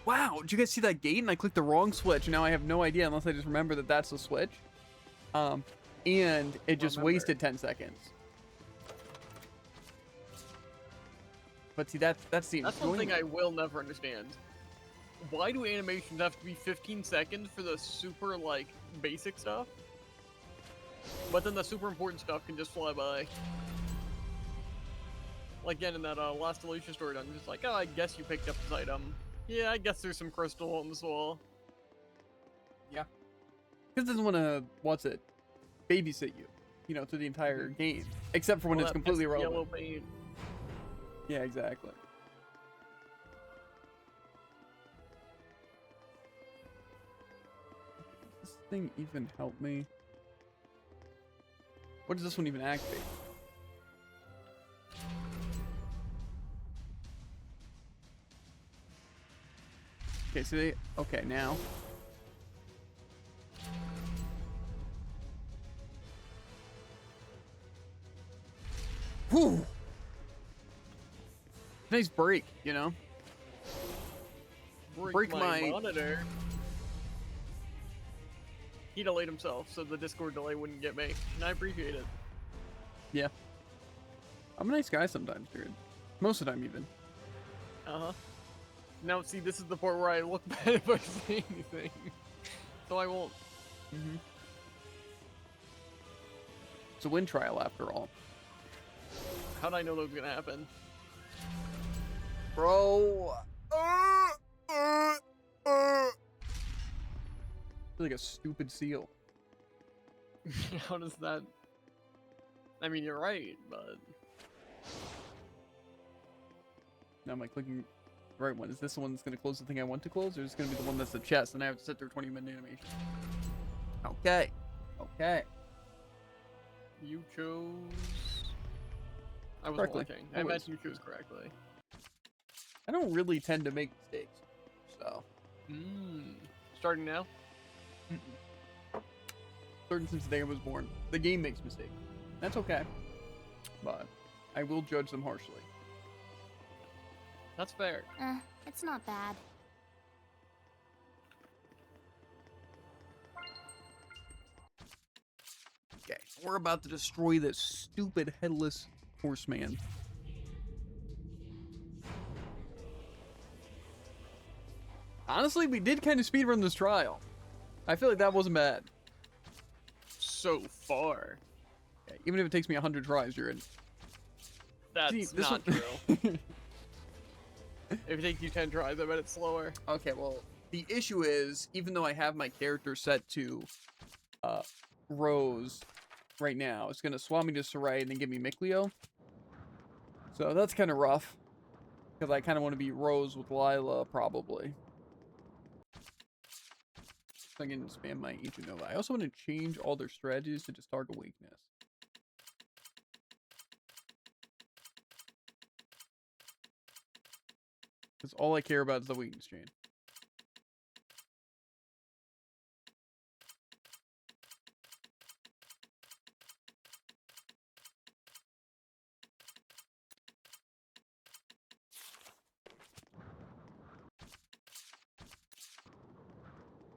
Wow, did you guys see that gate? And I clicked the wrong switch. And now I have no idea unless I just remember that that's the switch. And it just
Remember.
wasted 10 seconds. But see, that's the
That's one thing
enjoyment.
I will never understand. Why do animations have to be 15 seconds for the super, like, basic stuff? But then the super important stuff can just fly by. Like, again, in that Last Alicia story, I'm just like, oh, I guess you picked up this item. Yeah, I guess there's some crystal on this wall.
Yeah. Because it doesn't want to, babysit you, you know, through the entire game. Except for when
All
it's
that
completely
pesky
irrelevant.
yellow paint.
Yeah, exactly. Does this thing even help me? What does this one even activate? Okay, so they... Okay, now. Whew! Nice break, you know? Break my-
monitor. He delayed himself, so the Discord delay wouldn't get me, and I appreciate it.
Yeah. I'm a nice guy sometimes, dude. Most of the time, even.
Uh-huh. Now, see, this is the part where I look bad if I say anything. So I won't.
Mm-hmm. It's a wind trial, after all.
How'd I know that was gonna happen?
Bro. Like a stupid seal.
How does that... I mean, you're right, but...
Now am I clicking the right one? Is this the one that's going to close the thing I want to close? Or is it going to be the one that's the chest and I have to sit through 20-minute animation? Okay. Okay.
You chose. I was
Correctly.
watching. I
Always.
imagine you chose correctly.
I don't really tend to make mistakes, so.
Starting now?
Certain since the day I was born. The game makes mistakes. That's okay. But I will judge them harshly.
That's fair.
It's not bad.
Okay, we're about to destroy this stupid headless horseman. Honestly, we did kind of speedrun this trial. I feel like that wasn't bad.
So far.
Okay, even if it takes me 100 tries, you're in.
That's
See, this
not
one-
true. If it takes you 10 tries, I bet it's slower.
Okay, well, the issue is, even though I have my character set to Rose right now, it's going to swap me to Sarai and then give me Mikleo. So that's kind of rough. Because I kind of want to be Rose with Lila, probably. So I can spam my Ancient Nova. I also want to change all their strategies to just target weakness. Because all I care about is the weakness chain.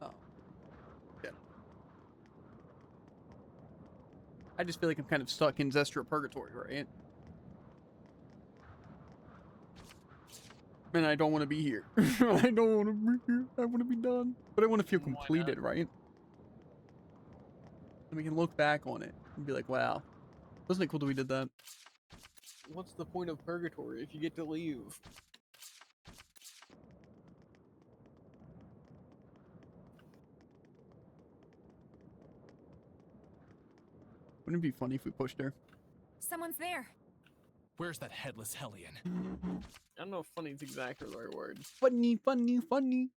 Oh. Yeah. I just feel like I'm kind of stuck in Zestria Purgatory, right? And I don't want to be here. I don't want to be here. I want to be done. But I want to feel completed, right? And we can look back on it and be like, wow. Wasn't it cool that we did that?
What's the point of purgatory if you get to leave?
Wouldn't it be funny if we pushed her?
Someone's there.
Where's that headless hellion?
I don't know if funny is exactly the right word.
Funny, funny, funny.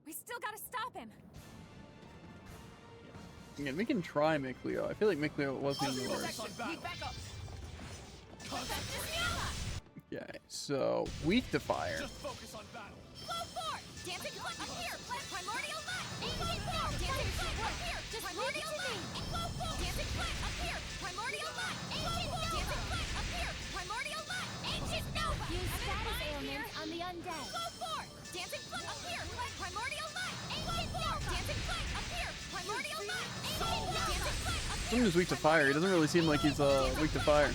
We still gotta stop him.
Yeah, we can try Mikleo. I feel like Mikleo wasn't even worse. Okay, so weak to fire.
Just focus on battle.
Flow 4! Dancing foot up here! Primordial light! Flow 4! Dancing foot up here! Just primordial light! Flow 4! Dancing foot up here! Primordial light! Flow 4! Dancing foot up here! Primordial light! Ancient Nova!
Use
I'm
status
in here!
ailments on the undead.
Flow 4! Dancing foot up here! Primordial light! Flow 4! Dancing foot up here! Primordial light! Dancing foot up here!
Someone who's weak to fire. He doesn't really seem like he's weak to fire.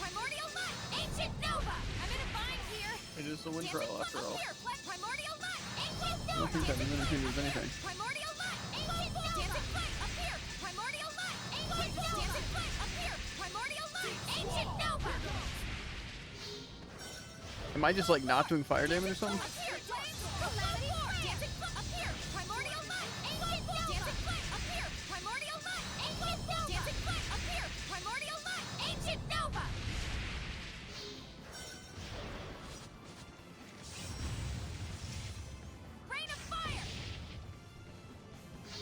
Primordial light! Ancient Nova! I'm in a bind here!
It is the wind trail after all.
Primordial light! Ancient
I don't think that was interfered with anything.
Primordial light! Dancing flame up here! Primordial light! Dancing flame up here! Primordial light! Ancient Nova!
Am I just like not doing fire damage or something?
Up here! Calamity flame! Dancing flame up here! Primordial light! Dancing flame up here! Primordial light! Dancing flame up here! Primordial light! Ancient Nova! Rain of fire!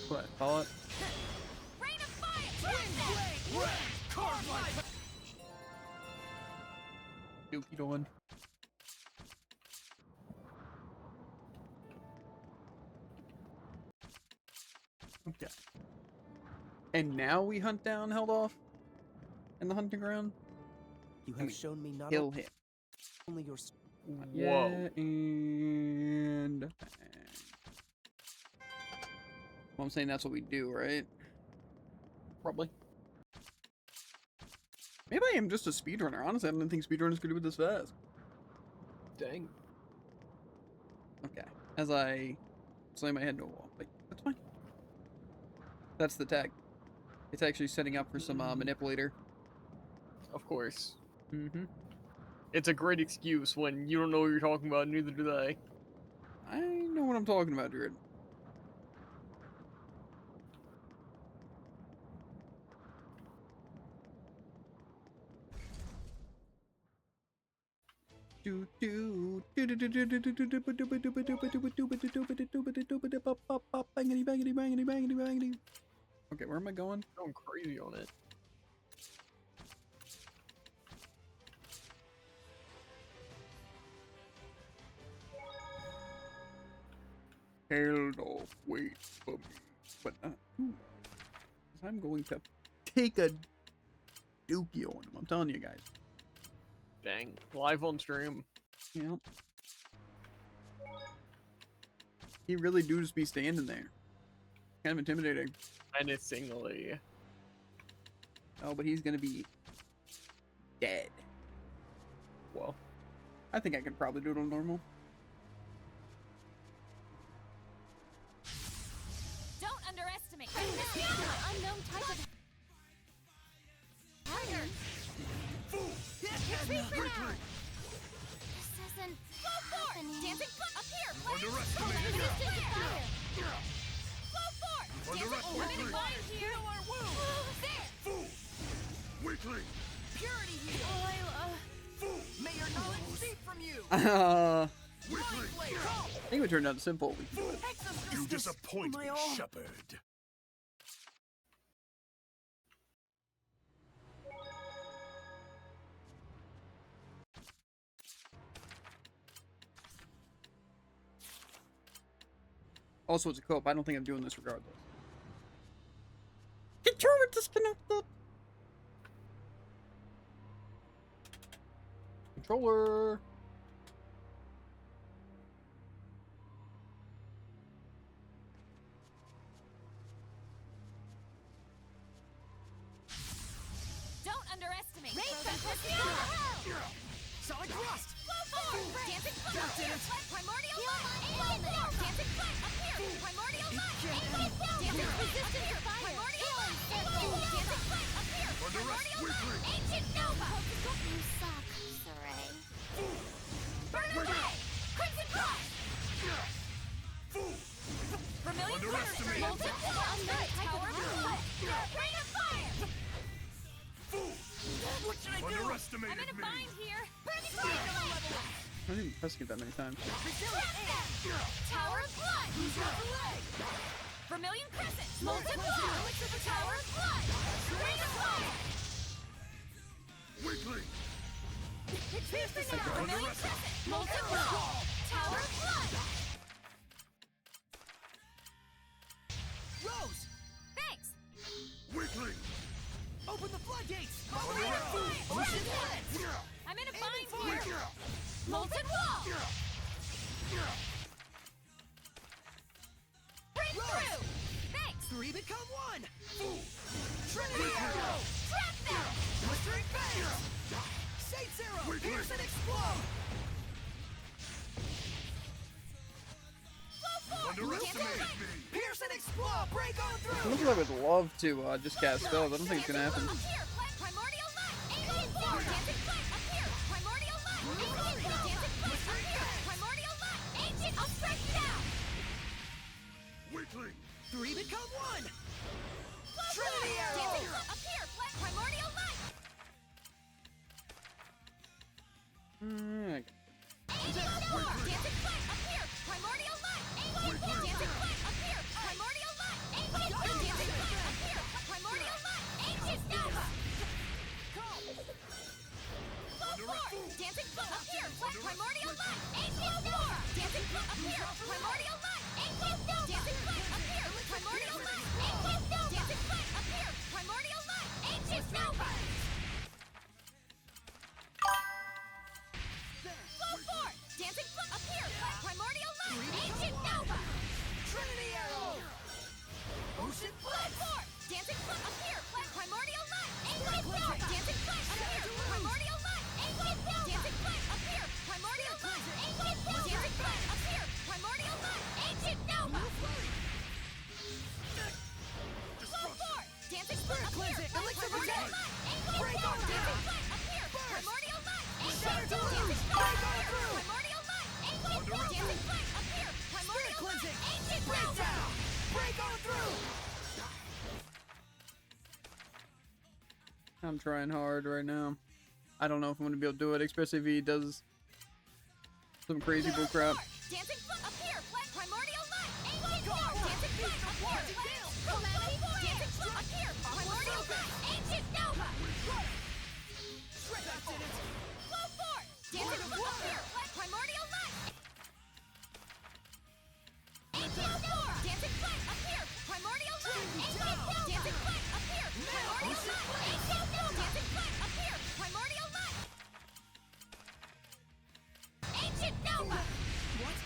What? Call it?
Rain of fire!
Dookie doing. Okay. And now we hunt down Held Off in the hunting ground?
You have shown me not
Kill him.
only your
Yeah, and well, I'm saying that's what we do, right?
Probably.
Maybe I am just a speedrunner. Honestly, I didn't think speedrunners could do it this fast.
Dang.
Okay. As I slam my head into a wall. Wait, that's fine. That's the tag. It's actually setting up for some manipulator.
Of course.
Mm-hmm.
It's a great excuse when you don't know what you're talking about, neither do they.
I know what I'm talking about, Druid. Okay, where am I going?
Going crazy on it.
Hell no, wait for me. But I'm going to take a dookie on him. I'm telling you guys.
Dang. Live on stream.
Yeah. He really do just be standing there. Kind of intimidating.
Menacingly.
Oh, but he's gonna be dead.
Well.
I think I could probably do it on normal.
Don't underestimate. Unknown type of. Tiger. Retreat for now.
This isn't
Flow forward.
happening.
Dancing foot up here.
Underestimated.
Flow forward. Dancing
Underestimated.
blind here. There.
Fool! Weakling!
Purity here!
Fool!
May your knowledge seep from you!
Weakling!
I think it turned out simple. We can do it.
You disappoint
My
me,
all.
Shepherd.
Also, it's a co-op. I don't think I'm doing this regardless. Controller disconnected. Controller.
Don't underestimate.
Solid thrust!
Flow forward. Dancing foot up here. Primordial light. Dancing foot up here. Primordial light. Dancing resistance to fire. Primordial light. Dancing foot up here. Primordial light. Ancient Nova.
You suck, Saray.
Burn away. Crimson Cross. Vermilion
Underestimated.
Molten Unknown Tower of Blood. Rain of Fire.
What should I do?
I'm
Underestimated
in a
me.
bind here. Burning Fire.
I didn't press it that many times.
Tower of Blood. Vermilion Crescent. Molten Blood. Tower of Blood. Rain of Fire.
Weakling!
Vermilion Crescent. Molten Blood. Tower of Blood.
Rose!
Thanks.
Weakling!
Open the floodgates!
Ocean Blitz. I'm in a bind here. Molten Wall. Break through. Thanks.
Three become one!
Trinity Arrow. Trap them.
Blistering Phase! Saints Arrow! Pierce and explode!
Flow forward.
Underestimated me!
Pierce and explode! Break on
As
through!
much as I would love to just cast spells, I don't think it's gonna happen.
Up here. Primordial Light. Dancing Flame up here. Primordial Light. Dancing Flame up here. Primordial Light. Ancient. I'll strike you down.
Weakling!
Three become one!
Flow
Trinity
forward.
Arrow.
Dancing Flame up here. Primordial Light.
Alright.
Ancient Nova. Dancing Flame up here. Primordial Light. Dancing Flame up here. Primordial Light. Dancing Flame up here. Primordial Light. Ancient Nova. Flow forward. Dancing Flame up here. Primordial Light. Ancient Nova. Dancing Flame up here. Primordial Light. Ancient Nova. Dancing Flame up here. Primordial Light. Ancient Nova. Dancing Flame up here. Primordial Light. Ancient Nova. Flow forward. Dancing Flame up here. Primordial Light. Ancient Nova.
Trinity Arrow!
Ocean Flow forward. Dancing Flame up here. Primordial Light. Ancient Nova. Dancing Flame up here. Primordial Light. Ancient Nova. Dancing Flame up here. Primordial Light. Ancient Nova. Dancing Flame up here. Primordial Light. Ancient Nova. Flow forward. Dancing Flame up here. Primordial Light. Ancient Nova. Dancing Flame up here. Primordial Light. Ancient Nova. Dancing Flame up here. Primordial Light. Ancient Nova. Dancing Flame up here. Primordial Light. Ancient Nova.
Break on through!
I'm trying hard right now. I don't know if I'm gonna be able to do it, especially if he does some crazy bull crap.
Dancing flame, appear! Flame, primordial light! Ancient Nova! Dancing flame, appear! Flame, calamity flare! Dancing flame, appear! Primordial light! Ancient Nova!
That's in it!
Flow forth! Dancing flame, appear! Flame, primordial light! Ancient Nova! Dancing flame, appear! Primordial light! Ancient Nova! Dancing flame, appear! Primordial light! Ancient Nova! Dancing flame, appear! Primordial light! Ancient Nova!
What?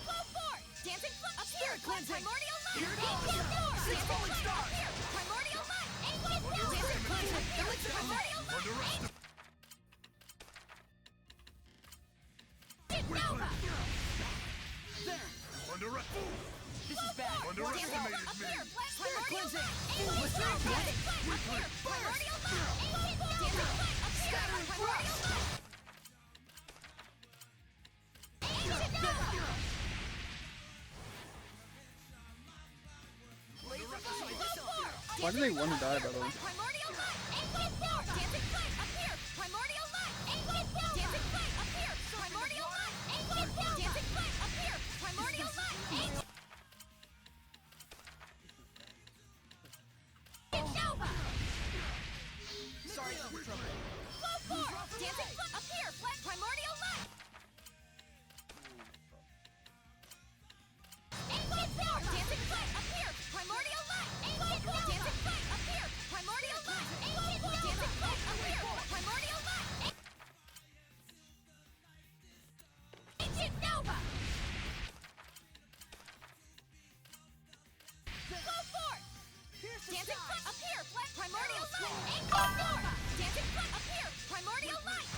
Flow forth! Dancing flame, appear!
cleansing!
Primordial light!
Here goes!
Ancient Nova!
Six
Dancing
falling
flame,
stars!
appear! Primordial light! Ancient Nova!
Dancing cleansing!
Appear!
Elixir of light!
Primordial light! Ancient Nova!
There!
Underestimate.
This is bad!
Underestimated me.
Appear! Flame,
Spirit
primordial
cleansing!
light!
What's
Ancient
that?
Nova! Dancing flame, appear! Primordial light! Ancient Nova! Dancing flame, appear!
Scattering
Primordial
frost!
light! Ancient Nova!
Why do they want to die, by the way?
Primordial light! Ancient Nova! Dancing flame, appear! Primordial light! Ancient Nova! Dancing flame, appear! Primordial light! Ancient Nova! Dancing flame, appear! Primordial light! Ancient Nova!
Sorry, trouble.
Flow forth! Dancing flame, appear! Flame, primordial light! Ancient Nova! Dancing flame, appear! Primordial light! Ancient Nova! Dancing flame, appear! Primordial light! Ancient Nova! Dancing flame, appear! Primordial light! Ancient Nova! Flow forth! Dancing flame, appear! Flame, primordial light! Ancient Nova! Dancing flame, appear! Primordial light!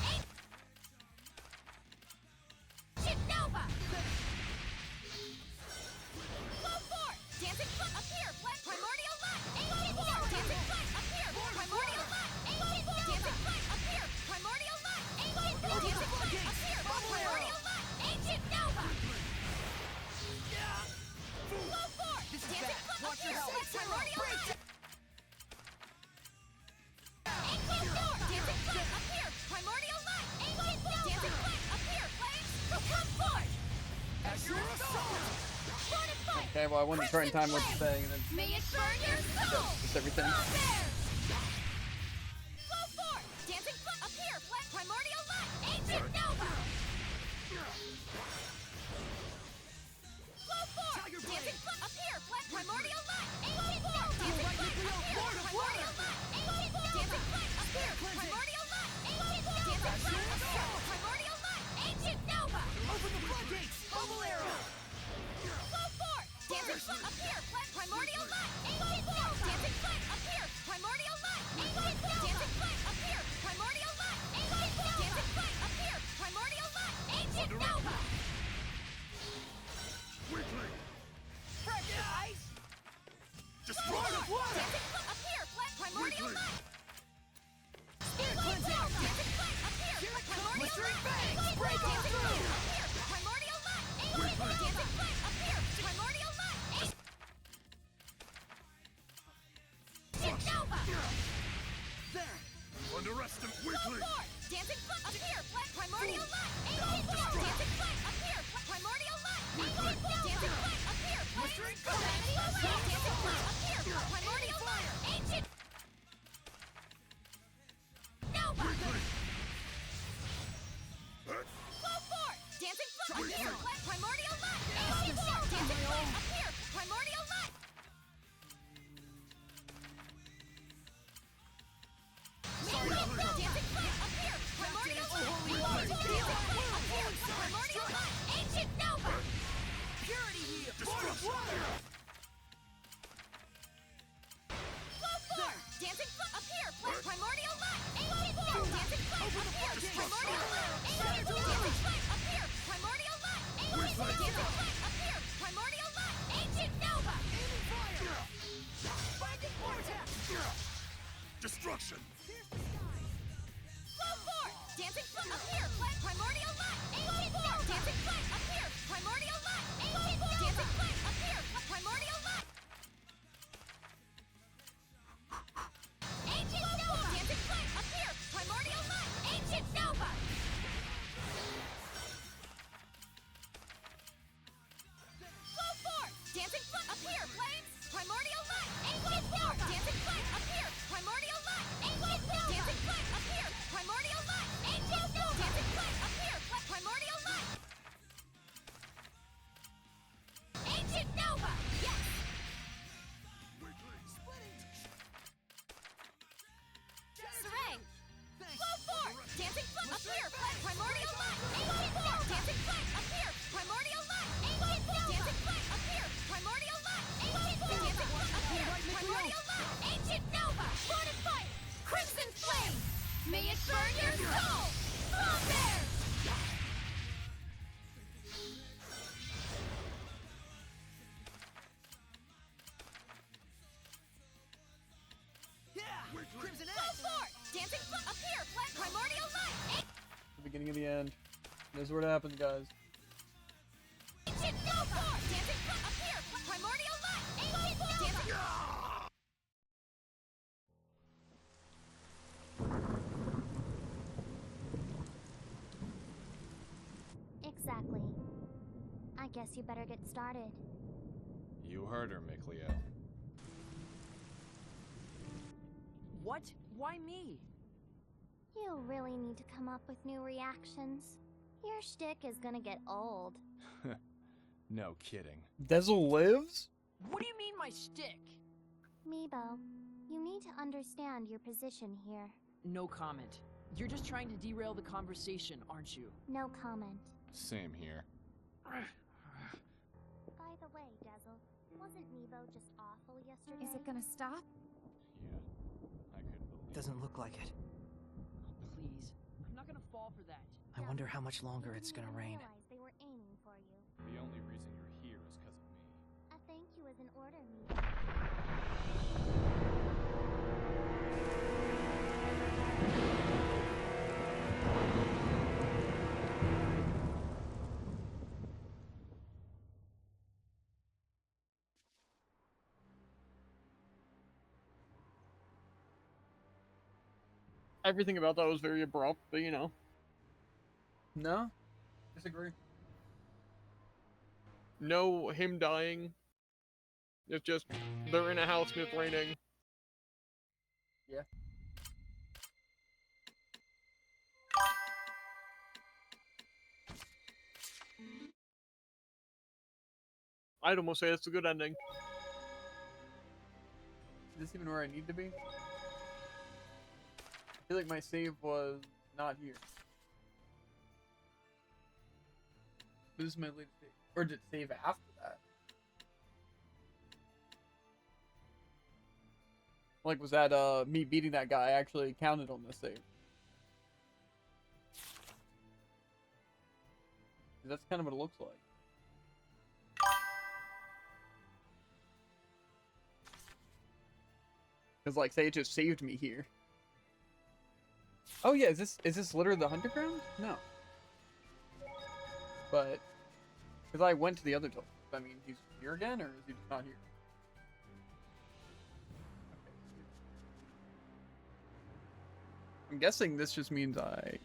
Ancient Nova! Flow forth! Dancing flame, appear! Flame, primordial light! Ancient Nova! Dancing flame, appear! Primordial light! Ancient Nova! Dancing flame, appear! Primordial light! Ancient Nova! Dancing flame, appear! Primordial light! Ancient Nova! Flow forth! Dancing flame, appear! Flame, primordial light! Ancient Nova! Dancing flame, appear! Primordial light! Ancient Nova! Dancing flame, appear! Flames, come forth!
As your assault!
Fortify!
Okay, well, I wanted to try and time what you're saying, and then
May it burn your soul!
just everything.
Flow forth! Dancing flame, appear! Flame, primordial light! Ancient Nova! Flow forth! Dancing flame, appear! Flame, primordial light! Ancient Nova! Dancing flame, appear! Primordial light! Ancient Nova! Dancing flame, appear! Primordial light! Ancient Nova! Dancing flame, appear! Primordial light! Ancient Nova!
Open the floodgates! Bubble arrow!
Flow forth! Dancing flame, appear! Flame, primordial light! Ancient Nova! Dancing flame, appear! Primordial light! Ancient Nova! Dancing flame, appear! Primordial light! Ancient Nova! Dancing flame, appear! Primordial light! Ancient Nova!
Weakling.
Fractured ice!
Destroy
Dancing
the
flame, appear! Flame, primordial
Weakling.
light!
Spirit cleansing!
Dancing flame, appear! Primordial
Blistering
light!
fangs! Break on
Dancing
through!
flame, appear! Primordial light! Ancient Nova! Dancing flame, appear! Primordial light! Ancient Nova!
There!
Underestimate.
Flow
Weakling.
forth! Dancing flame, appear! Flame, primordial light! Ancient Nova! Dancing flame, appear! Primordial light! Ancient Nova! Dancing flame, appear!
Blistering
Calamity
fangs!
flare! Dancing flame, appear! Primordial light! Ancient Nova! Flow forth! Dancing flame, appear! Flame, primordial light! Ancient Nova! Dancing flame, appear! Primordial light! Dancing flame, appear! Primordial light! Dancing flame, appear! Primordial light! Ancient Nova!
Purity heal! Born of water!
Flow forth! Dancing flame, appear! Flame, primordial light! Ancient Nova! Dancing flame, appear! Primordial light! Ancient Nova! Dancing flame, appear! Primordial light! Ancient Nova! Dancing flame, appear! Primordial light!
beginning and the end. This is what happens, guys.
Ancient Nova! Dancing Foot, appear! Primordial Light! Ancient Dancing
Exactly. I guess you better get started.
You heard her, Micleo.
What? Why me?
You really need to come up with new reactions. Your shtick is gonna get old.
No kidding.
Dezel lives?
What do you mean my shtick?
Meebo, you need to understand your position here.
No comment. You're just trying to derail the conversation, aren't you?
No comment.
Same here.
By the way, Dezel, wasn't Meebo just awful yesterday?
Is it gonna stop?
Yeah, I couldn't believe it.
Doesn't look like it. Please. I'm not gonna fall for that. I wonder how much longer it's gonna rain.
Realize they were aiming for you.
The only reason you're here is because of me.
A thank you is an order, Meebo.
Everything about that was very abrupt, but you know.
No? Disagree.
No him dying. It's just they're in a house and it's raining.
Yeah.
I'd almost say it's a good ending.
Is this even where I need to be? I feel like my save was not here. This is my latest save. Or did it save after that? Like, was that me beating that guy actually counted on this save? That's kind of what it looks like. Cause like, say it just saved me here. Oh yeah, is this literally the hunter ground? No. But because I went to the other token, I mean, he's here again, or is he just not here? Okay. I'm guessing this just means I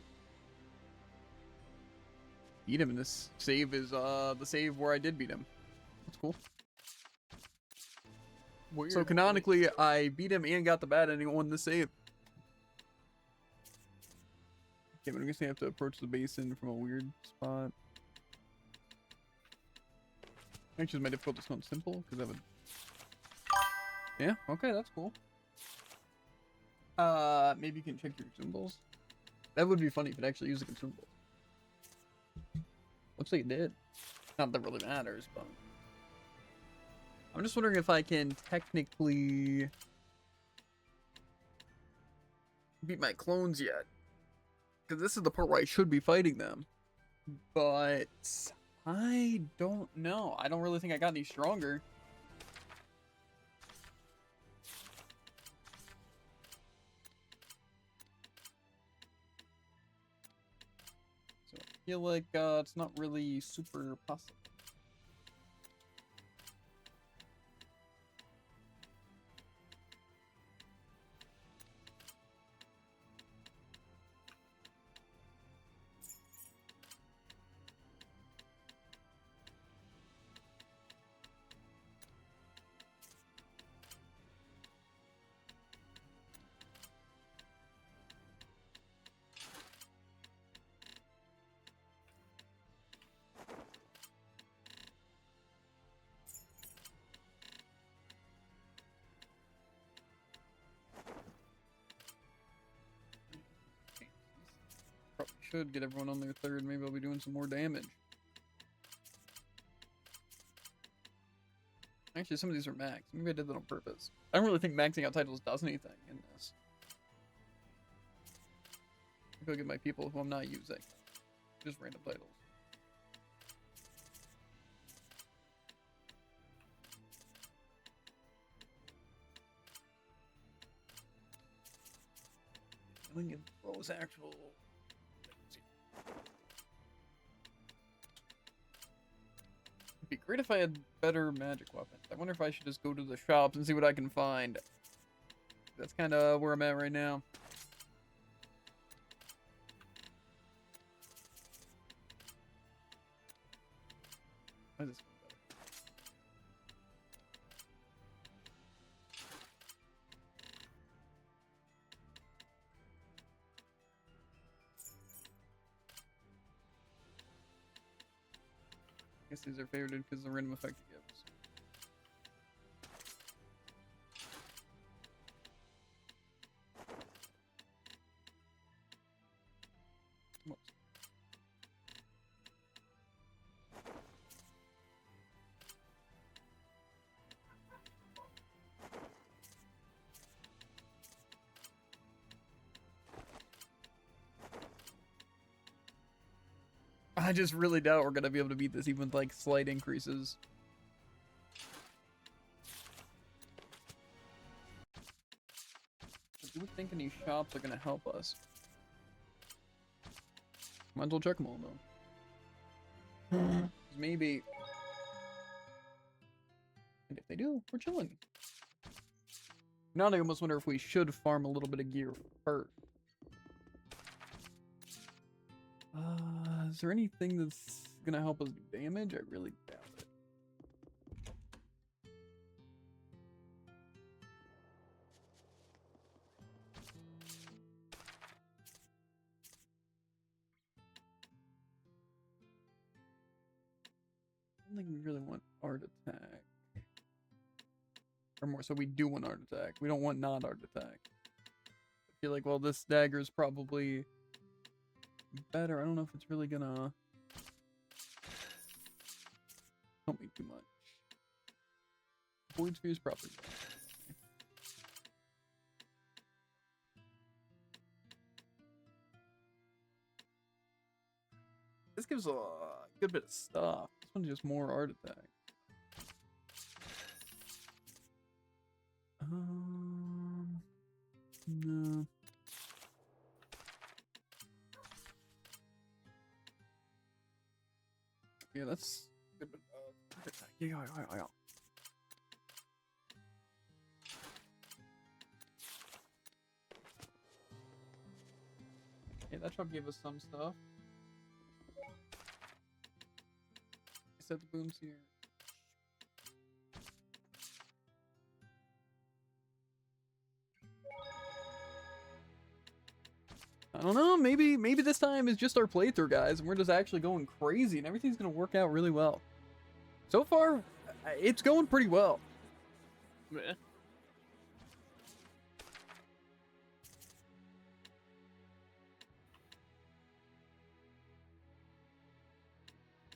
beat him, and this save is the save where I did beat him. That's cool.
Weird.
So canonically, I beat him and got the bad ending on the save. Okay, but I'm guessing I have to approach the basin from a weird spot. Actually, is my difficulty on simple? Because that would... Yeah, okay, that's cool. Maybe you can check your consumables. That would be funny if it actually used the consumables. Looks like it did. Not that it really matters, but... I'm just wondering if I can technically beat my clones yet. Because this is the part where I should be fighting them. But I don't know. I don't really think I got any stronger. So I feel like it's not really super possible. Probably should get everyone on their third. Maybe I'll be doing some more damage. Actually, some of these are max. Maybe I did that on purpose. I don't really think maxing out titles does anything in this. Maybe I'll get my people who I'm not using. Just random titles. I think it throws actual... great if I had better magic weapons. I wonder if I should just go to the shops and see what I can find. That's kind of where I'm at right now. Why is this one better? I guess these are favorited because of the random effect it gives. Whoops. I just really doubt we're gonna be able to beat this even with like slight increases. Do we think any shops are gonna help us? Might as well check them all though. 'Cause maybe. And if they do, we're chilling. Now I almost wonder if we should farm a little bit of gear first. Is there anything that's gonna help us do damage? I really doubt it. I don't think we really want art attack. Or more so we do want art attack. We don't want non-art attack. I feel like, well, this dagger is probably better. I don't know if it's really gonna help me too much. Void Sphere is probably better. This gives a good bit of stuff. This one's just more art attack. No. Yeah, that's a good bit of art attack. Yeah. Yeah, that shop gave us some stuff. Set the booms here. I don't know, maybe this time is just our playthrough, guys, and we're just actually going crazy and everything's gonna work out really well. So far, it's going pretty well.
Yeah.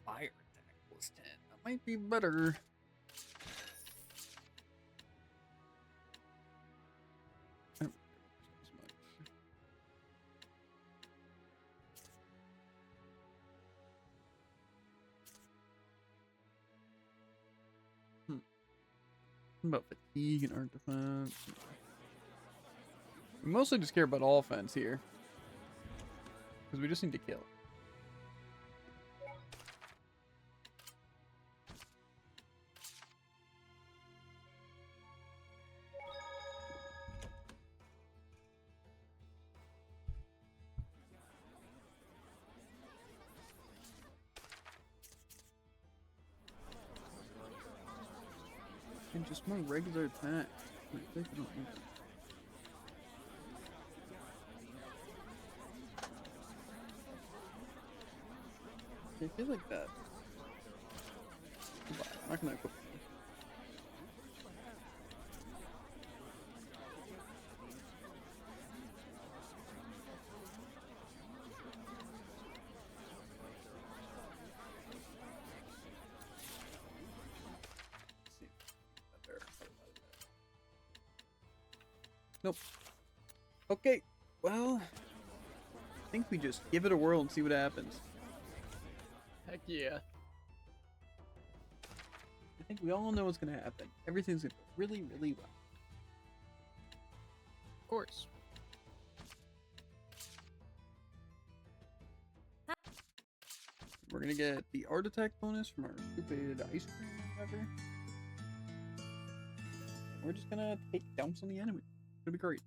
Fire attack plus 10. That might be better. I don't care as much. What about fatigue and art defense? We mostly just care about offense here. Because we just need to kill. And just more regular attack. I think I don't need that. I feel like that. I'm not gonna equip them. Nope. Okay, well, I think we just give it a whirl and see what happens.
Heck yeah.
I think we all know what's gonna happen. Everything's gonna go really, really well.
Of course.
We're gonna get the art attack bonus from our stupid ice cream or whatever. And we're just gonna take dumps on the enemy. It's gonna be great.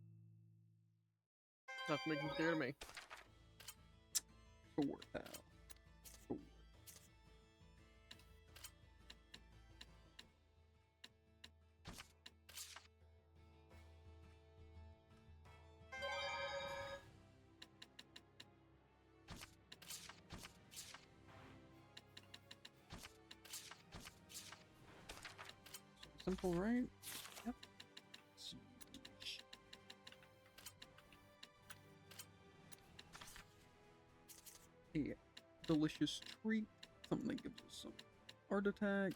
Not making clear to me.
Sure, pal. Sure. Simple, right? Yep. A delicious treat. Something that gives us some art attack.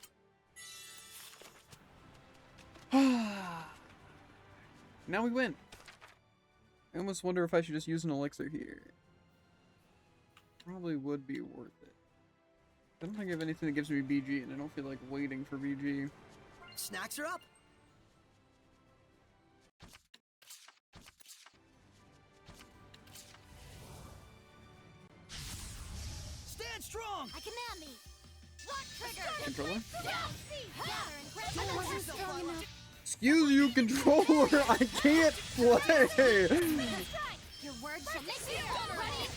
Now we win. I almost wonder if I should just use an elixir here. Probably would be worth it. I don't think I have anything that gives me BG, and I don't feel like waiting for BG.
Snacks are up. Stand strong.
I command thee. Lock trigger.
Controller?
Don't let her strong enough.
Excuse you, controller! I can't play!
Your words shall make me ready.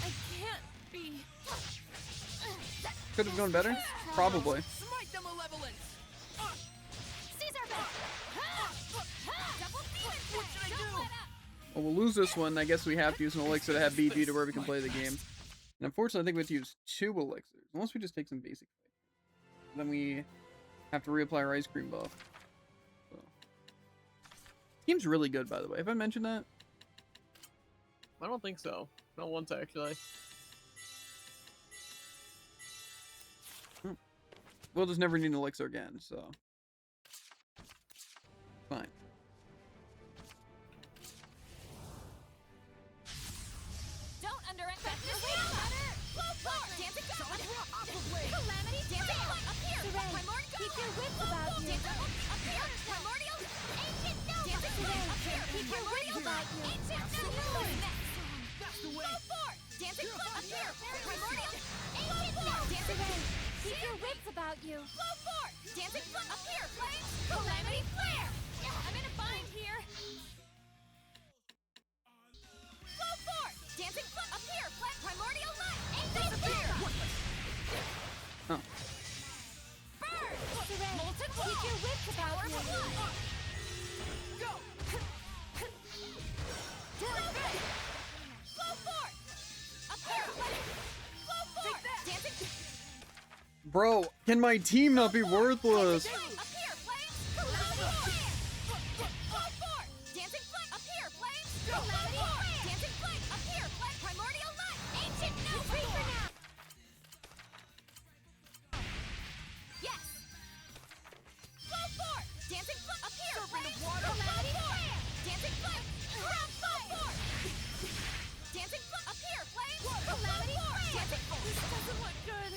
I can't be.
Could have gone better? Probably.
Smite the malevolence!
Caesar back. Double demon
What should I do?
Well, we'll lose this one. I guess we have to use an elixir to have BG to where we can play the game. And unfortunately, I think we have to use 2 elixirs. Unless we just take some basic fight. Then we have to reapply our ice cream buff. So. Game's really good, by the way. Have I mentioned that?
I don't think so. Not once, actually.
We'll just never need an elixir again, so. Fine.
Don't underestimate this Flow forward. Dancing Calamity. Dancing up here. Primordial. Keep your wits about you. Up here. Primordial. Ancient Nova. Dancing up here. Keep your wits about you. Ancient Nova.
That's the way.
Flow forward. Dancing up here. Primordial. Ancient Nova. Dancing. Keep your wits about you. Flow forward. Dancing up here. Flames. Calamity flare. I'm in a bind here. Flow forward. Dancing up here. Primordial light. Ancient Nova.
Oh.
Burn. Molten wall. Keep your wits about you.
Go.
Flow forward. Up here. Flow forward. Dancing.
Bro, can my team not be worthless?
Up here, flames. Calamity flare. Flow forward. Dancing flame. Up here, flames. Calamity flare. Dancing flame. Up here, flame. Primordial light. Ancient Nova. Retreat for now. Yes. Flow forward. Dancing flame. Up here, flames. Calamity flare. Dancing flame. Ground fire. Dancing flame. Up here, flames. Calamity flare. Dancing flame. This doesn't look good.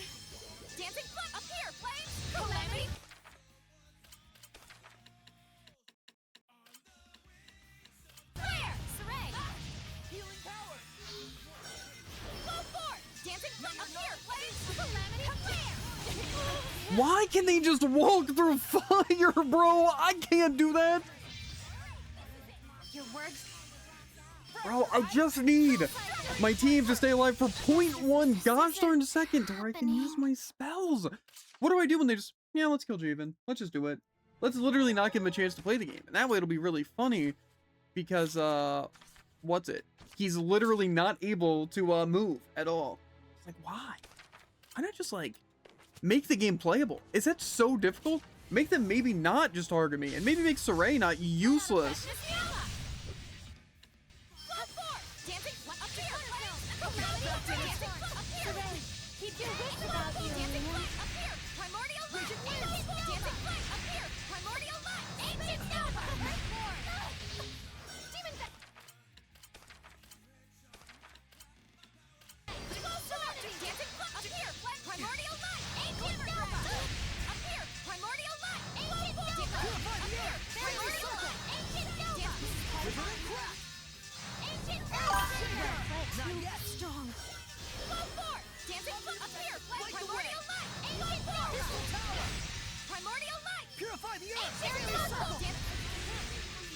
Dancing flame. Up here, flames. Calamity. Flare. Saray.
Healing power.
Flow forward. Dancing flame. Up here, flames. Calamity flare.
Why can they just walk through fire, bro? I can't do that.
Your words.
Bro, I just need my team to stay alive for 0.1 gosh darn second where I can use my spells. What do I do when they just, yeah, let's kill Javen. Let's just do it. Let's literally not give him a chance to play the game. And that way it'll be really funny because, what's it? He's literally not able to, move at all. It's like, why? Why not just, like, make the game playable? Is that so difficult? Make them maybe not just target me and maybe make Saray not useless.
Keep your wits about you. Dancing flame up here. Primordial light. Dancing flame up here. Primordial light. Ancient Nova. Demon Vet. Dancing flame up here. Primordial light. Ancient Nova. Up here. Primordial light. Ancient Nova. Up here. Primordial light. Ancient Nova.
Not yet.
Strong.
Flow 4! Dancing foot up here!
Light the
Primordial
way.
light! Ancient Nova!
Crystal Tower.
Primordial light!
Purify the earth.
Ancient
Fairy
Nova!
circle.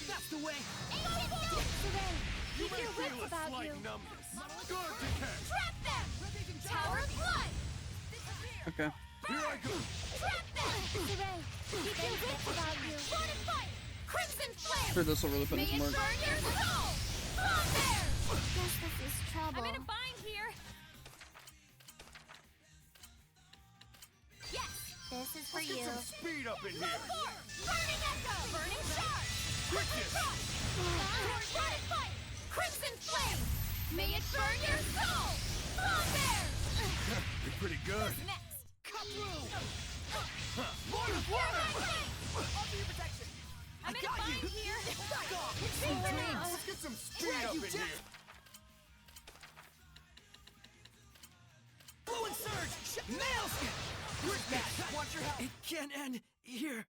That's the way.
Ancient Nova!
Survey.
You
Keep
may
your
feel
wits
a
about
slight
you.
numbness. Good to catch.
Trap them! Tower of Blood!
Okay.
Here I go.
Trap them!
Survey. Keep your wits about you.
Fortify! Crimson Flame!
Sure, this will really put
May
in
it
some work.
burn your soul! From there!
Guess this is trouble.
I'm in a bind here! Yes!
This is for
Let's
you.
get some speed up in here.
Burning Echo! Burning Charge!
Quickness.
Fortify! Crimson Flame! May it burn your soul! From there!
You're pretty good.
Next!
Cut through.
Water!
Up to your protection.
I'm in a
got you.
bind here!
Back off.
Sweet dreams. Let's get some speed up in here.
Fluent surge. Maelstrom. Quick that. Watch your health. It can't end here.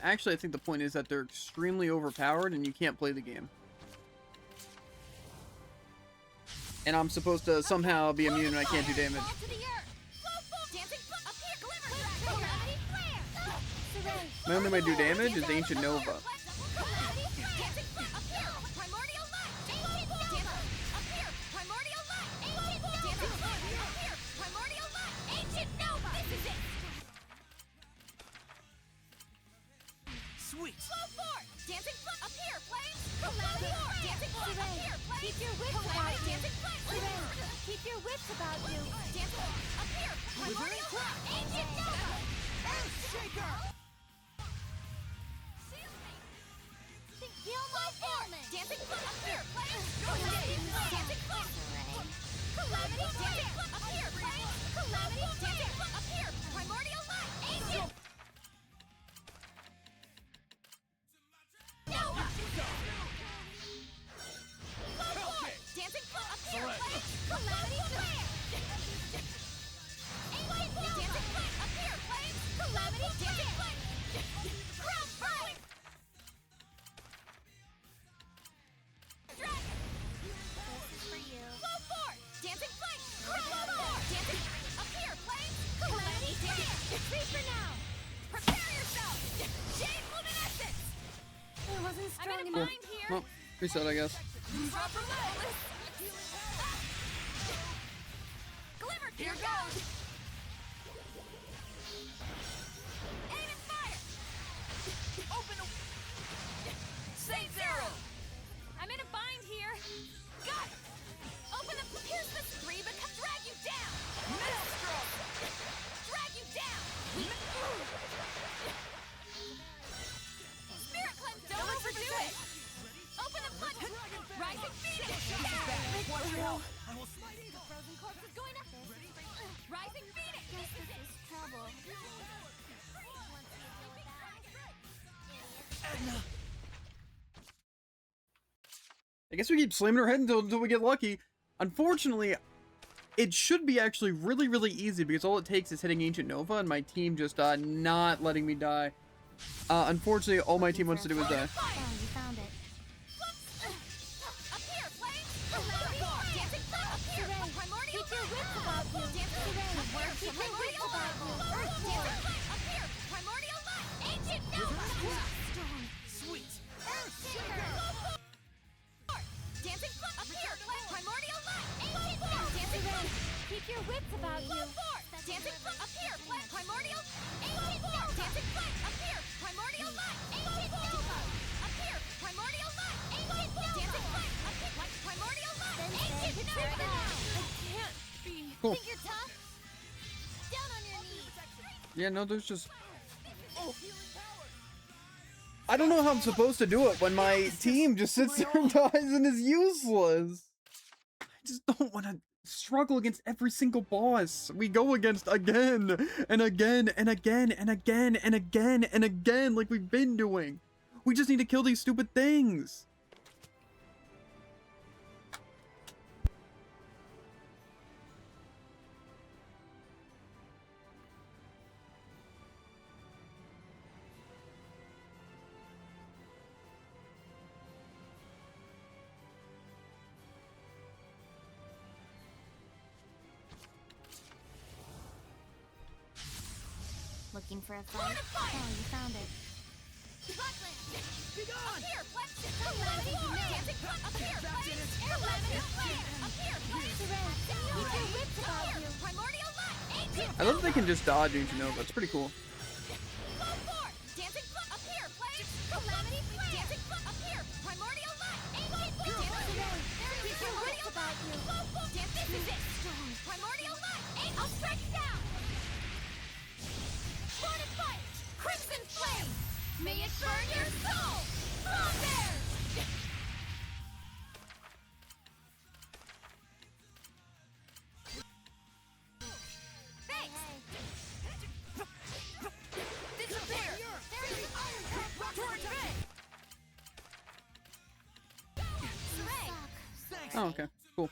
Actually, I think the point is that they're extremely overpowered and you can't play the game. And I'm supposed to somehow be immune and I can't do damage.
Fall to the earth! Flow, dancing foot up here! Glimmer! Calamity flare!
Survey.
The only way to do damage is Ancient Nova.
Calamity flare! Dancing foot up here! Primordial light! Ancient Nova! Up here! Primordial light! Ancient Nova! Dancing foot up here! Primordial light! Ancient Nova! This is it!
Sweet.
Flow 4! Dancing foot up here! Flames! Calamity flare! Dancing foot up here! Flames!
Keep your wits about
Calamity
you.
dancing flame!
Survey. Keep your wits about you.
Dancing up here! Primordial light! Ancient Nova!
Earth shaker.
Heal my ailment! Dancing foot up here! Flames! Calamity flame! Dancing foot! Calamity dancing foot up here! Flames! Calamity dancing foot up here! Primordial light! Ancient Nova! Flow 4! Dancing foot up here! Flames! Calamity flare! Ancient dancing foot up here! Flames! Calamity dancing flame! Ground burning! Dragon!
This is for you.
Flow 4! Dancing flame! Flow 4! Dancing up here! Flames! Calamity dancing! Free for now! Prepare yourself! Jade luminescence!
I wasn't
I'm
strong
in a
enough.
bind here!
Well, reset, I guess.
Drop relentless! Glimmer! Here goes! Aim and fire! Open the... Safe arrow! I'm in a bind here! Got it! Open the... Here's the 3 because drag you down! Maelstrom! Drag you down! Spirit cleanse! Don't overdo it! Open the flood! Rising Phoenix!
Watch your health. I will smite
The
evil.
frozen corpse is going up! Rising Phoenix!
Guess this is trouble.
Edna.
I guess we keep slamming our head until we get lucky. Unfortunately, it should be actually really, really easy because all it takes is hitting Ancient Nova and my team just not letting me die. Unfortunately, all my team wants to do is die.
Oh, you found it.
Up here, flames! Dancing flame! Up here! Primordial
Keep your wits about you.
Dancing
Survey.
flame!
Keep your wits about you.
Dancing flame! Up here! Primordial light! Ancient Nova!
Strong.
Sweet.
Earth shaker! Dancing flame! Up here! Primordial light! Ancient Nova! Dancing flame!
Keep your wits about you.
Dancing flame! Up here! Primordial! Ancient Nova! Dancing flame! Up here! Primordial light! Ancient Nova! Up here! Primordial light! Ancient Nova! Dancing flame! Up here! Primordial light! Ancient Nova!
I can't be.
Cool.
Think you're tough? Down on your knees!
Yeah, no, there's just... I don't know how I'm supposed to do it when my team just sits there and dies and is useless. I just don't want to struggle against every single boss we go against again and again and again and again and again and again like we've been doing. We just need to kill these stupid things.
looking for a fight. Oh, you found it.
Buckland!
Be gone!
Up here, flex! Calamity! Dancing foot! Up here, flames! Calamity! Up here, flames!
Keep your wits about you.
Primordial light! Ancient!
I love that they can just dodge Ancient Nova. That's pretty cool.
Flow forward! Dancing foot! Up here, flames! Calamity! Dancing foot! Up here! Primordial light! Ancient! Dancing foot!
Keep your wits about you.
Flow forward! This is it! Primordial light! I'll strike down! Haunted fire! Crimson flame! May it burn your soul! From there! Thanks! Disappear! There's the iron rock torch! Sarang!
Thanks.
Oh, okay. Cool.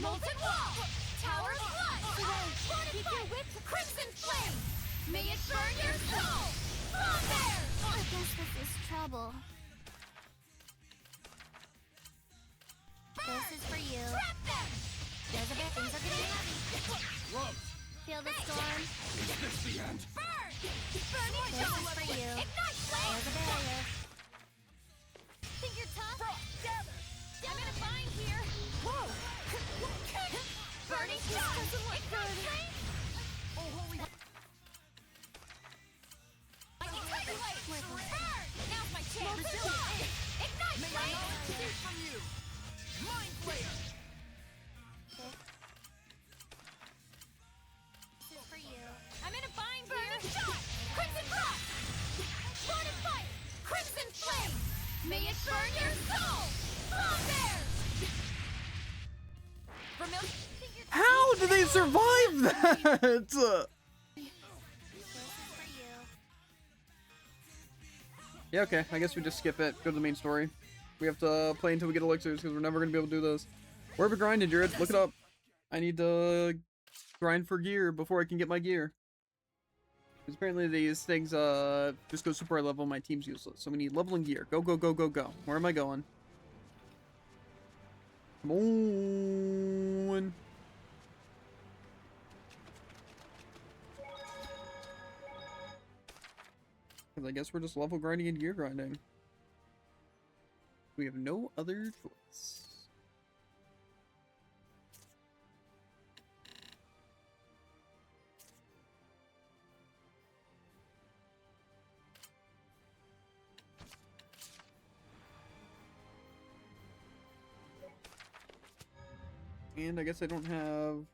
Molten wall! Tower of blood! Haunted fire! Crimson flame! May it burn your soul! From there!
I guess this is trouble. This is for you.
Trap them!
There's a bit. Things are getting heavy.
Rose,
Feel the storm.
is this the end?
Burn! Burning
This
dawn!
is for you.
Ignite flame!
There's a barrier.
Think you're tough? Gather! I'm in a bind here! Whoa! Burning shot! Ignite flame! Oh, holy... Lightning tiger blade! Burn! Now's my chance! Ignite flame!
Here's from you. Mind Flayer.
This is for you.
I'm in a bind here! Burning shot! Crimson frost! Haunted fire! Crimson flame! May it burn your soul! From there! Vermilion...
How do they survive that?
This is for you.
Yeah, okay. I guess we just skip it. Go to the main story. We have to play until we get elixirs because we're never going to be able to do this. Where have we grinded, Jared? Look it up. I need to grind for gear before I can get my gear. Because apparently these things just go super high level. My team's useless. So we need leveling gear. Go, go, go, go, go. Where am I going? Come on. Because I guess we're just level grinding and gear grinding. We have no other choice. And I guess I don't have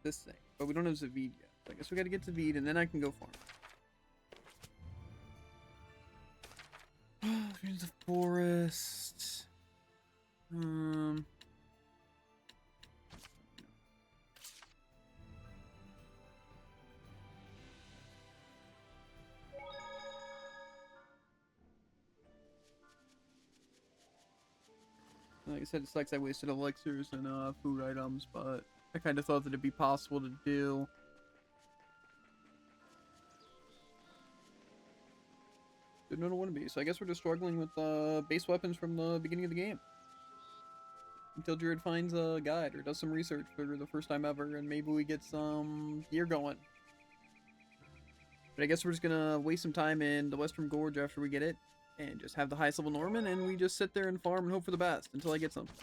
this thing. But we don't have Zavid yet. So I guess we gotta get Zavid and then I can go farm. Here's the forest. Like I said, it sucks I wasted elixirs and food items, but I kind of thought that it'd be possible to do. Didn't know what to be, so I guess we're just struggling with base weapons from the beginning of the game. Until Jared finds a guide or does some research for the first time ever, and maybe we get some gear going. But I guess we're just gonna waste some time in the Western Gorge after we get it, and just have the highest level Norman, and we just sit there and farm and hope for the best until I get something.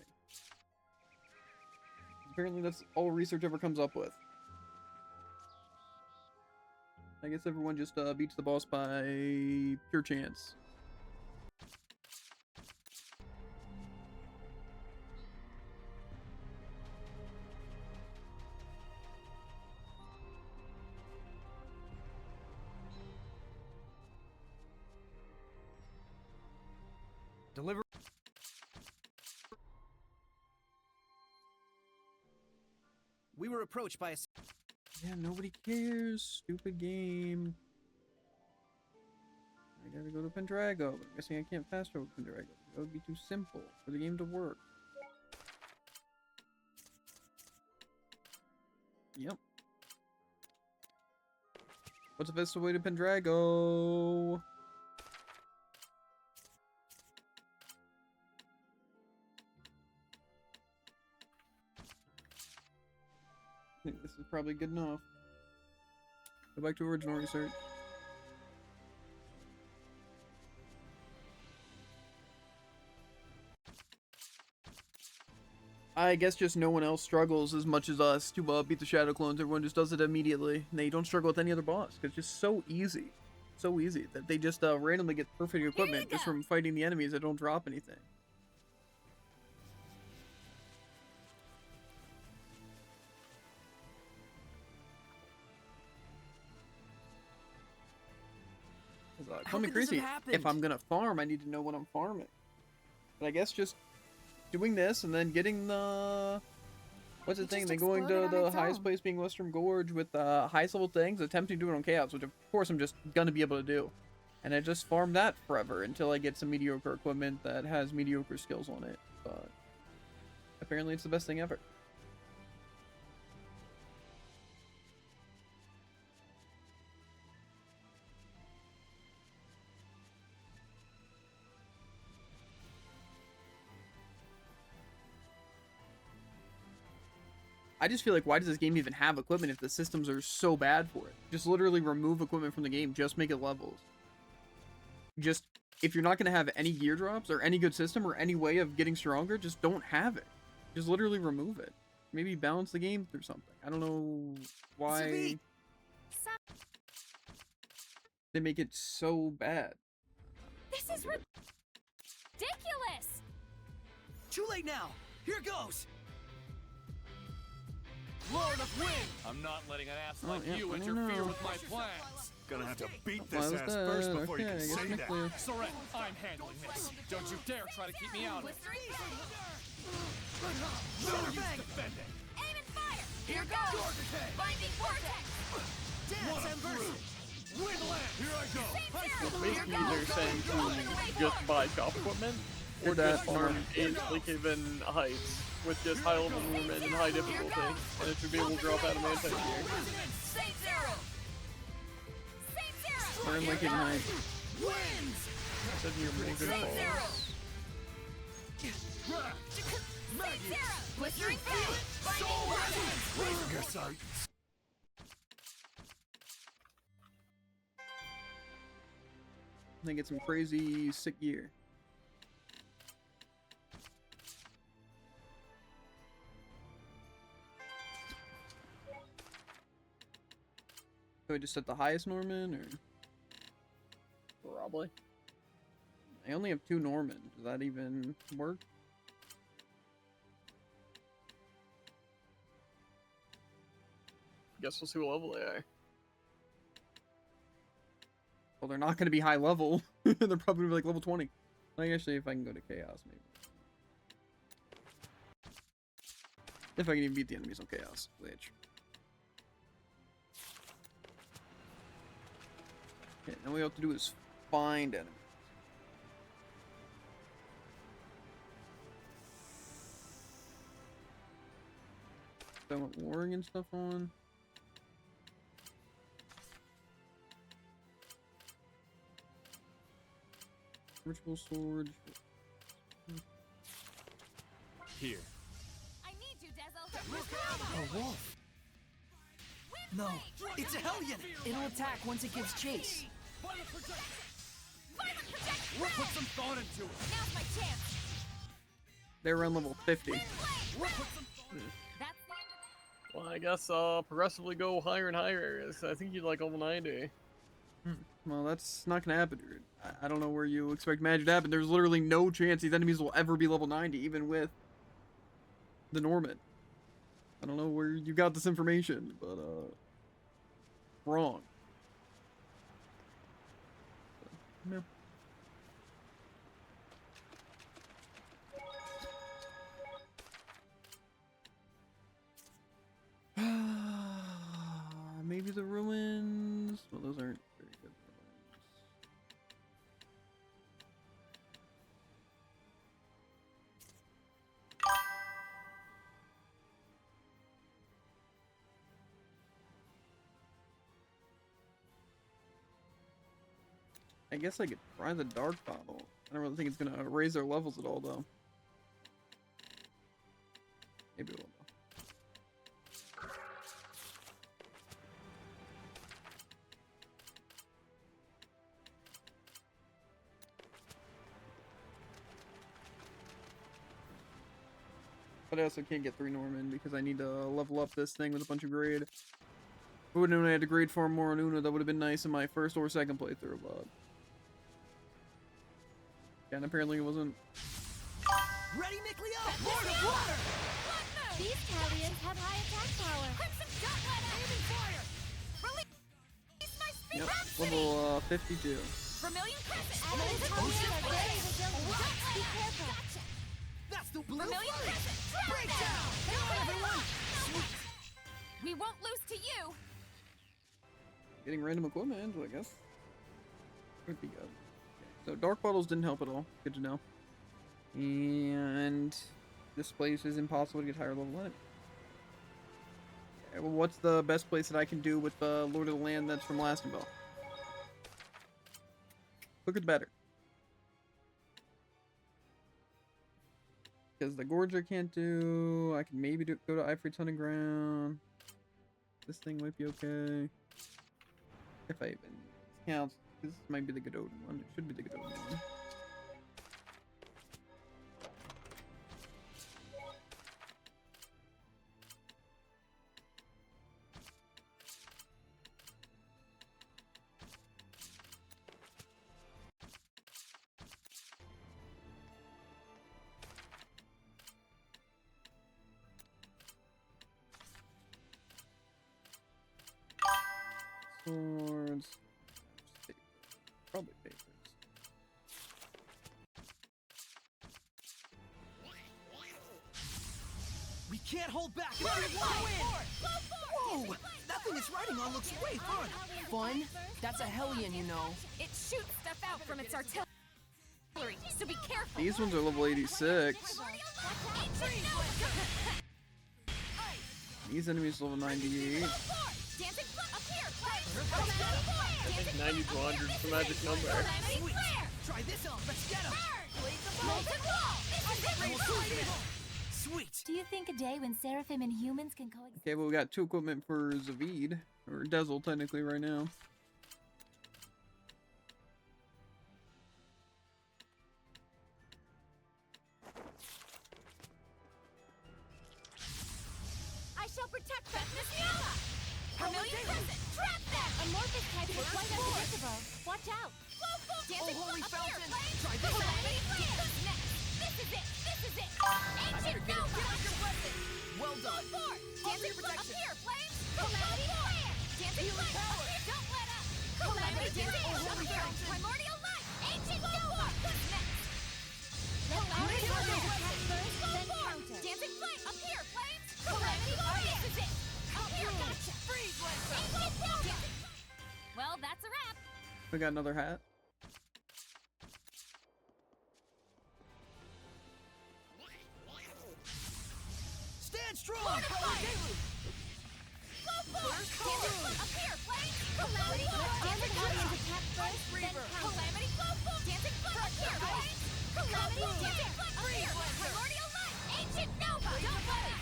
Apparently that's all research ever comes up with. I guess everyone just beats the boss by pure chance.
Deliver. We were approached by a...
Yeah, nobody cares. Stupid game. I gotta go to Pendrago, but I'm guessing I can't fast travel to Pendrago. That would be too simple for the game to work. Yep. What's the best way to Pendrago? I think this is probably good enough. Go back to original research. I guess just no one else struggles as much as us to beat the Shadow Clones. Everyone just does it immediately. And they don't struggle with any other boss. It's just so easy. So easy that they just randomly get perfect equipment just from fighting the enemies that don't drop anything. Call me crazy. If I'm gonna farm, I need to know what I'm farming. But I guess just doing this and then getting the what's the thing? Then going to the highest place, being Western Gorge with the highest level things, attempting to do it on Chaos, which of course I'm just gonna be able to do. And I just farm that forever until I get some mediocre equipment that has mediocre skills on it. But apparently it's the best thing ever. I just feel like, why does this game even have equipment if the systems are so bad for it? Just literally remove equipment from the game, just make it levels. Just, if you're not going to have any gear drops or any good system or any way of getting stronger, just don't have it. Just literally remove it. Maybe balance the game through something. I don't know why they make it so bad.
This is ridiculous!
Too late now! Here goes!
Lord of Wind! I'm not letting an ass like you interfere with my plans. Gonna have to beat this ass first before you can say that. Soren, I'm handling this. Don't you dare try to keep me out of it. No use defending.
Aim and fire! Here goes! Binding vortex!
Dance and burst!
Windland! Here I go!
Basically, they're saying to just buy shop equipment
Or that
farm in like even heights with just high level movement and high difficulty, and it should be able to drop out of anti gear.
Same zero! Same zero!
Or in like in height.
Said you're pretty good
Same
calls.
zero! Same zero! Blistering pain! Binding vortex!
Raise your sight.
I think it's some crazy sick gear. Do I just set the highest Norman, or?
Probably.
I only have 2 Norman. Does that even work?
Guess we'll see what level they are.
Well, they're not going to be high level. They're probably like level 20. Like, actually, if I can go to Chaos, maybe. If I can even beat the enemies on Chaos, which. Okay, now what we have to do is find enemies. So I want warring and stuff on. Ritual sword.
Here.
I need you, Dezo!
A wolf? No, it's a Hellion!
It'll attack once it gives chase.
Violent projectile!
Put some thought into it.
Now's my chance!
They're around level 50.
That's the end of
Well, I guess progressively go higher and higher. I think you'd like level 90.
Well, that's not gonna happen, dude. I don't know where you expect magic to happen. There's literally no chance these enemies will ever be level 90, even with the Norman. I don't know where you got this information, but wrong. No. Maybe the ruins. Well, those aren't very good ruins. I guess I could try the dark bottle. I don't really think it's gonna raise their levels at all, though. Maybe it will. But I also can't get 3 Norman because I need to level up this thing with a bunch of grade. If I would have known I had to grade farm more on Una, that would have been nice in my first or second playthrough, but... Yeah, and apparently it wasn't.
Ready, Mikleo? Lord of Water!
These Talians have high attack power.
Crimson Gauntlet! Aiming fire! Release my speed!
Yep,
Rhapsody!
level 52.
Vermilion Crescent!
Enemy Talians are very resilient. Be careful.
Gotcha!
That's the blue
Vermilion
flame!
Crescent! Trap
Breakdown!
them!
Come on, everyone! Sweet!
We won't lose to you!
Getting random equipment, I guess. Would be good. Okay, so dark bottles didn't help at all. Good to know. And this place is impossible to get higher level in it. Okay, well, what's the best place that I can do with the Lord of the Land that's from Lastonville? Look at better. Because the Gorge I can't do. I can maybe go to Ifrit's Hunting Ground. This thing might be okay. If I even count. This might be the Godot one. It should be the Godot one. Swords. Probably papers.
We can't hold back if we want to win! Whoa! That thing it's riding on looks way fun!
Fun? That's a Hellion, you know.
It shoots stuff out from its artillery, so be careful!
These ones are level 86. These enemies level 98.
Dancing foot up here!
I think 90 to 100 is the magic number.
Sweet! Try this on! Let's get him!
Molten wall! This is it!
Sweet!
Do you think a day when Seraphim and humans can coexist?
Okay, well, we got 2 equipment for Zavid, or Dezel technically right now.
I shall protect them, Miss Yala! Vermilion Crescent, trap them!
Amorphous types are quite unpredictable. Watch out!
Dancing
holy
foot up here,
fountain!
Flame!
Try this on!
Calamity Flame! Who's next? This is it! This is it! Ancient Nova!
Well done!
Four! Dancing foot up
protection.
here, Flame! Calamity Flame! Dancing
Healing
Flame!
power.
Up here, don't let up! Calamity Dancing
Oh,
up
holy
here!
fountain.
Primordial Light! Ancient Nova! Who's next?
Let
Calamity
Iris
Flame!
attack first, then
Four!
counter.
Dancing Flame! Up here, Flames! Calamity Flame! This is it! Up here, gotcha!
Freeze, Lancer!
Ancient Nova! Well, that's a wrap!
We got another hat.
Stand strong!
Lord of
Power
Light.
Deluge!
Dancing foot up here, Flames! Calamity Flame!
Dancing Talians attack first, then
Reaver.
counter.
Calamity Flow! Dancing foot up here, Flames! Calamity Dancing foot up here! Primordial Light! Ancient Nova! Don't let up!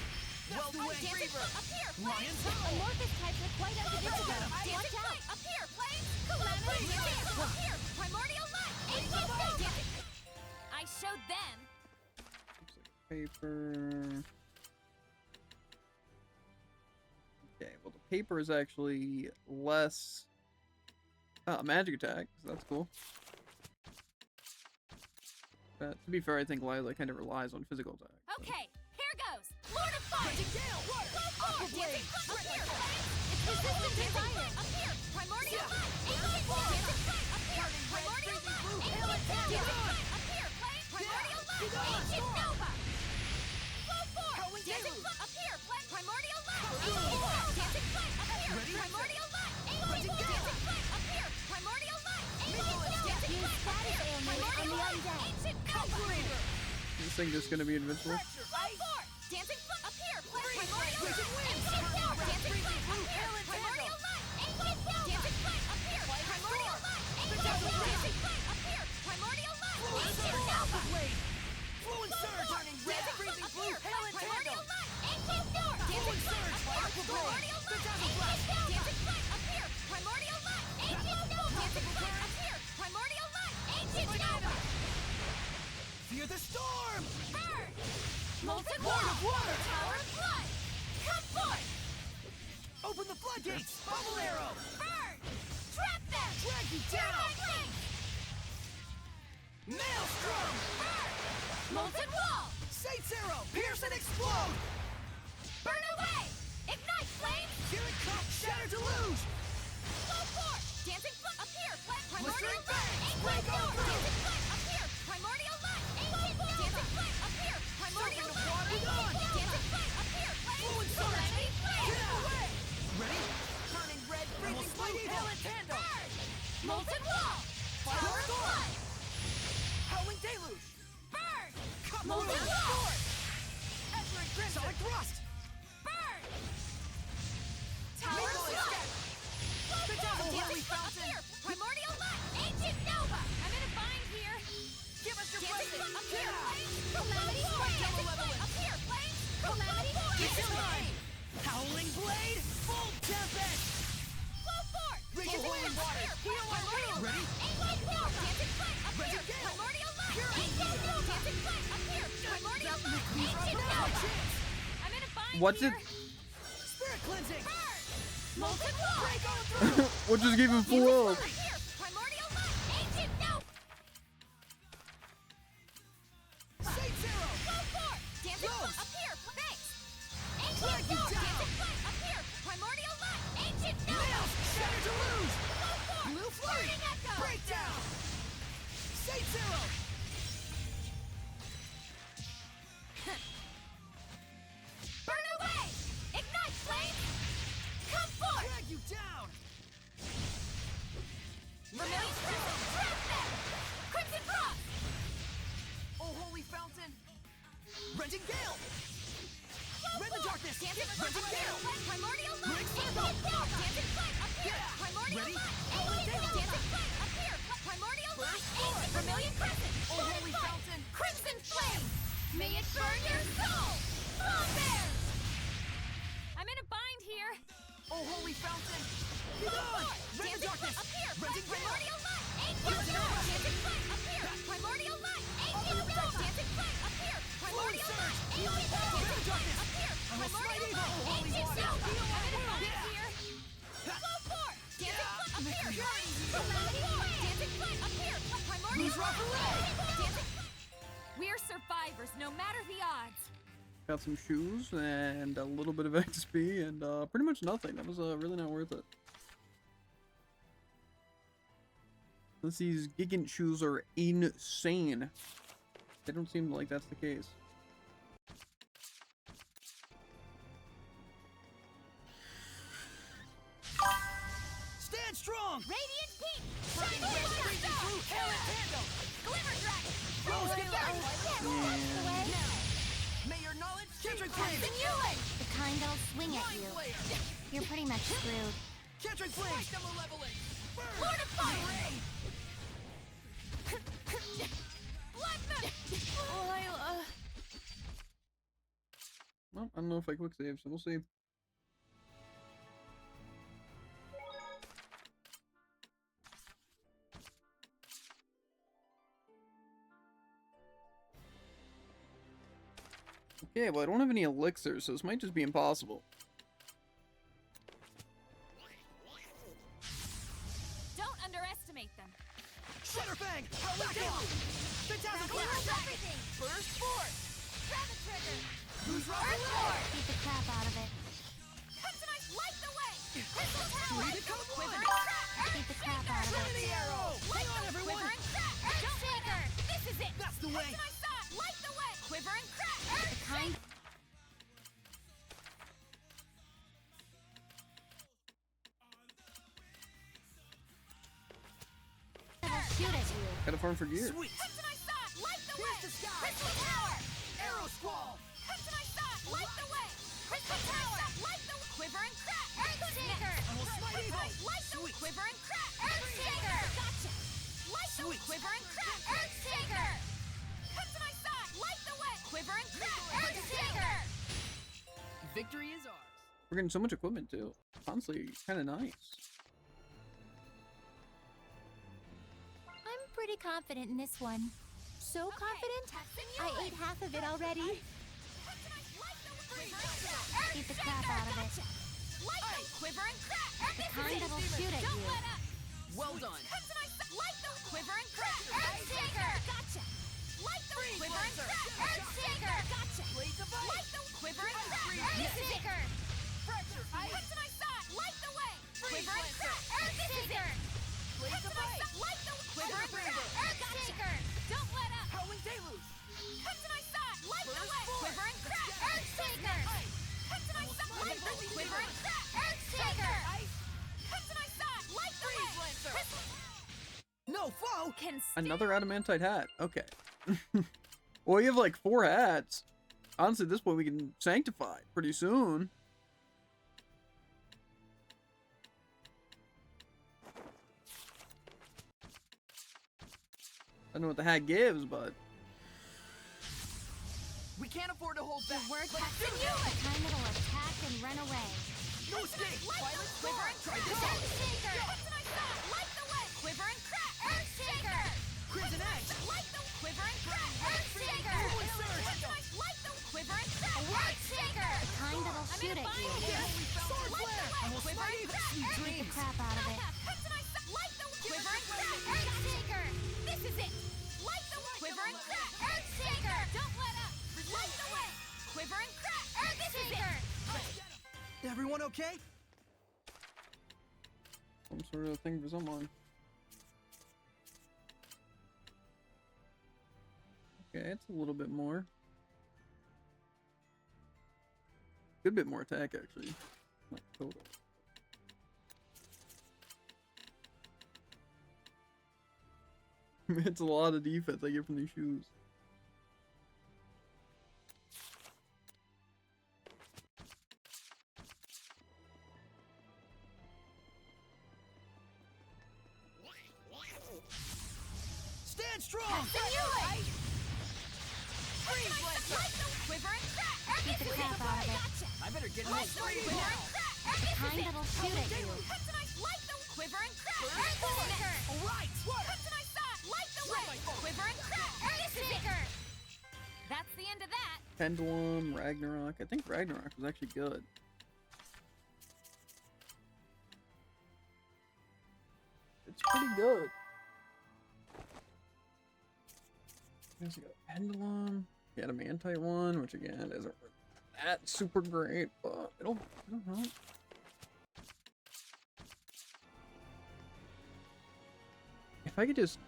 Well the way,
Dancing
Reaver!
foot up here, Flames!
Lion's Howl!
Amorphous types are quite unpredictable.
Dancing
Watch out!
Flame! Up here, Flames! Calamity Dancing foot up here! Primordial Light! Ancient Nova! I showed them!
Looks like paper. Okay, well the paper is actually less magic attack, so that's cool. To be fair, I think Lila kind of relies on physical attack. so.
Okay, here goes! Lord of Fire!
Gale!
Go forward! Dancing foot up here, Flames! It's resistant to fire! Up here! Primordial Light! Ancient Nova! Dancing flame! Up here! Primordial Light! Ancient Dancing flame! Up here, Flames! Primordial Light! Ancient Nova! Flow forward! Dancing foot up here, Flames! Primordial Light! Dancing flame! Up here! Primordial Light! Ancient Dancing flame! Up here! Primordial Light! Ancient Dancing
Use
flame! Up
status
here!
ailment on
Primordial
the
Light!
undead.
Ancient Nova!
Is this thing just gonna be invincible?
Flow forward! Dancing foot up here! Primordial Light! Ancient Nova! Dancing flame! Up here! Primordial Light! Ancient Nova! Dancing flame! Up here! Primordial Light! Ancient Nova! Dancing flame! Up here! Primordial Light! Ancient Nova!
Fluent Surge! Turning red, freezing blue, hail and
Primordial
tandem!
Light! Ancient Nova! Dancing flame! Up here! Primordial Light! Ancient Nova! Dancing flame! Up here! Primordial Light! Ancient Nova! Dancing flame! Up here! Primordial Light! Ancient Nova!
Fear the storm!
Burn! Molten
Wall of water!
Tower of blood! Come forth!
Open the floodgates! Bubble arrow!
Burn! Trap them!
Drag you
Tear
down!
my wings!
Maelstrom!
Burn! Molten wall!
Saints arrow! Pierce and explode!
Burn away! Ignite flames!
Here it comes! Shatter deluge!
Flow forth! Dancing flame! Appear! Primordial
Blistering
light!
fangs!
Ancient
Break on
forth!
through!
Dancing flame! Appear! Primordial light! Ancient forth! Dancing flame! Appear! Primordial
Serpent of
light!
water, be
Ancient
gone!
forth! Dancing flame! Appear!
Fluid surge!
Calamity flame!
Get out of the way! Ready? Turning red, freezing blue, hail and tandem!
Burn! Molten wall!
Fire
Tower of
storm!
blood!
Howling deluge!
Burn!
Cut
Molten
blue!
wall!
Force! Entering crimson! Sonic thrust!
Burn! Tower of
Lethal
blood!
escape!
Flow
Good
forth!
job,
Dancing
Holy
flame!
Fountain!
Appear! Primordial light! Ancient nova! I'm in a bind here!
Give us your
Dancing
blessing!
flame! Appear!
Yeah!
Flames! Calamity flame! Dancing flame! Appear! Flames! Calamity flame!
It's your time! Howling blade! Full tempest!
Flow forth!
Ritual
Dancing
holy
flame!
water!
Appear!
Heal our
Primordial
room! Ready?
light! Ancient forth! Dancing flame! Appear!
Ready, gale!
Primordial light!
Pure
Ancient
and
nova! Dancing flame! Appear! Primordial light!
These are
Ancient
the
nova!
chance!
I'm in a bind
What's
here!
it?
Spirit cleansing!
Burn! Molten wall!
Break on through!
What just gave him full health?
Appear! Primordial light! Ancient nova!
Saints arrow!
Flow forth! Dancing
Rose!
flame! Appear! Thanks!
Drag
Ancient
you
forth!
down!
Dancing flame! Appear! Primordial light! Ancient nova!
Nails! Shatter deluge!
Flow forth!
Blue flurry!
Burning echo!
Breakdown! Saints arrow!
Burn away! Ignite flames! Come forth!
Drag you down!
Vermilion crimson! Trap them! Crimson frost!
Oh, holy fountain! Renting gale!
Flow
Rend the
forth!
darkness!
Dancing
Renting
flame!
gale!
Appear! Primordial light!
Break
Ancient
circle!
forth! Dancing flame! Appear!
Yeah!
Primordial
Ready?
light!
Howling
Ancient
deluge!
dancing flame! Appear! Primordial light! Ancient vermilion crescent!
Oh,
Burning
holy
flame!
fountain!
Crimson flame! May it burn your soul! Long bears! I'm in a bind here!
Oh, holy fountain! Be
Flow
gone!
forth!
Rend the
Dancing
darkness!
flame! Appear!
Renting gale!
Primordial light! Ancient nova! Dancing flame! Appear! Primordial light! Ancient nova! Dancing flame! Appear! Primordial light! Ancient nova! Dancing flame! Appear! Primordial
Evil,
light!
holy
Ancient
water!
nova!
Heal
I'm in a
our
bind
wounds!
here! Flow forth! Dancing
Yeah!
flame! Appear!
Purity!
Calamity flame! Dancing flame! Appear! Primordial
Who's rock
light!
away?
Dancing flame! We're survivors, no matter the odds.
Got some shoes and a little bit of XP and pretty much nothing. That was really not worth it. Unless these Gigant shoes are insane. They don't seem like that's the case.
Stand strong!
Radiant peak!
Burning
Shining
red,
fire
freezing
star!
through, hail and tandem!
Glimmer dragon!
Rose, get back!
Now!
May your knowledge Catching
Crimson
flame!
Yuling!
The kind that'll swing at
Mind
you.
flayer!
You're pretty much screwed.
Catching flame! Fight the malevolent! Burn!
Lord of Fire!
Ray!
Blood moon!
Well, I don't know if I quick save, so we'll see. Okay, well I don't have any elixirs, so this might just be impossible.
Don't underestimate them.
Shutterfang! Howling deluge! Phantasm clash!
Everything!
Burst forth!
Grab the trigger!
Who's rock
Earth
away?
Lord!
Beat the crap out of it.
Kryptonite, light the way! Crystal Tower!
Three to come
Quiver
one.
and crack!
Beat the crap out of it.
Trinity arrow!
Light
Hang on,
the
everyone!
Quiver and crack! Earth Shaker! This is it!
That's the way!
Kryptonite Side! Light the way! Quiver and crack! Earth
Kind that'll shoot at you.
Gotta farm for gear.
Sweet!
Kryptonite Side! Light the way!
Here's the sky!
Crystal Tower!
Arrow squall!
Kryptonite Side! Light the way! Crystal Tower! Light the Quiver and crack! Earth Shaker!
I will smite evil!
Kryptonite, light the
Sweet!
Quiver and crack! Earth Shaker! Gotcha! Light the
Sweet!
Quiver and crack! Earth Shaker! Kryptonite Side! Light the way! Quiver and crack! Earth Shaker!
Victory is ours.
We're getting so much equipment too. Honestly, kind of nice.
I'm pretty confident in this one.
so confident? I ate half of it already.
Beat the crap out of it.
Light the quiver and crack.
The kind that'll shoot at
Don't
you.
let up.
Well done.
Light the quiver and crack. Earthshaker. Gotcha. Light the quiver and crack. Earthshaker. Gotcha. Light the quiver and crack. Earthshaker. Fracture. Kryptonite side. Light the way. Quiver and crack. Earthshaker. Light the quiver and crack. Earthshaker. Don't let up.
Howling Deluge!
Kryptonite side. Light the way. Quiver and crack. Earthshaker. Kryptonite side. Light the quiver and crack. Earthshaker. Kryptonite side. Light the way.
No foe!
Can
Another adamantite hat. Okay. Well, you have like 4 hats. Honestly, at this point, we can sanctify pretty soon. I don't know what the hat gives, but
We can't afford to hold back.
We're
Let's
testing
do
you.
it.
The kind that'll attack and run away.
No escape!
Violet quiver and crack. Earthshaker. Kryptonite side. Light the way. Quiver and crack. Earthshaker.
Crimson Edge!
Light the quiver and crack. Earthshaker. Kryptonite. Light the quiver and crack. Earthshaker.
The kind that'll shoot at you.
Sword Flare! I will
Quiver
smite
and
you!
crack.
Sweet
Beat the
dreams!
crap out of it.
Kryptonite side. Light the quiver and crack. Earthshaker. This is it. Light the quiver and crack. Earthshaker. Don't let up. Light the way. Quiver and crack. Earthshaker.
Everyone okay?
some sort of thing for someone. Okay, it's a little bit more. Good bit more attack, actually. Like, total. It's a lot of defense I get from these shoes.
Stand strong!
Beat the crap out of it.
I better get in this free now!
The kind that'll shoot at you.
Quiver and crack!
Alright!
Light the way! Quiver and crack! Earthshaker! That's the end of that!
Pendulum, Ragnarok. I think Ragnarok was actually good. It's pretty good. There's a Pendulum. The Adamantite one, which again isn't that super great, but it'll help. If I could just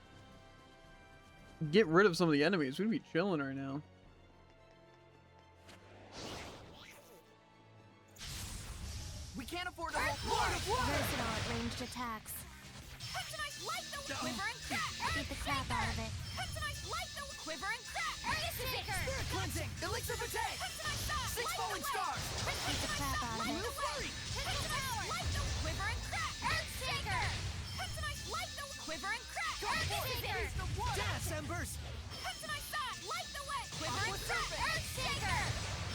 get rid of some of the enemies, we'd be chilling right now.
We can't afford to hold
Versatile at ranged attacks.
Quiver and crack!
Beat the crap out of it.
Light the quiver and crack! Earthshaker!
Spirit cleansing! Elixir for take! 6 falling stars!
Beat the crap out of it.
Blue flurry!
Light the quiver and crack! Earthshaker! Light the quiver and crack! Earthshaker!
Dance embers!
Light the way! Quiver and crack! Earthshaker!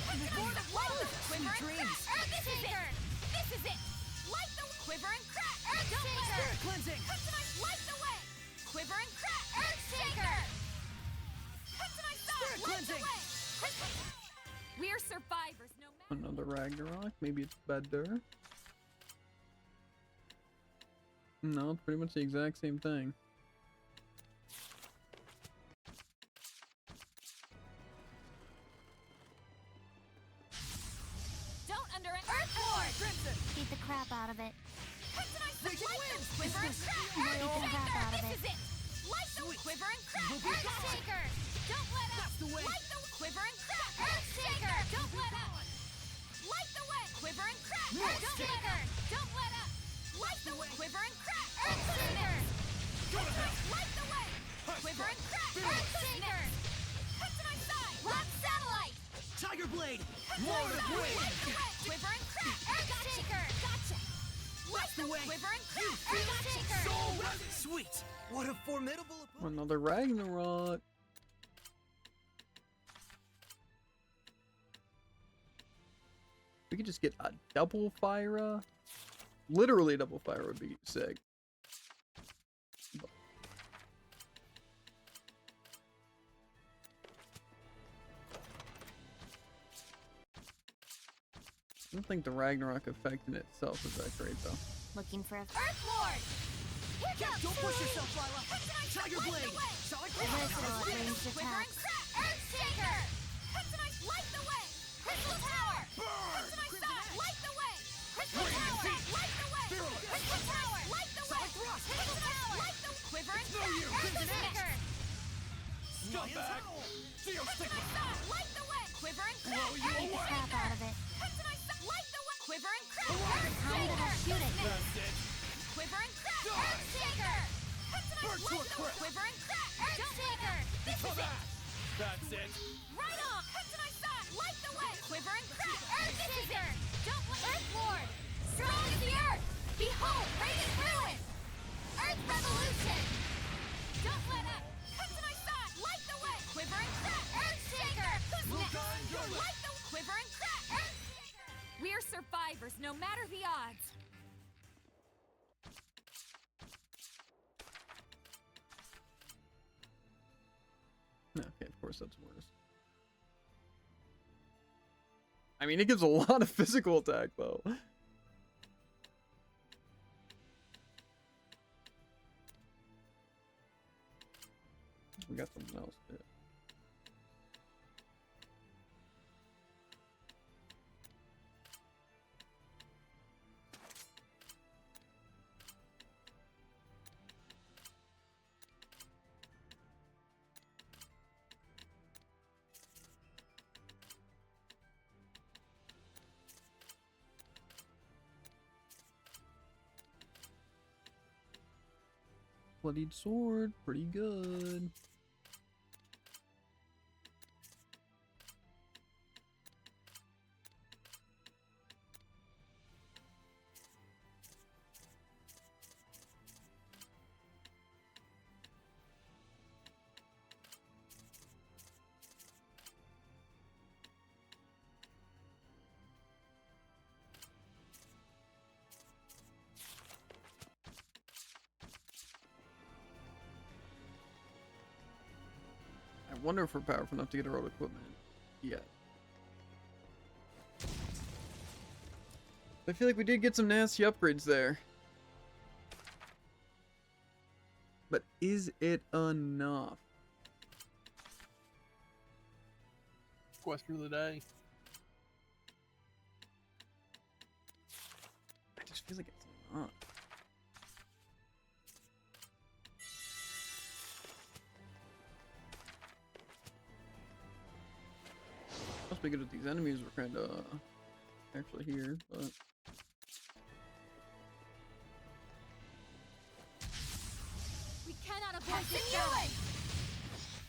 Light the quiver and
dreams.
crack! Earthshaker! This is it! Light the quiver and crack! Earthshaker!
Spirit cleansing!
Light the way! Quiver and crack! Earthshaker!
Spirit cleansing!
We're survivors, no matter.
Another Ragnarok. Maybe it's better. No, it's pretty much the exact same thing.
Don't Earthborn!
Crimson!
Beat the crap out of it.
Raging winds!
Quiver and crack!
Beat the crap out of
This
it.
is it! Light the quiver and crack!
We'll be gone.
Earthshaker! Don't let up!
That's the way.
Light the quiver and crack! Earthshaker! Don't let up! Light the way! Quiver and crack! Earthshaker! Don't let up! Light the quiver and crack! Earthshaker! Light the way! Quiver and crack! Earthshaker! Kryptonite side! Rock satellite!
Tiger blade! Lord of wind!
Light the way! Quiver and crack! Earthshaker! Gotcha! Light
the way.
Quiver and crack!
Feel it?
Earthshaker!
So sweet! What a formidable opponent!
Another Ragnarok. We could just get a double Fyra. Literally a double Fyra would be sick. don't think the Ragnarok effect in itself is that great though.
Looking for a
Earthlord!
Yeah, don't push yourself, Lila. Tiger Blade. Solid
versatile at ranged attacks.
Earthshaker! Kryptonite, light the way! Crystal Tower! Kryptonite Side, light the way! Crystal Tower, light the way! Crystal Tower, light the way! Crystal Tower, light the Quiver and Crack! Earthshaker!
Scumbag!
Kryptonite Side, light the way! Quiver and Crack!
Beat the crap out of it.
Kryptonite Side, light the way! Quiver and Crack!
Time that'll shoot it.
That's it.
Quiver and Crack! Earthshaker! Kryptonite, light the way! Quiver and Crack! Earthshaker! This is it!
That's it.
Right on! Kryptonite Side, light the way! Quiver and Crack! Earthshaker! Don't let Earthlord! Strong as the Earth! Behold, radiant ruin! Earth Revolution! Don't let up! Kryptonite Side, light the way! Quiver and Crack! Earthshaker! Who's next? Light the Quiver and Crack! Earthshaker!
We're survivors, no matter the odds.
Okay, of course that's worse. I mean, it gives a lot of physical attack though. We got something else too. Bloodied sword, pretty good. I wonder if we're powerful enough to get our old equipment yet. I feel like we did get some nasty upgrades there. But is it enough?
Quest for the day.
I just feel like it's not. Must be good at these enemies we're kind of actually here, but
We cannot avoid this battle.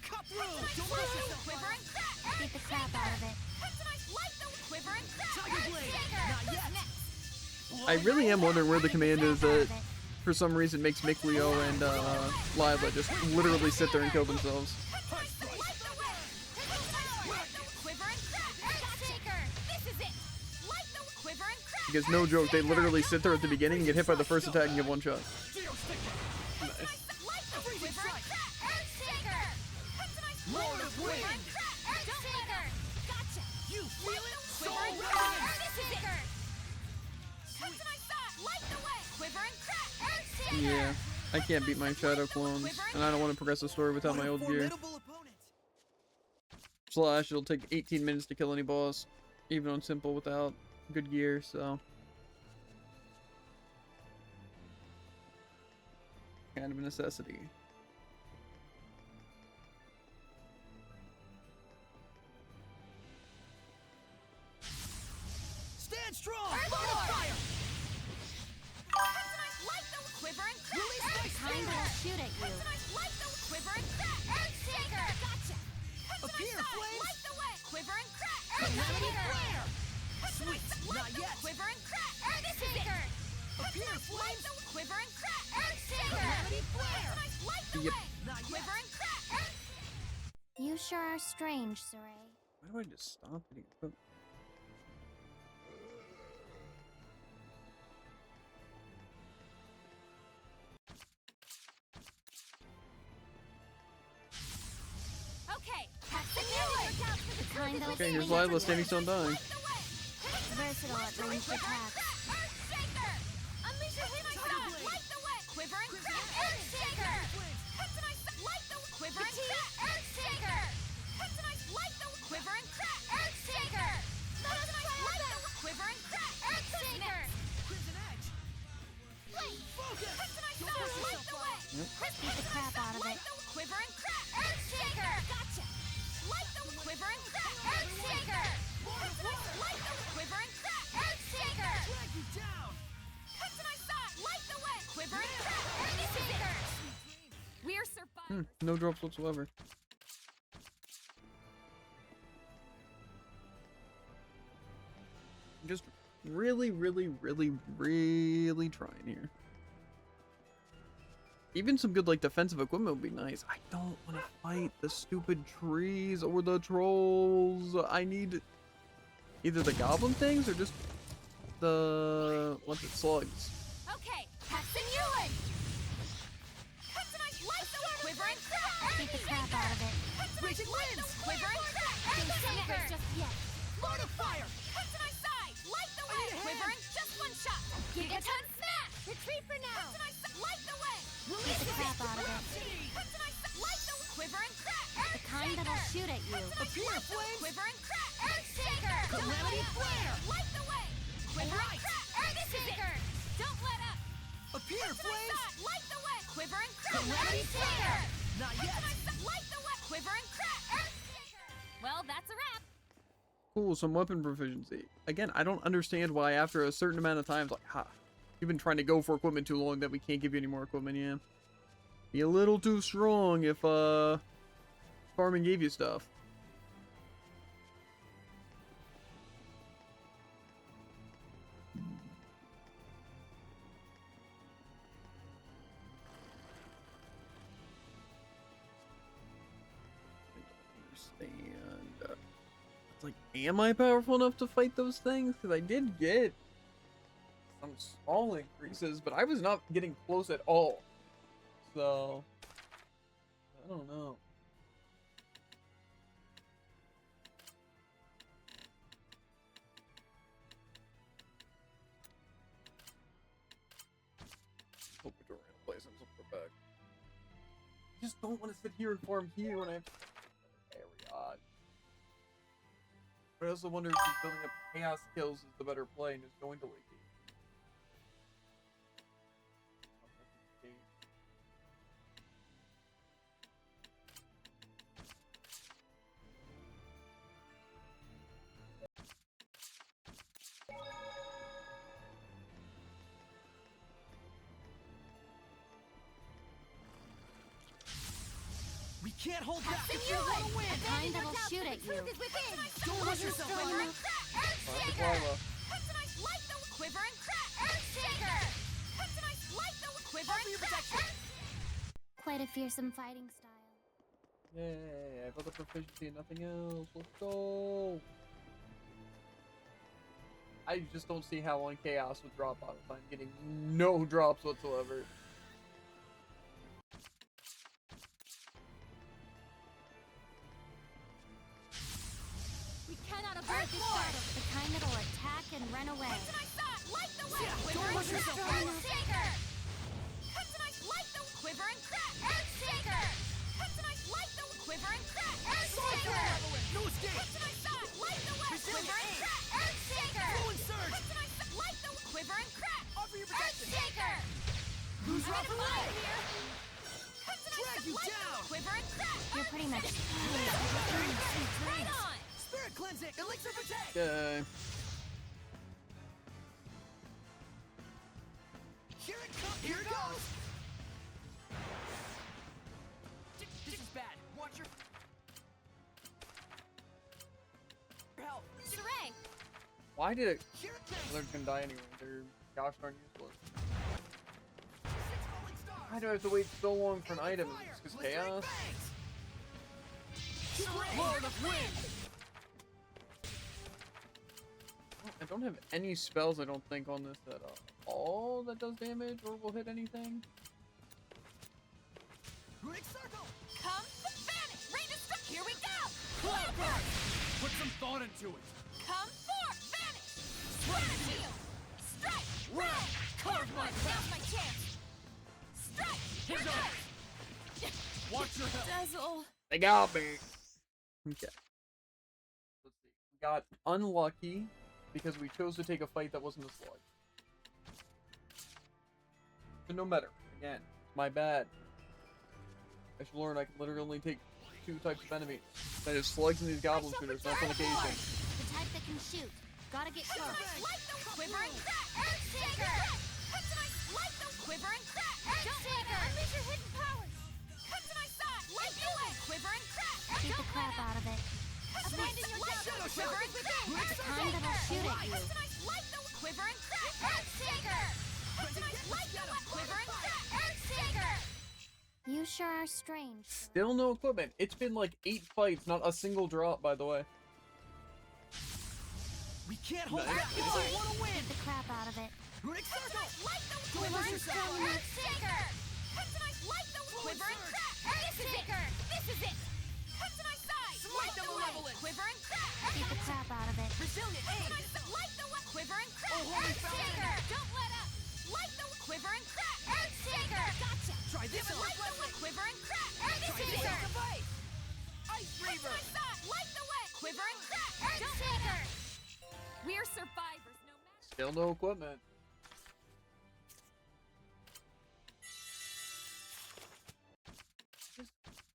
Cut through! Don't push yourself,
Quiver and Crack!
Beat the crap out of it.
Kryptonite, light the Quiver and Crack!
Tiger Blade.
Earthshaker!
Not yet.
Who's next?
I really am wondering where the command is that
Out of it.
for some reason makes Mikleo and Lila just literally sit there and kill themselves.
Kryptonite, light the way! Crystal Tower, light the Quiver and Crack! Earthshaker! This is it! Light the Quiver and Crack!
Because no joke, they literally sit there at the beginning and get hit by the first attack and get one shot.
Light the Quiver and Crack! Earthshaker! Kryptonite,
Lord
light
of
the Quiver
Wind.
and Crack! Earthshaker! Gotcha!
You feel it? So
Quiver and
ready!
Crack! Earthshaker! Kryptonite Side, light the way! Quiver and Crack! Earthshaker!
Yeah, I can't beat my shadow clones, and I don't want to progress the story without
What
my
a
old gear.
formidable opponent.
Slash, it'll take 18 minutes to kill any boss, even on simple without good gear, so. Kind of a necessity.
Stand strong!
Earth
Lord of
Lord.
Fire!
Kryptonite, light the Quiver and Crack!
Release my
Time
Earthshaker!
that'll shoot at you.
Kryptonite, light the Quiver and Crack! Earthshaker! Gotcha!
Appear,
Kryptonite Side,
flames.
light the way! Quiver and Crack!
Calamity
Earthshaker!
Flare!
Kryptonite
Sweet,
Side,
not
light the
yet.
Quiver and Crack! Earthshaker!
Appear,
Light
flames.
the Quiver and Crack! Earthshaker!
Calamity Flare!
Kryptonite, light the
Yep.
way!
Not yet.
Quiver and Crack! Earthshaker!
You sure are strange, Saray.
Why do I just stop hitting equipment?
Okay, pass the new one!
Time that'll
Okay, here's
shoot at
Lila standing still and dying.
Light the way!
versatile at ranged attacks.
Earthshaker! Unleash your hidden side! Light the way! Quiver and crack! Earthshaker! Hexenize! Light the quiver and crack! Earthshaker! Hexenize! Light the quiver and crack! Earthshaker! Hexenize! Light the quiver and crack! Earthshaker!
Crimson Edge! Focus!
Hexenize! Light the way!
Beat the crap out of it.
Light the quiver and crack! Earthshaker! Gotcha! Light the quiver and crack! Earthshaker! Hexenize! Light the quiver and crack! Earthshaker!
Drag you down!
Hexenize! Light the way! Quiver and crack! Earthshaker! We're survivors.
No drops whatsoever. Just really trying here. Even some good like defensive equipment would be nice. I don't want to fight the stupid trees or the trolls. I need either the goblin things or just the slugs.
Okay, Hexenuan! Hexenize! Light the quiver and crack!
Beat the crap out of it.
Hexenize! Light the quiver and crack! Earthshaker!
Just yet.
Lord of Fire!
Hexenize side! Light the way! Quiver and just one shot! Gigaton smash!
Retreat for now.
Hexenize! Light the way!
Beat the crap out of it.
Hexenize! Light the quiver and crack!
The kind that'll shoot at you.
Appear, flames!
Quiver and crack! Earthshaker!
Calamity Flare!
Light the way! Quiver and
Alright.
crack! Earthshaker! Don't let up!
Appear, flames!
Light the way! Quiver and crack!
Calamity
Earthshaker!
Not yet!
Light the way! Quiver and crack! Earthshaker! Well, that's a wrap.
Cool, some weapon proficiency. Again, I don't understand why after a certain amount of times, like, you've been trying to go for equipment too long that we can't give you any more equipment, yeah. Be a little too strong if, farming gave you stuff. It's like, am I powerful enough to fight those things? Because I did get some small increases, but I was not getting close at all. So, I don't know. Hope we don't play some back. I just don't want to sit here and farm here when I have very odd. But I also wonder if just building up chaos skills is the better play and just going to Leaky.
We can't hold back if we
Hexenuan!
want to win!
The kind that'll shoot at you.
Truth is within!
Don't let yourself
Quiver
out!
and crack!
Classic
Earthshaker!
lava.
Hexenize! Light the quiver and crack! Earthshaker! Hexenize! Light the quiver
Offer
and
your
crack!
protection.
Quite a fearsome fighting style.
Yay, I built a proficiency and nothing else. Let's go. I just don't see how on chaos would drop out if I'm getting no drops whatsoever.
We cannot abort this battle.
The kind that'll attack and run away.
Hexenize! Light the way!
Yeah,
Quiver
don't
and
push
crack!
yourself.
Earthshaker! Hexenize! Light the quiver and crack! Earthshaker! Hexenize! Light the quiver and crack! Earthshaker!
No escape!
Hexenize! Light the way!
Resilient
Quiver and
aim.
crack! Earthshaker!
Flow and surge!
Hexenize! Light the quiver and crack!
Offer your protection!
Earthshaker!
Who's
I'm
rough
gonna
away?
fly here! Hexenize!
Drag you
Light
down.
the quiver and crack!
You're pretty much
Right on!
Spirit cleansing! Elixir protect!
Okay.
Here it comes! Here it goes! This is bad. Watch your help.
Saray!
Why did it?
Here it comes.
They're gonna die anyway. They're gosh darn useless.
6 falling stars.
Why do I have to wait so long for an item?
Fire.
Is it just
Blistering
chaos?
bangs. Lord of Wind.
I don't have any spells, I don't think, on this at all that does damage or will hit anything.
Runic circle.
Come, vanish! Rain is stuck! Here we go!
Put some thought into it.
Come forth! Vanish! Shield! Strike! Red! Carve my path! Now's my chance! Strike!
His eyes! Watch your health!
Dazzle!
They got me.
Okay. Let's see. We got unlucky because we chose to take a fight that wasn't a slug. But no matter. Again, my bad. I should learn I can literally only take 2 types of enemies. That is slugs and these goblin shooters, not on occasion.
The type that can shoot. Gotta get close.
Light the quiver and crack! Earthshaker! Come to my light the quiver and crack! Earthshaker! Unleash your hidden powers! Come to my side! Light the way! Quiver and crack!
Beat the crap out of it.
Abandon your doubt! Quiver and crack!
The kind that'll shoot at you.
Come to my light the quiver and crack! Earthshaker! Come to my light the quiver and crack! Earthshaker!
You sure are strange.
Still no equipment. It's been like 8 fights, not a single drop, by the way.
We can't hold back if we want to win!
Beat the crap out of it.
Light the quiver and crack! Earthshaker! Come to my light the quiver and crack! Earthshaker! This is it! Come to my side! Light the way! Quiver and crack!
Beat the crap out of it.
Resilient aim! Light the quiver and crack! Earthshaker! Don't let up! Light the quiver and crack! Earthshaker! Gotcha!
Try this one!
Light the quiver and crack! Earthshaker!
Ice Reaver!
Light the way! Quiver and crack! Earthshaker! We're survivors, no matter.
Still no equipment.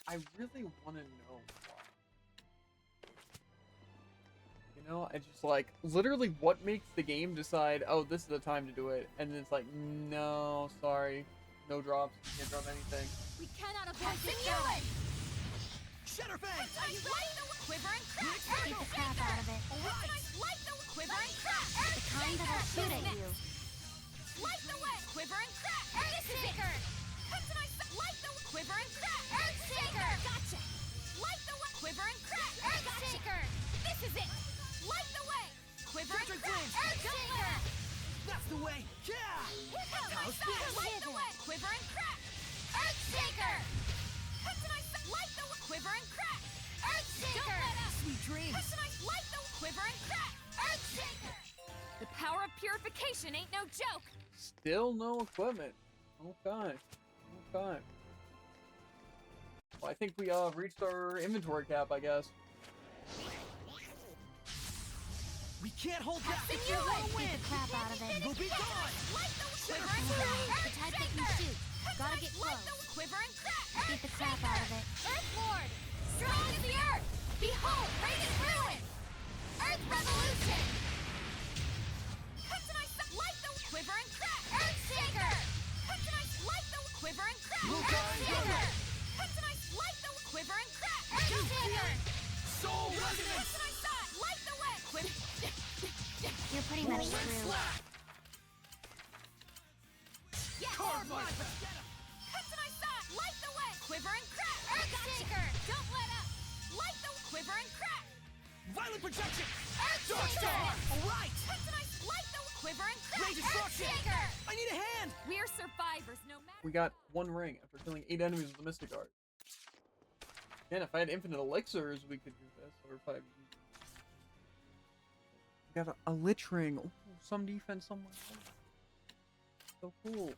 I really want to know why. You know, I just like, literally what makes the game decide, oh, this is the time to do it, and then it's like, no, sorry, no drops, you can't drop anything.
We cannot avoid this
Continue
battle.
it!
Shadowfang!
Light the quiver and crack!
Beat the crap out of it.
Light the quiver and crack!
The kind that'll shoot at you.
Light the way! Quiver and crack! Earthshaker! Come to my side! Light the quiver and crack! Earthshaker! Gotcha! Light the way! Quiver and crack! Earthshaker! This is it! Light the way! Quiver and
Electric
crack!
flames!
Earthshaker!
That's the way! Yeah!
How's this? Light the way! Quiver and crack! Earthshaker! Come to my side! Light the way! Quiver and crack! Earthshaker! Don't let up!
Sweet dreams!
Come to my light the quiver and crack! Earthshaker! The power of purification ain't no joke!
Still no equipment. Okay. Okay. Well, I think we reached our inventory cap, I guess.
We can't hold back if we
Continue
want to
it!
win!
Beat the crap out of it.
We'll be gone!
Light the quiver and crack!
The type that can shoot. Gotta get
Light the
close.
quiver and crack!
Beat the crap out of it.
Earth Lord! Strong as the earth! Behold, radiant ruin! Earth revolution! Come to my side! Light the quiver and crack! Earthshaker! Come to my light the quiver and crack! Earthshaker! Come to my light the quiver and crack! Earthshaker!
Soul
Come
resonance!
to my side! Light the way!
You're pretty much screwed.
Yes!
Carve my
Come to my side! Light the way! Quiver and crack! Earthshaker! Don't let up! Light the quiver and crack!
Violent projection!
Earthshaker!
Dark Star! Alright!
Come to my light the quiver and crack!
Ray destruction!
Earthshaker!
I need a hand!
We're survivors, no matter.
We got 1 ring after killing 8 enemies with the Mystic Art. Again, if I had infinite elixirs, we could do this. Or if I... We got a Lich Ring. Oh, some defense somewhere. So cool.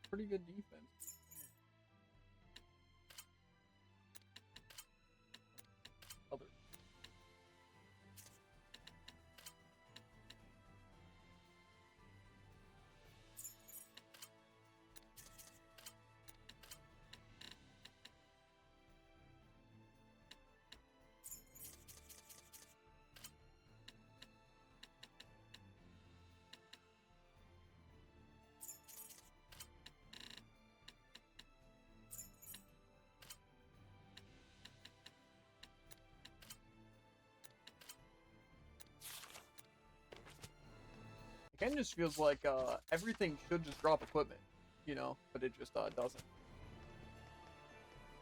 Pretty good defense. Other. It kind of just feels like everything should just drop equipment, you know, but it just doesn't.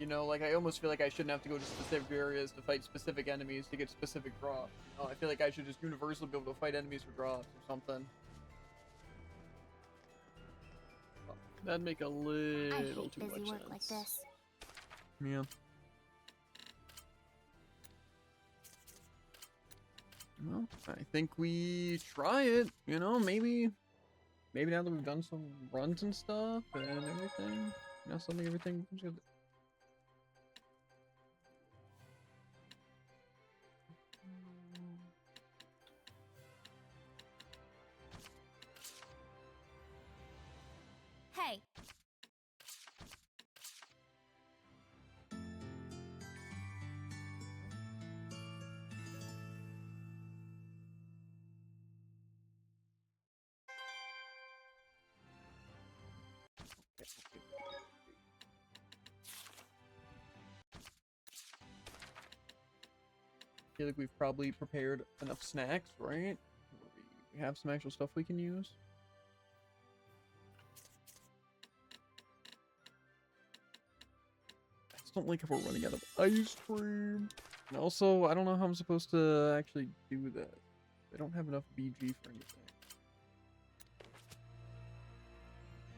You know, like I almost feel like I shouldn't have to go to specific areas to fight specific enemies to get specific drops. You know, I feel like I should just universally be able to fight enemies for drops or something.
That'd make a
I
little
hate
too
busy
much
work
sense.
like this.
Yeah. Well, I think we try it. You know, maybe now that we've done some runs and stuff and everything, you know, suddenly everything comes good.
Hey,
I feel like we've probably prepared enough snacks, right? We have some actual stuff we can use. I just don't like if we're running out of ice cream. And also, I don't know how I'm supposed to actually do that. I don't have enough BG for anything.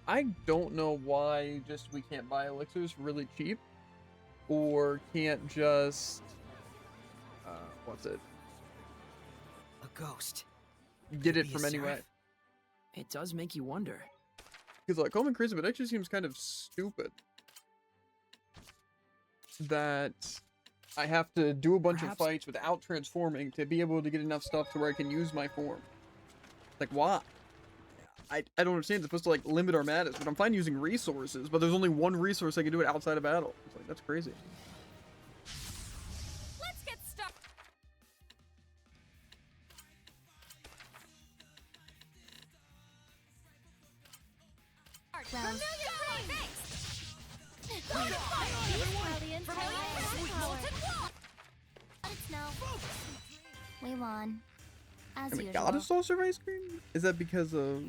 I don't know why just we can't buy elixirs really cheap. Or can't just... what's it?
A ghost.
Get
Could
it
be a
from anywhere.
seraph. It does make you wonder.
Because like Common Crazy, but it actually seems kind of stupid that I have to do a bunch
Perhaps-
of fights without transforming to be able to get enough stuff to where I can use my form. Like, why? I don't understand. It's supposed to like limit our madness, but I'm fine using resources, but there's only one resource I can do it outside of battle. It's like, that's crazy.
let's get started.
Well, let it snow. We won. As
And we
usual.
got a saucer of ice cream? Is that because of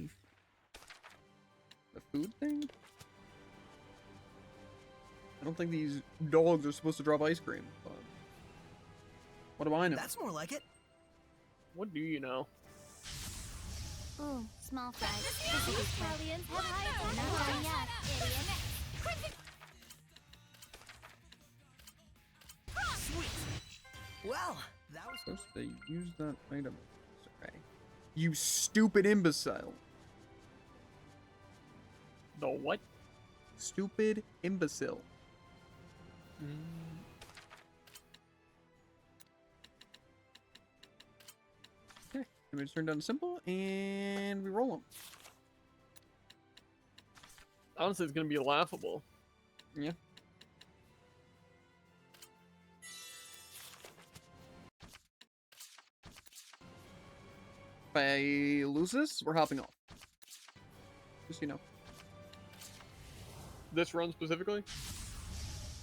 the food thing? I don't think these dogs are supposed to drop ice cream, but what do I know?
That's more like it.
What do you know?
Ooh, small fries.
Australians have high
Not done yet.
Sweet. Well, that was
Supposed to use that item. Sorry. You stupid imbecile.
The what?
Stupid imbecile. Okay, we just turn down simple and we roll them.
Honestly, it's gonna be laughable.
Yeah. If I lose this, we're hopping off. Just so you know.
This run specifically?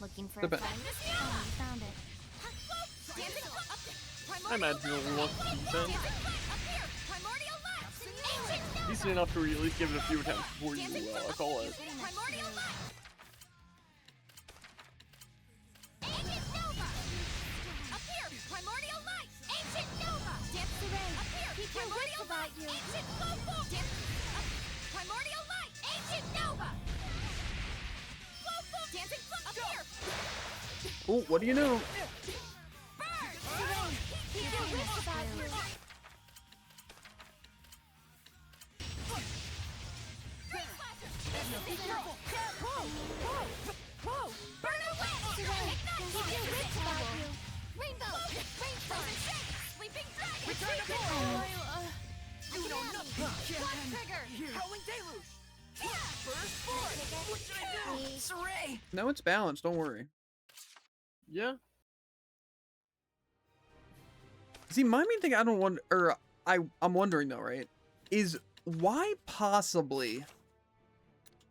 Looking for
The
a
best.
fight? Oh, we found it.
I imagine it will look decent. Decent enough to where you at least give it a few attempts before you call it.
Primordial light. Up here, primordial light. Ancient Nova. Up here, primordial light. Ancient Flow. Primordial light. Ancient Nova. Flow. Dancing up here.
Oh, what do you know?
Burn. Keep your wits about you. Whoa! Burn away! Keep your wits about you. Rainbow! Sleeping dragon! Return to
You know nothing.
trigger!
Howling deluge. Burst forth. What should I do? Saray.
No, it's balanced. Don't worry.
Yeah.
See, my main thing I don't wonder, or I'm wondering though, right, is why possibly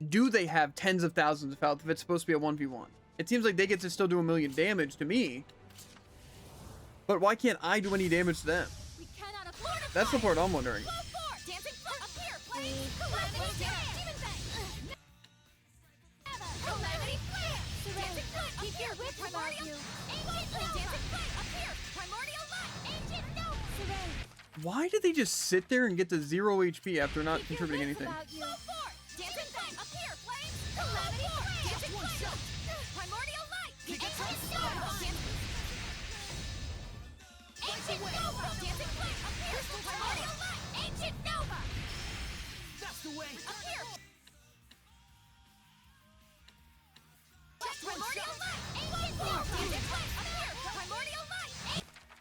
do they have tens of thousands of health if it's supposed to be a 1v1? It seems like they get to still do 1,000,000 damage to me, but why can't I do any damage to them?
We cannot afford a
That's the part I'm wondering.
Dancing up here! Playing Calamity Demon Fang! Calamity Flare! Dancing Keep your wits about you. Ancient dancing flame, appear. Primordial light. Ancient Nova. Serene.
Why did they just sit there and get to 0 HP after not contributing anything?
Dancing flame, appear. Flames. Calamity flame. Dancing flame. Primordial light. Ancient Nova. Ancient Nova. Dancing flame, appear. Primordial light. Ancient Nova.
That's the way.
Appear. Primordial light. Ancient Nova. Dancing flame, appear. Primordial light. You're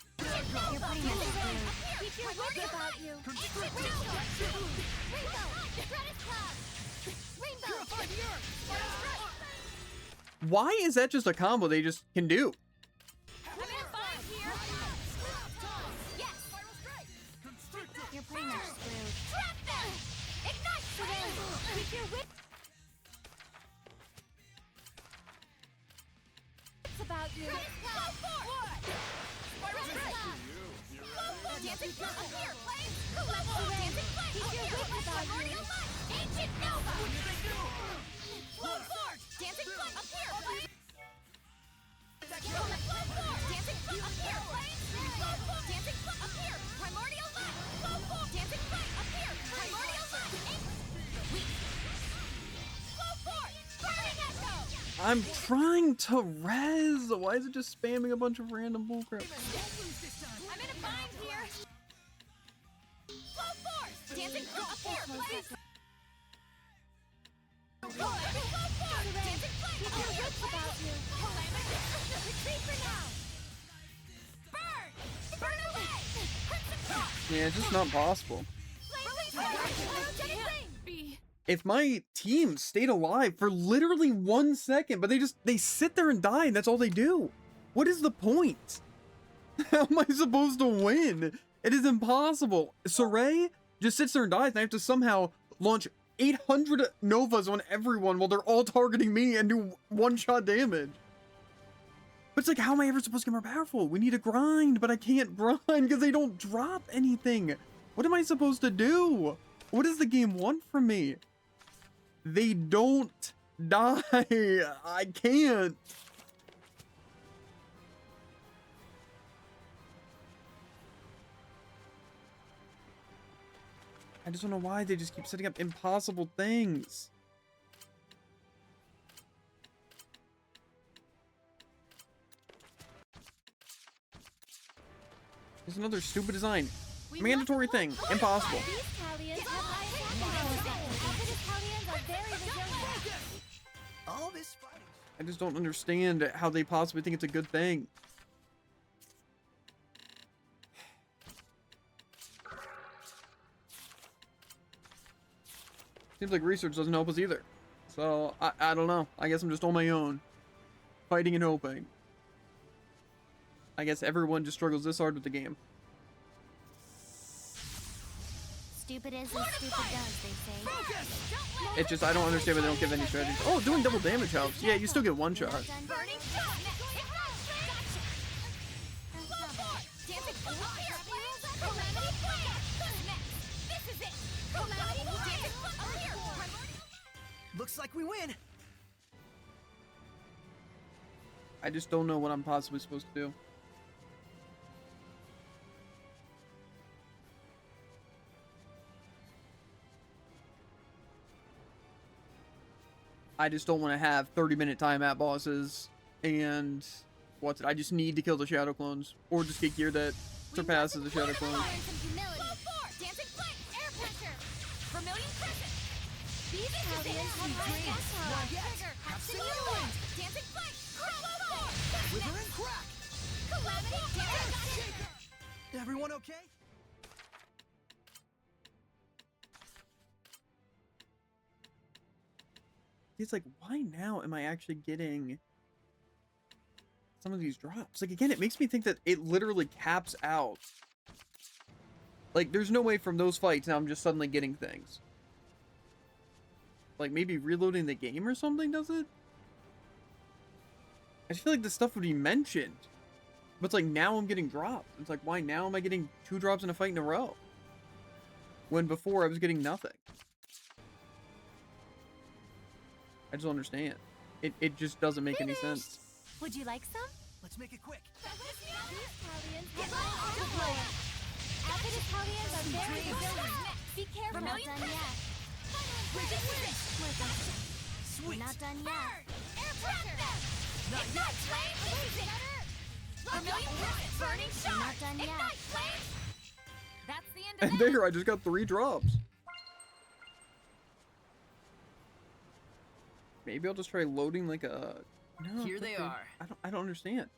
pretty much screwed. Keep your wits about you. Rainbow! Stratus Cloud! Rainbow!
Purify the earth.
Why is that just a combo they just can do?
I'm in a bind here! Yes!
You're pretty much screwed.
Trap them! Ignite!
Serene, keep your wits about you.
Cloud forward! Stratus Cloud! Dancing flame, appear! Flames! Level! Dancing flame,
Keep your
appear!
wits about you.
Primordial light! Ancient Nova! Flow forward! Dancing flame, appear! Flames! Flow forward! Dancing flame, appear! Flames! Flow forward! Dancing flame, appear! Primordial light! Flow forward! Dancing flame, appear! Primordial light! Flow forward! Burning echo!
I'm trying to res. Why is it just spamming a bunch of random bullcrap?
I'm in a bind here! Flow forward! Dancing flame, appear! Flames! Flow forward! Dancing flame,
keep your
appear!
wits about you.
Calamity! Retreat for now! Burn! Burn away! Crimson Cross!
Yeah, it's just not possible.
Release Pyrogenic Ring!
If my team stayed alive for literally 1 second, but they sit there and die, and that's all they do. What is the point? How am I supposed to win? It is impossible. Saray just sits there and dies, and I have to somehow launch 800 Novas on everyone while they're all targeting me and do one-shot damage. But it's like, how am I ever supposed to get more powerful? We need to grind, but I can't grind because they don't drop anything. What am I supposed to do? What does the game want from me? They don't die. I can't. I just don't know why they just keep setting up impossible things. There's another stupid design. Mandatory thing. Impossible.
These Callians have high attack. Opposite Callians are very resilient.
All this fighting.
I just don't understand how they possibly think it's a good thing. Seems like research doesn't help us either. So, I don't know. I guess I'm just on my own. Fighting and hoping. I guess everyone just struggles this hard with the game.
Stupid is as stupid does, they say.
It's just, I don't understand why they don't give any strategies. Oh, doing double damage helps. Yeah, you still get one shot.
Burning shot. Dancing flame, appear. Calamity flame. This is it. Calamity dancing flame, appear.
Looks like we win.
I just don't know what I'm possibly supposed to do. I just don't want to have 30-minute timeout bosses, and what's it? I just need to kill the shadow clones, or just get gear that surpasses the shadow clones.
Dancing flame, air pressure. Vermilion crescent. These
Callians have high attack.
Trigger, absolute. Dancing flame, crumble.
Wither and crack.
Calamity, dancing.
Everyone okay?
It's like, why now am I actually getting some of these drops? Like, again, it makes me think that it literally caps out. Like, there's no way from those fights now I'm just suddenly getting things. Like, maybe reloading the game or something does it? I just feel like this stuff would be mentioned. But it's like, now I'm getting dropped. It's like, why now am I getting 2 drops in a fight in a row? When before I was getting nothing. I just don't understand. It just doesn't make any sense.
Would you like some?
Let's make it quick.
Acid Italians are very resilient. Be careful.
Not done yet.
Sweet.
Not done yet.
Air pressure. Not yet. Vermilion crescent. Burning shot.
Not done yet.
Ignite flames. That's the end of
And
that.
there, I just got 3 drops. Maybe I'll just try loading like a. No,
Here they
okay.
are.
I don't understand.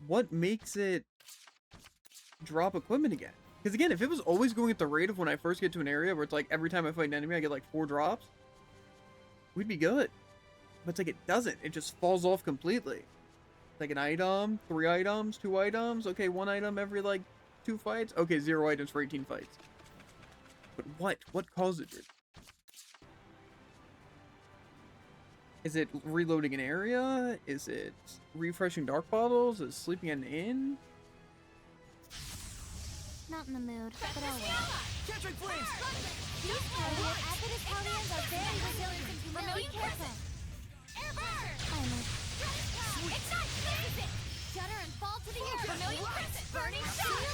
What makes it drop equipment again? Because again, if it was always going at the rate of when I first get to an area where it's like every time I fight an enemy I get like 4 drops, we'd be good. But it's like it doesn't. It just falls off completely. Like an item, 3 items, 2 items. Okay, 1 item every like 2 fights. Okay, 0 items for 18 fights. But what? What causes it? Is it reloading an area? Is it refreshing dark bottles? Is it sleeping in an inn?
Not in the mood, but oh well.
Catching flames.
Acid Italians are very resilient. Vermilion crescent. Air pressure.
Finally.
Ignite flames. Shudder and fall to the earth. Vermilion crescent. Burning shot.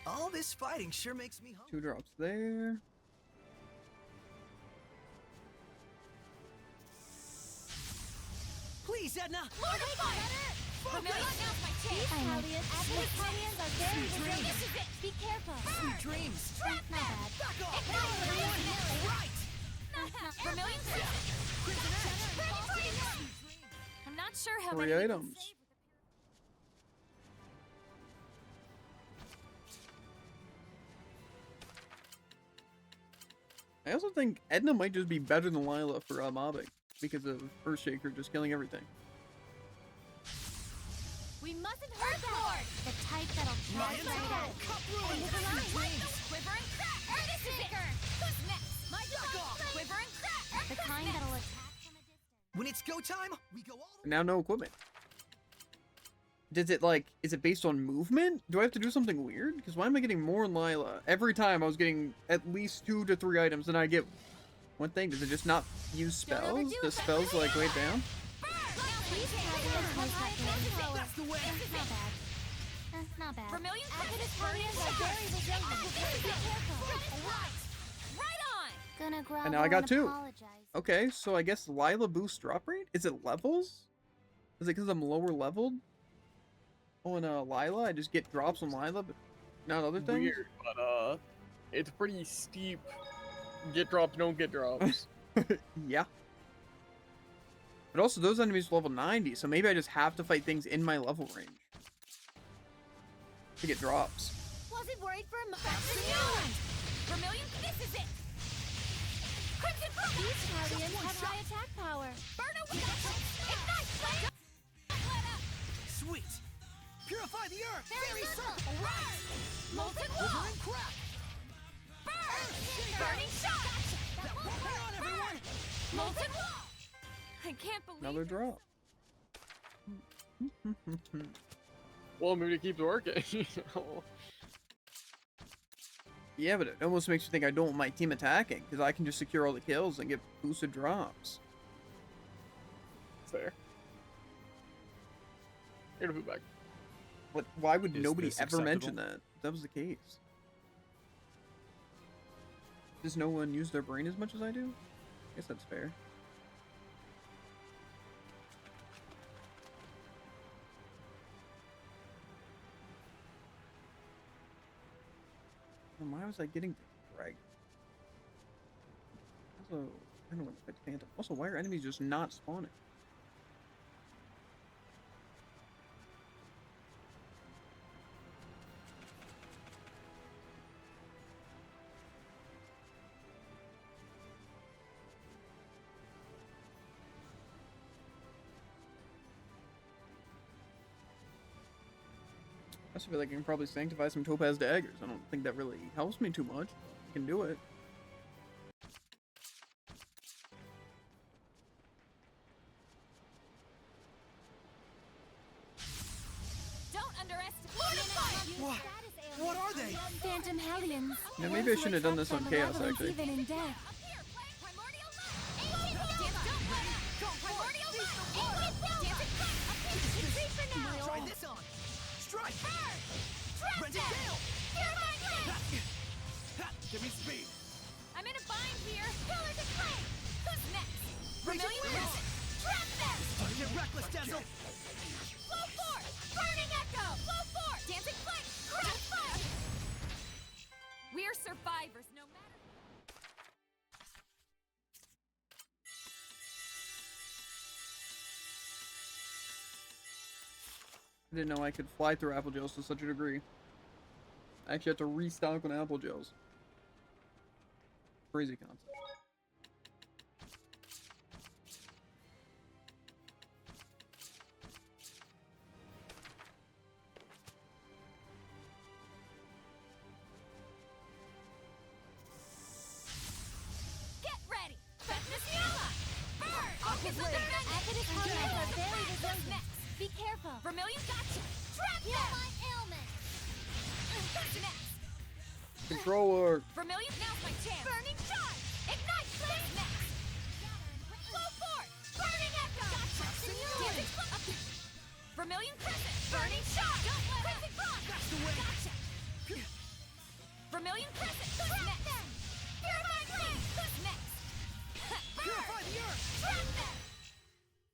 All this fighting sure makes me hungry.
2 drops there.
Please, Edna.
Lord of Fire. Vermilion, now's my chance. Acid Italians are very resilient. This is it. Be careful.
Sweet dreams.
Trap
Not bad.
Back off.
Ignite.
Right.
Vermilion crescent. I'm not sure how
3
many we can
items.
save.
I also think Edna might just be better than Lila for mobbing because of Earthshaker just killing everything.
We mustn't hurt that.
The type that'll charge
Ryan,
right at it.
cup
Over
ruin.
the line. Quiver and crack. This is it. Who's next? My dog. Quiver and crack.
The kind that'll attack from a distance.
When it's go time, we go all the
Now no equipment. Does it like, is it based on movement? Do I have to do something weird? Because why am I getting more in Lila? Every time I was getting at least 2 to 3 items and I get one thing. Does it just not use spells? Does spells like wait down?
That's the way.
Not bad. Not bad.
Vermilion Acid Italians are very resilient. Be careful. Right on.
Gonna grovel
And now I got 2.
apologize.
Okay, so I guess Lila boosts drop rate? Is it levels? Is it because I'm lower leveled? Oh, and Lila, I just get drops on Lila, but not other things?
Weird, but it's pretty steep. Get drops, don't get drops.
Yeah. But also, those enemies are level 90, so maybe I just have to fight things in my level range to get drops.
Wasn't worried for a moment. Vermilion, this is it. Crimson Frost. These Italians have high attack power. Burn away. Ignite flame. Let up.
Sweet. Purify the earth.
Very
circle.
simple. Right. Molten
Quiver
wall.
and crack.
Burn. Burning shot.
That won't hang on, everyone.
Molten wall. I can't believe
Another drop.
Well, maybe it keeps working. You know?
Yeah, but it almost makes you think I don't want my team attacking, because I can just secure all the kills and get boosted drops.
Fair. Here to put back.
But why would
Is
nobody
this
ever mention
acceptable?
that? If that was the case. Does no one use their brain as much as I do? I guess that's fair. And why was I getting dragged? Also, I don't know what the Phantom. Also, why are enemies just not spawning? I also feel like I can probably sanctify some topaz daggers. I don't think that really helps me too much. I can do it.
Don't underestimate.
What are they?
Phantom Hellions.
Yeah, maybe I shouldn't have done this on Chaos, actually.
Even in death. Up here, primordial light. Trap
Rented
them!
tail!
Purifying flame!
Ha! Give me speed!
I'm in a bind here! Pillars of flame! Who's next?
Raging
Vermilion
Wind!
Crescent! Trap them!
Get reckless, Denzel!
Flow forth! Burning Echo! Flow forth! Dancing flame! Crash fire! We're survivors no matter.
I didn't know I could fly through apple gels to such a degree. I actually have to restock on apple gels. Crazy concept.
Get ready! Fetnessula! Burn! Focus on
Acid is elements are very
Who's
resilient.
next?
Be careful.
Vermilion gotcha! Trap
Heal
them!
my ailment.
Who's next?
Controller!
Vermilion, now's my chance! Burning charge! Ignite flame! Who's next? Flow forth! Burning echo! Gotcha! Dancing up! Vermilion crescent! Burning charge! Crimson cross!
That's the way!
Gotcha! Vermilion crescent! Who's next? Purifying flame! Who's next?
Purify the earth!
Trap them!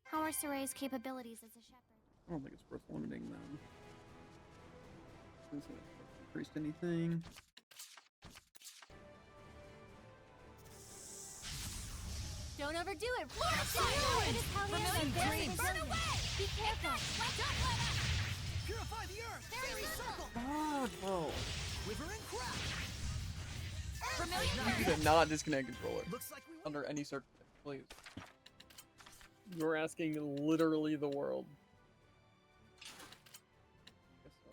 How are Soray's capabilities as a shepherd?
I don't think it's worth limiting them. Isn't it increased anything?
Don't overdo it.
Fire!
It is how
Vermilion
very
crescent! Burn
resilient.
away!
Be careful.
Don't let up!
Purify the earth! Fairy circle!
God, no.
Quiver and crack!
Vermilion
You
crescent!
did not disconnect controller.
Looks like we won.
Under any circumstance, please.
You're asking literally the world.
Guess so.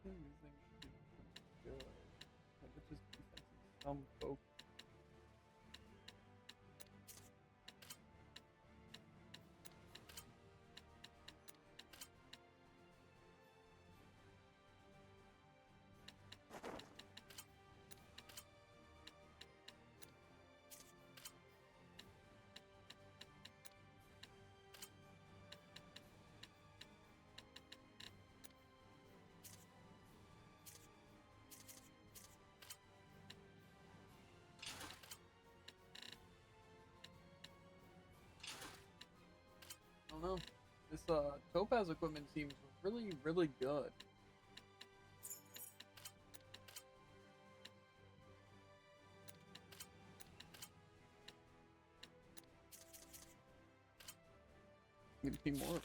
These things should be good. Like, it's just defensive. Some folk. I don't know. This Topaz equipment seems really, really good. Need to see more.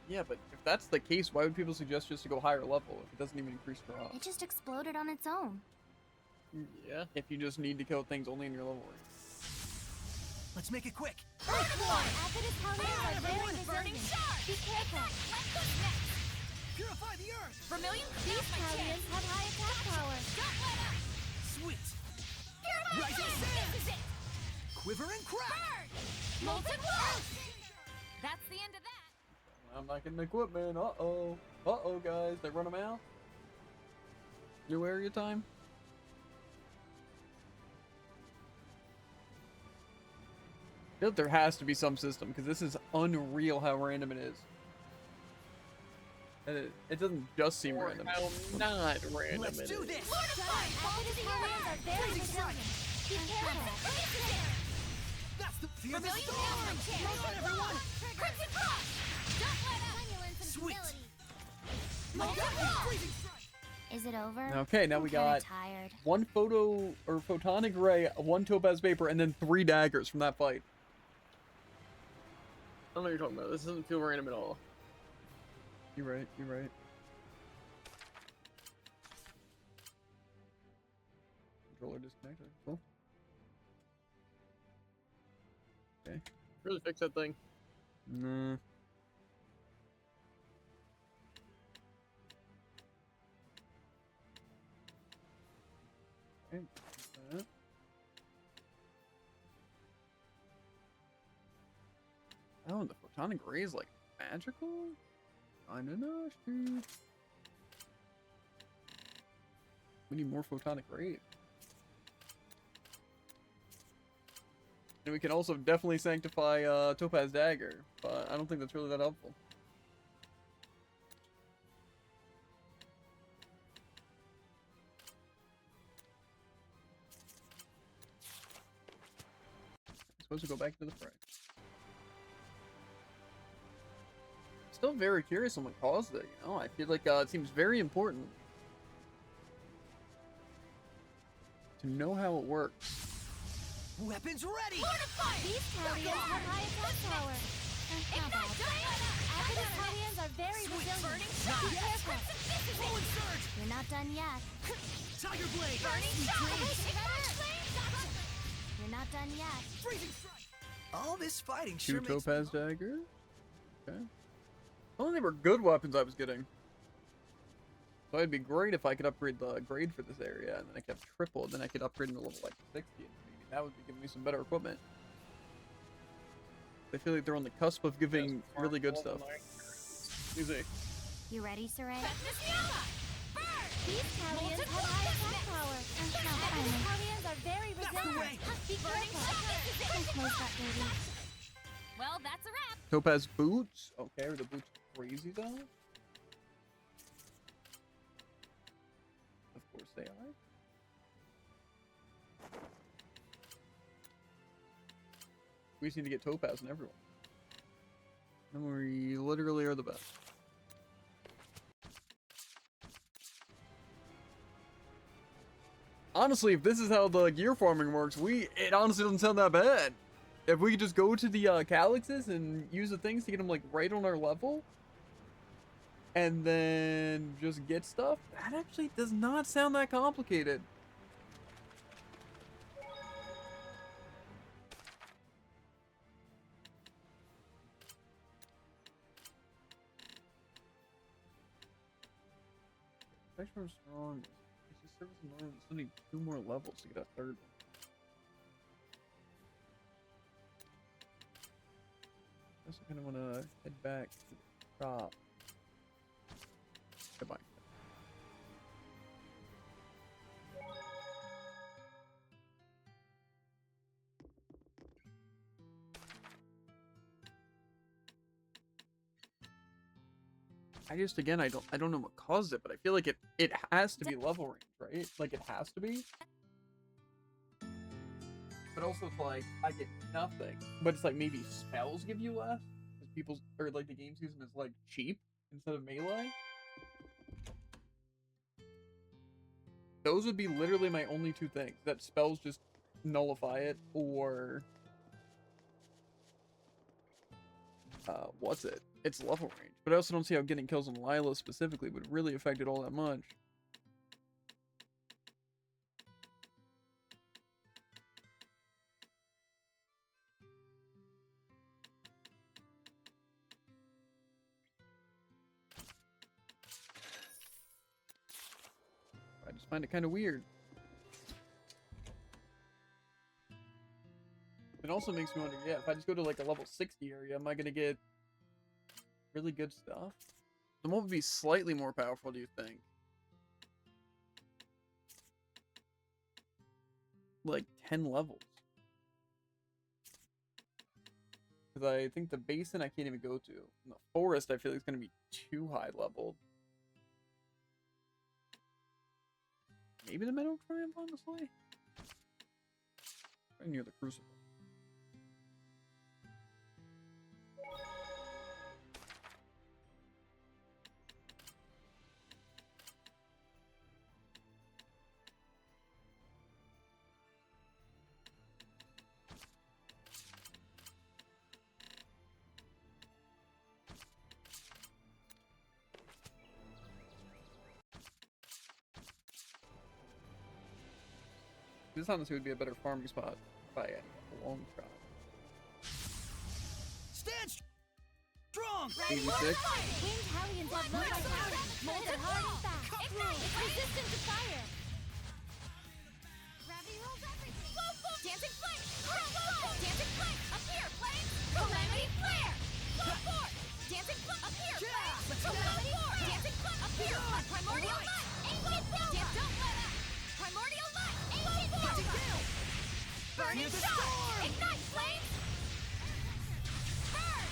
Yeah, but if that's the case, why would people suggest just to go higher level if it doesn't even increase draw?
It just exploded on its own.
Yeah.
If you just need to kill things only in your level range.
Let's make it quick!
Acid is how are very
Burning
resilient.
charge!
Be careful.
Who's next?
Purify the earth!
Vermilion
These
now's my chance!
Italians have high attack power.
Don't let up!
Sweet!
Purifying
Rising
flame!
sand!
This is it!
Quiver and crack!
Burn! Molten wolf! That's the end of that!
I'm not getting equipment. Uh-oh. Uh-oh, guys. They run them out. New area time. I feel like there has to be some system, because this is unreal how random it is. And it doesn't just seem
Or
random.
how not random
Let's
it
do
is.
this!
Mortifying!
Acid is how are very resilient. Be careful.
That's the feel the
Vermilion
storm!
now's my chance!
Come on, everyone!
Crimson cross! Don't let up!
Sweet!
Molten wolf!
Freezing strike!
Is it over?
Okay, now
I'm
we
kinda
got
tired.
one photo or photonic ray, one topaz vapor, and then 3 daggers from that fight.
I don't know what you're talking about. This doesn't feel random at all.
You're right, you're right. controller disconnected. Cool. Okay.
Really fix that thing.
No. Okay. That. Oh, the photonic ray is like magical? Kinda nasty. We need more photonic rays. And we can also definitely sanctify Topaz Dagger, but I don't think that's really that helpful. I'm supposed to go back to the fray. Still very curious on what caused it, you know? I feel like it seems very important to know how it works.
Weapons ready!
Fortify!
These Italians have high attack power.
Ignite flame!
Our Italians are very resilient.
Burning
Be
shot!
careful.
Rolling surge!
You're not done yet.
Tiger blade!
Burning
Sweet
shot!
dreams!
Ignite flame!
You're not done yet.
Freezing strike! All this fighting
Two
sure makes
Topaz Daggers. Okay. Only they were good weapons I was getting. So it'd be great if I could upgrade the grade for this area, and then I could have triple, then I could upgrade into level like 60, and maybe that would be giving me some better equipment. I feel like they're on the cusp of giving really good stuff.
Easy.
You ready, Saray?
Burn!
These Italians have high attack power. Our Italians are very resilient. Be careful. Don't close that, baby.
Well, that's a wrap.
Topaz boots? Okay, are the boots crazy though? Of course they are. We just need to get Topaz in everyone. And we literally are the best. Honestly, if this is how the gear farming works, it honestly doesn't sound that bad. If we could just go to the Calyxes and use the things to get them like right on our level, and then just get stuff, that actually does not sound that complicated. Spectrum strong. It's just service annoying. Still need 2 more levels to get a third one. I also kind of want to head back to the shop. Goodbye. I just, again, I don't know what caused it, but I feel like it has to be level range, right? Like it has to be. But also it's like I get nothing. But it's like maybe spells give you less because people's or like the games use them as like cheap instead of melee. Those would be literally my only 2 things. That spells just nullify it, or what's it? It's level range. But I also don't see how getting kills on Lila specifically would really affect it all that much. I just find it kind of weird. It also makes me wonder, yeah, if I just go to like a level 60 area, am I going to get really good stuff? The what would be slightly more powerful, do you think? Like 10 levels. Because I think the basin I can't even go to. And the forest I feel like is going to be too high leveled. Maybe the Meadow Triumph, honestly? Right near the Crucible. This honestly would be a better farming spot by a long shot.
Stand strong!
86.
Winged Hellions have low vitality, but they're hard and fast.
Ignite!
It's resistant to fire.
Gravity rolls everything. Flow forward! Dancing flame! Flow forward! Dancing flame! Appear, flame! Calamity flare! Flow forward! Dancing flame! Appear, flame! Calamity flare! Dancing flame! Appear! Primordial light! Ancient silver! Don't let up! Primordial light! Ancient silver! Burning shot! Ignite, flames! Burn!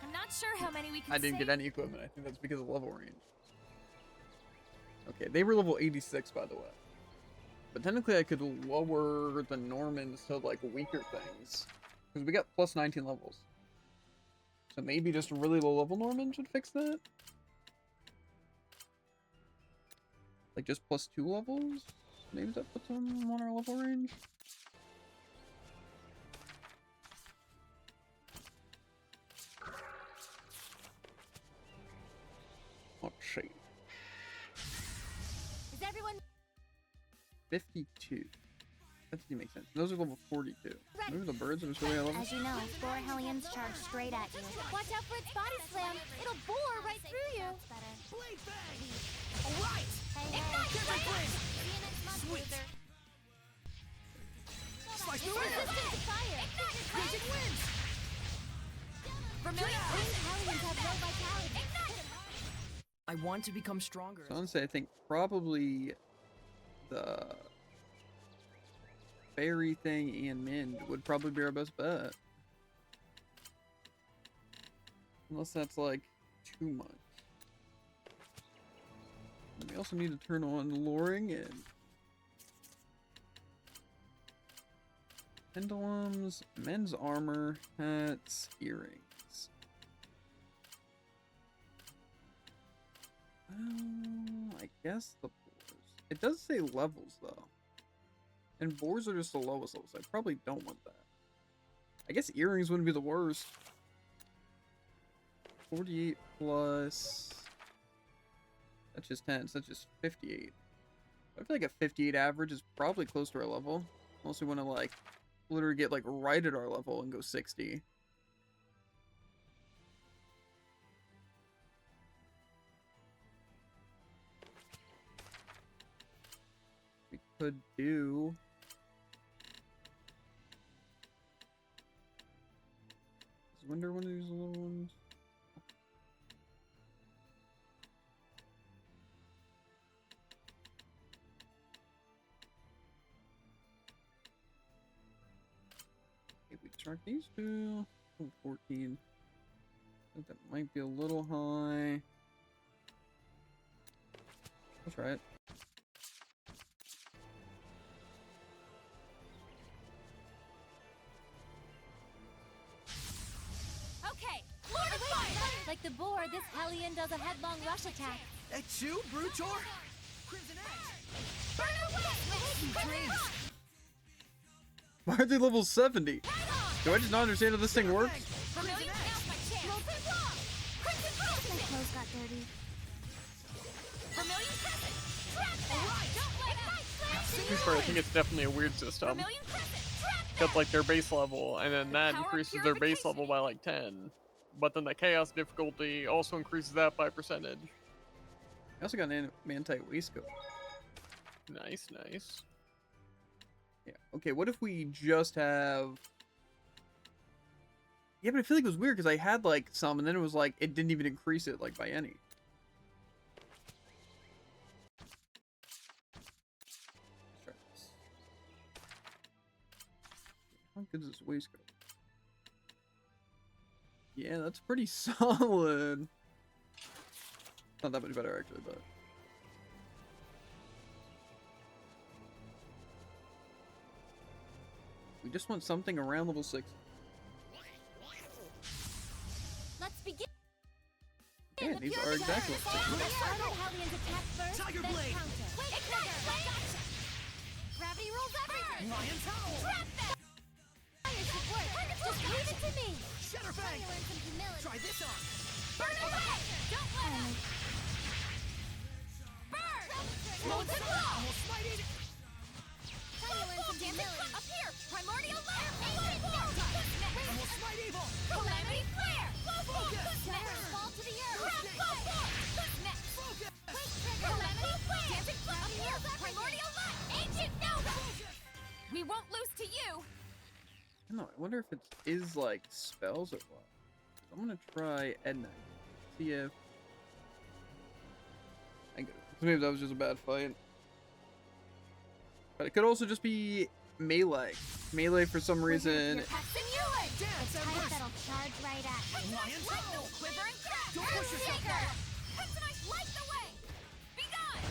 I'm not sure how many we can
I didn't
save.
get any equipment. I think that's because of level range. Okay, they were level 86, by the way. But technically, I could lower the Normans to, like, weaker things. Because we got plus 19 levels. So maybe just a really low level Norman should fix that? Like, just plus 2 levels? Maybe that puts them on our level range? Let's see.
Is everyone
52. That doesn't make sense. Those are level 42. Maybe the birds are just really high level.
As you know, 4 Hellions charge straight at you.
watch out for its body slam? It'll bore right through you.
Blade bang! Alright!
Hey,
Ignite,
Dancing flame!
See you next month,
Sweet.
loser.
Slice
It's
through air!
resistant to fire.
Raging winds!
Vermilion
Winged Hellions have low vitality.
I want to become stronger.
So honestly, I think probably the fairy thing and Mind would probably be our best bet. Unless that's like too much. And we also need to turn on luring and pendulums, men's armor, hats, earrings. I guess the boars. It does say levels though. And boars are just the lowest levels. I probably don't want that. I guess earrings wouldn't be the worst. 48 plus... That's just 10, so that's just 58. I feel like a 58 average is probably close to our level. Unless we want to like, literally get like right at our level and go 60. We could do... Is Winder one of these little ones? Okay, we track these two. Oh, 14. I think that might be a little high. I'll try it.
Okay, Lord of Fire!
Like the boar, this Hellion does a headlong rush attack.
At you, Brutor? Crimson Edge!
Burn away!
Dreams!
Why are they level 70? Do I just not understand how this thing works?
Vermilion, now's my chance! Molten Claw! Crimson
My
Frozen!
clothes got dirty.
Vermilion Crescent! Trap that! Don't let up!
To be fair, I think it's definitely a weird system.
Vermilion Crescent! Trap that!
Got like their base level, and then that
Power of
increases their base level by like 10. But then the chaos difficulty also increases that by percentage.
I also got an Mantite waistcoat.
Nice, nice.
Yeah. Okay, what if we just have... Yeah, but I feel like it was weird because I had like some and then it was like, it didn't even increase it like by any. Let's try this. How good is this waistcoat? Yeah, that's pretty solid. Not that much better actually, but... We just want something around level 6.
Let's begin.
Yeah, these are exactly what
Other Hellions attack first,
Tiger
then
Blade.
counter.
Ignite! Gotcha! Gravity rolls everything!
Lion Towel!
Trap that!
Fire should work. Just leave it to me.
Shatterfang!
Learn some humility.
Try this on!
Burn away! Don't let up! Burn! Molten Claw!
Almost smited! Upheaval!
Calamity Flare!
Focus!
Who's next? Fall to the earth!
Who's
Crab
next?
Claw! Who's next?
Focus!
Quick Trigger! Calamity Flare! Dancing Flare! Up here! Primordial Light! Ancient Nova! We won't lose to you!
I don't know. I wonder if it is like spells or what. I'm gonna try Edna. See if I get it. Maybe that was just a bad fight. But it could also just be melee. Melee for some reason.
Simulate!
Dance,
Type
Embers!
that'll charge right at me.
Lion
Light
Toe!
the quiver and crack!
Don't push yourself,
Earthshaker!
Nova.
Kryptonite, light the way! Be gone!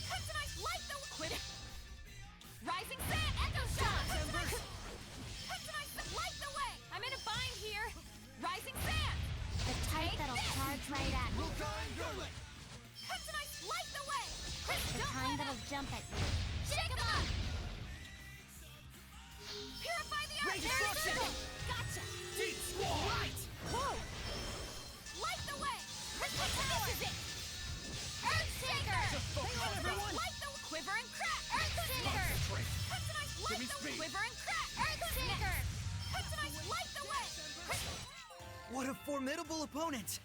Kryptonite, light the quit! Rising Sand, Echo Shot!
Embers!
Kryptonite, light the way! I'm in a bind here! Rising Sand!
The type that'll charge right at me.
Vulcan Gurlick!
Kryptonite, light the way!
The
Don't
kind
let
that'll
up!
jump at you.
Shake 'em up! Purify the earth!
Ray Destruction!
Gotcha!
Deep Squall! Light!
Whoa! Light the way! Crystal Tower! This is it! Earthshaker!
Hang on, everyone!
Light the quiver and crack! Earthshaker!
Concentrate.
Kryptonite, light
me
the
speed.
quiver and crack! Earthshaker! Kryptonite, light the way!
What a formidable opponent!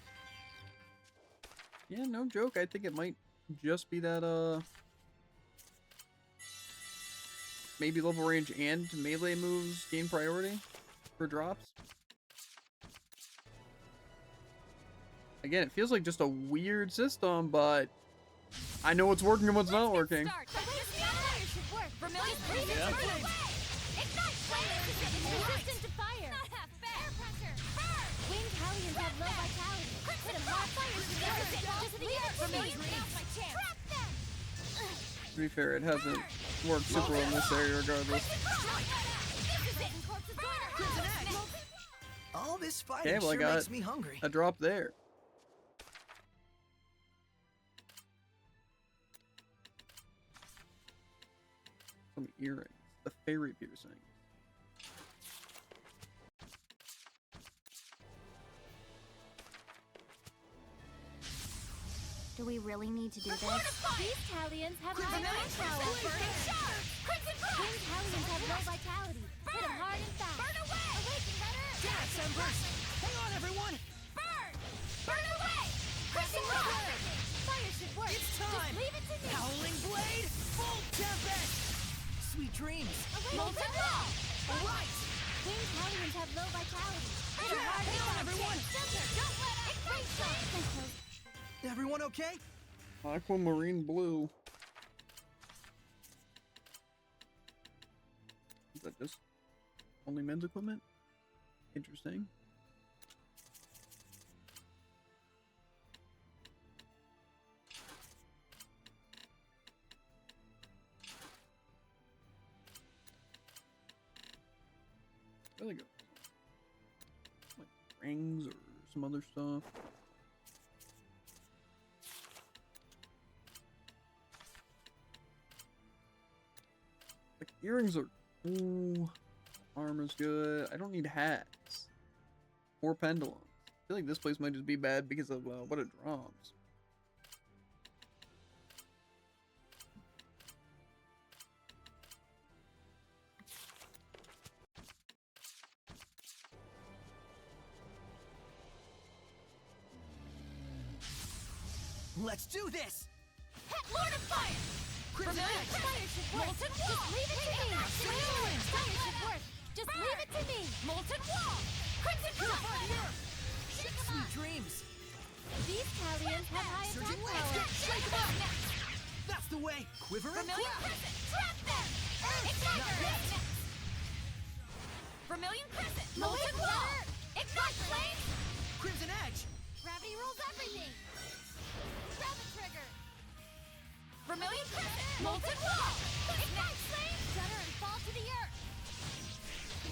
Yeah, no joke. I think it might just be that maybe level range and melee moves gain priority for drops. Again, it feels like just a weird system, but I know what's working and what's not working.
Start. Fire should work. Vermilion breeze
Yeah.
is away. Ignite flame! Resistant to fire. Not half bad. Air pressure. Burn!
Winged Hellions have low vitality.
Crimson hot fire should work. Just the earth. Vermilion, now's my chance. Trap them!
To be fair, it hasn't worked super well in this area regardless.
This is it. Corpses burn.
Crimson Edge! All this fighting
Okay, well, I
sure
got
makes me hungry.
a drop there. Some earrings. The fairy piercing.
Do we really need to do this?
These
Hellions have
Crimson
high
Edge.
power.
Burning shower. Crimson frost.
Winged Hellions have low vitality. Hit 'em hard and fast.
Burn away. Awaken better.
Dance, Embers! Hang on, everyone!
Burn. Burn away. Crimson frost.
Fire should work.
It's time!
Just leave it to me.
Howling Blade! Full Tempest!
Sweet dreams.
Molten wall.
Alright!
Winged Hellions have low vitality. Hit 'em
Yeah,
hard
hang on,
and fast.
everyone!
Center. Don't let up.
Ignite flame.
Everyone okay?
Aquamarine blue. Is that just only men's equipment? Interesting. Really good. Like rings or some other stuff. Like earrings are ooh, armor's good. I don't need hats or pendulums. I feel like this place might just be bad because of what it drops.
Let's do this!
Lord of Fire.
Crimson
Vermilion
Edge!
fire should work.
Molten wall.
Just leave it to me.
Winged Fire should work. Just leave it to me.
Molten wall. Crimson
Purify the
frost.
earth!
Shake 'em
Sweet
up.
dreams.
These Hellions have high attack
Surging
power.
Blades!
Shake 'em up.
That's the way! Quiver and
Vermilion
crack!
crescent. Trap them. Ignite. Vermilion crescent. Molten wall. Ignite flame.
Crimson Edge!
Gravity rules everything. Grab the trigger. Vermilion crescent. Molten wall. Ignite flame. Stutter and fall to the earth.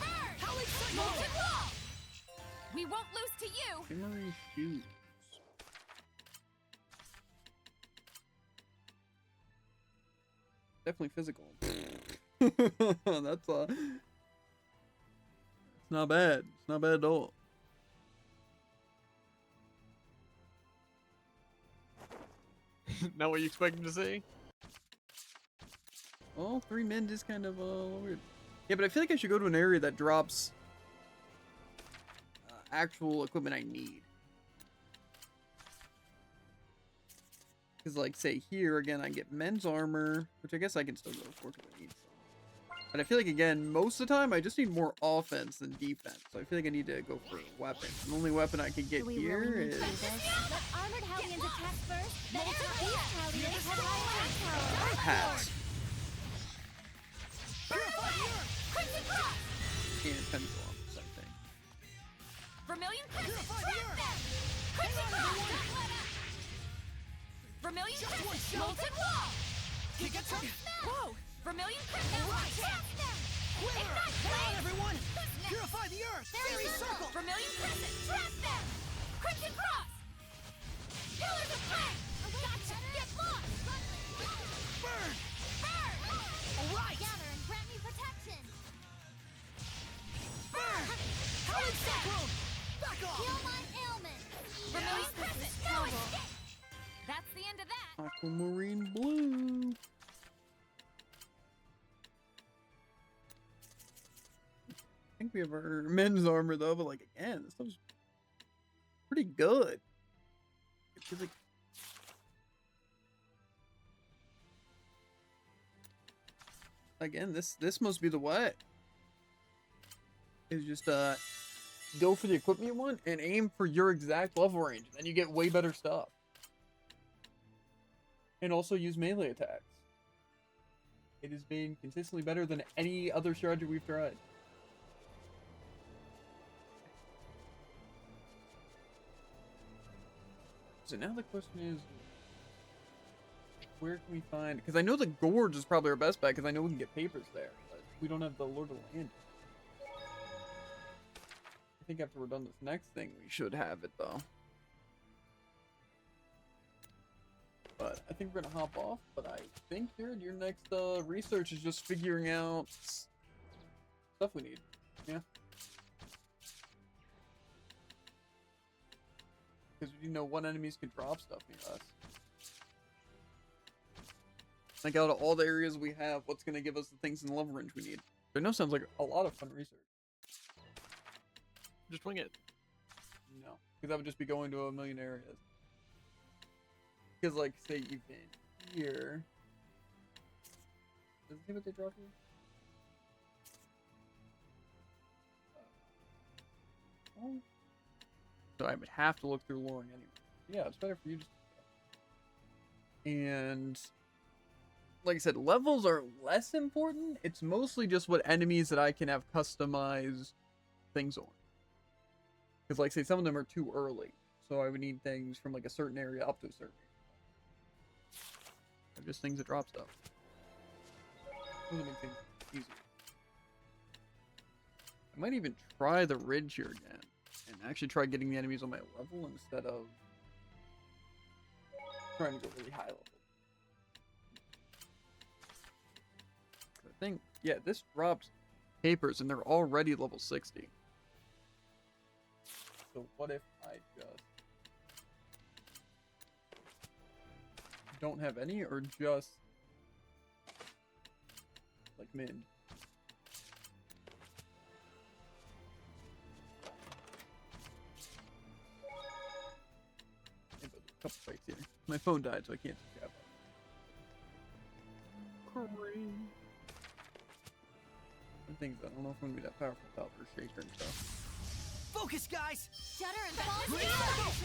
Burn.
Howling Cyclone!
Molten wall. We won't lose to you.
Shimmery shoes. Definitely physical. That's it's not bad. It's not bad at all.
Not what you expected to see?
Well, 3 men is kind of weird. Yeah, but I feel like I should go to an area that drops actual equipment I need. Because, like, say here, again, I get men's armor, which I guess I can still go for because I need some. But I feel like, again, most of the time, I just need more offense than defense. So I feel like I need to go for weapons. The only weapon I can get here is...
Let armored Hellions attack first, then these Hellions have high attack power.
hats.
Crimson Cross!
And pendulums, I think.
Vermilion Crescent, trap them! Crimson Cross, don't let up! Vermilion Crescent, Molten Wall! Whoa! Vermilion Crescent, trap them! Ignite Flame!
Everyone! Purify the earth! Fairy circle!
Vermilion Crescent, trap them! Crimson Cross! Pillars of Flame! Gotcha! Get lost!
Burn!
Burn!
Alright!
Gather and grant me protection.
Burn! Howling Cyclone! Back off!
Heal my ailment.
Vermilion Crescent, no escape! That's the end of that!
Aquamarine blue. I think we have our men's armor though, but like again, this stuff's pretty good. It's like again, this must be the way. Is just go for the equipment you want and aim for your exact level range, and then you get way better stuff. And also use melee attacks. It has been consistently better than any other strategy we've tried. So now the question is, where can we find? Because I know the Gorge is probably our best bet, because I know we can get papers there, but we don't have the Lord of the Land. I think after we're done this next thing, we should have it though. But I think we're gonna hop off. But I think, Jared, your next research is just figuring out stuff we need. Yeah. Because we know what enemies can drop stuff near us. Like out of all the areas we have, what's gonna give us the things in the level range we need? I know sounds like a lot of fun research.
Just wing it.
No, because that would just be going to a million areas. Because, like, say you've been here. Does it say what they drop here? Oh. So I would have to look through Loring anyway. Yeah, it's better for you just. And like I said, levels are less important. It's mostly just what enemies that I can have customized things on. Because, like, say some of them are too early, so I would need things from like a certain area up to a certain area. They're just things that drop stuff. Those make things easier. I might even try the ridge here again, and actually try getting the enemies on my level instead of trying to go really high level. I think, yeah, this drops papers, and they're already level 60. So what if I just don't have any, or just like mid? A couple fights here. My phone died, so I can't see that. The things I don't know if I'm gonna be that powerful without her shaker and stuff.
Focus, guys!
Shudder and fall should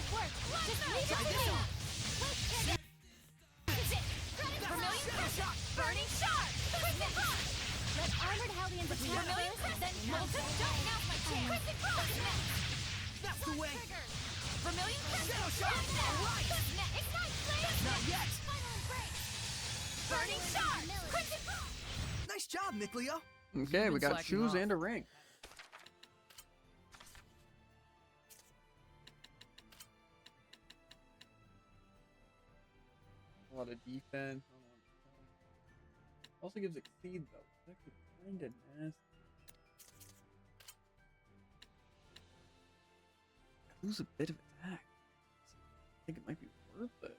work. Just leave it to me.
Vermilion Crescent, Burning Shard! Crimson Cross!
Let armored Hellions attack
Vermilion
first, then
Crescent, Molten Don't Mount my chair! Crimson Cross!
That's the way!
Vermilion Crescent,
Shadow Shot! Alright!
Ignite Flame!
Not yet!
final embrace.
Burning Shard! Crimson Cross!
Nice job, Nicleo!
Okay, we got
slacking
shoes
off.
and a ring. A lot of defense. Also gives exceed though. That could kind of nasty. Lose a bit of attack. I think it might be worth it.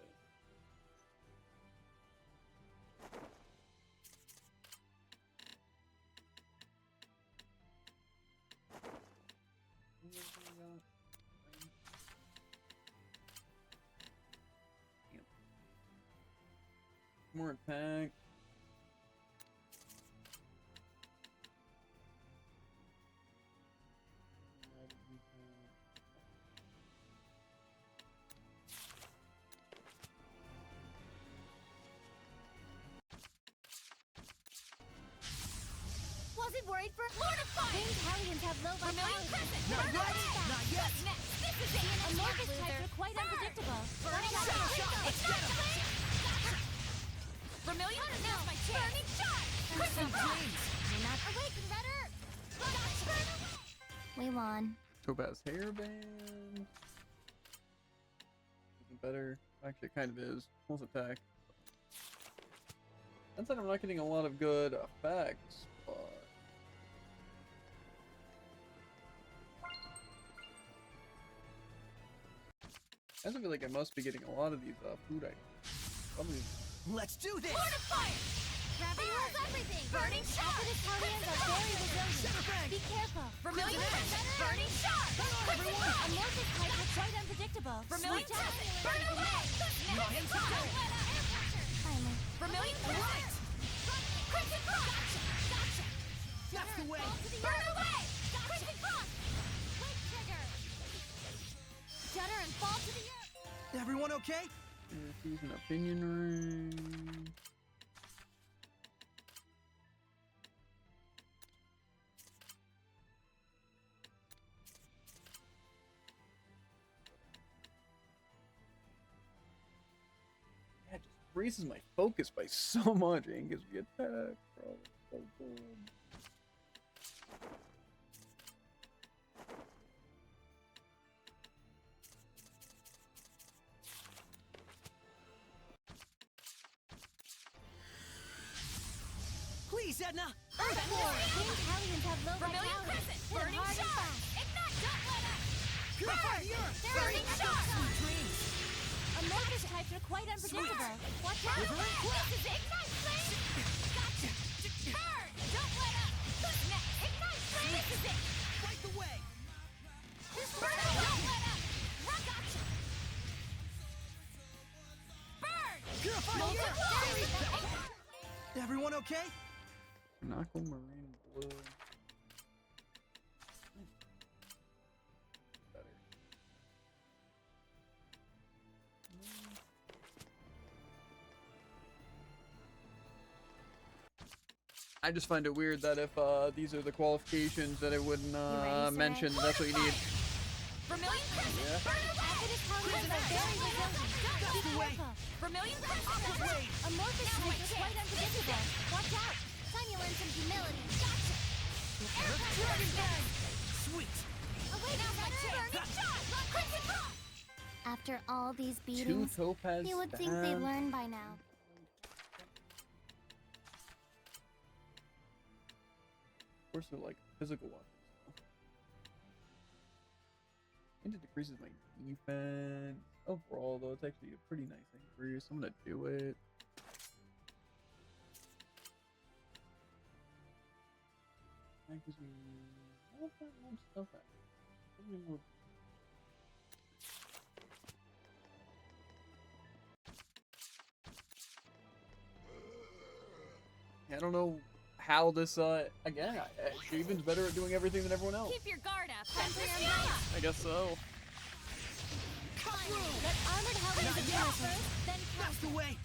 More attack.
Wasn't worried for Lord of Fire! Winged Hellions have low vitality.
Not yet! Not yet!
This is it! Amorphous types are quite unpredictable.
Shadow shot! Let's get him!
Vermilion, now's my chance! Burning shot! Crimson Flames! You're not awakened, Red Earth! Burn away!
We won.
Topaz hairband. Isn't better. Actually, it kind of is. Pulse attack. That said, I'm not getting a lot of good effects, but I also feel like I must be getting a lot of these food items. Probably.
Let's do this!
Lord of Fire! Gravity rules everything! Burning shot! Acidus Hellions are very resilient. Be careful! Vermilion Crescent! Burning shot! Crimson Frost! Amorphous types are quite unpredictable. Vermilion Crescent! Burn away! Crimson Frost!
Finally.
Vermilion Crescent! Crimson Frost! Gotcha!
That's the way!
Burn away! Crimson Frost! Wake trigger! Shudder and fall to the earth!
Everyone okay?
Use an opinion ring. Yeah, it just raises my focus by so much and gives me attack, bro. So good.
Please, Edna!
Earthborn! Winged Hellions have low
Vermilion
vitality.
Crescent!
Hit
Burning
hard and
shot!
fast.
Ignite! Don't let up!
Purify the earth!
Burning shot!
Sweet dreams!
Amorphous types are quite unpredictable. Watch out!
Quivering quick!
This is Ignite Flame! Gotcha! Burn! Don't let up! Who's next? Ignite Flame! This is it!
Fight the way!
Burn! Don't let up! Gotcha! Burn!
Purify the earth! Everyone okay?
Knuckle Marine Blue. Better. I just find it weird that if these are the qualifications that it wouldn't
ready,
mention,
Sarah?
that's what you need.
Vermilion Crescent!
Yeah.
Burn away!
Acidus Hellions are very resilient. Be
the way.
careful.
Vermilion Crescent!
Wait!
Amorphous
Now my
types are quite
chance.
unpredictable. Watch out! Time you learn some humility.
Gotcha!
Dragon Bang! Sweet!
Away
Now's my chance! Burning shot! Crimson Frost!
After all these
Two
beatings,
topaz
you would think they'd
stab.
learn by now.
Of course, they're like physical weapons. And it decreases my defense. Overall, though, it's actually a pretty nice increase. I'm gonna do it. That gives me not that much stuff. Probably more. I don't know how this, again, Shaven's better at doing everything than everyone else.
Keep your guard up!
I guess so.
Let armored Hellions attack first, then
That's the way!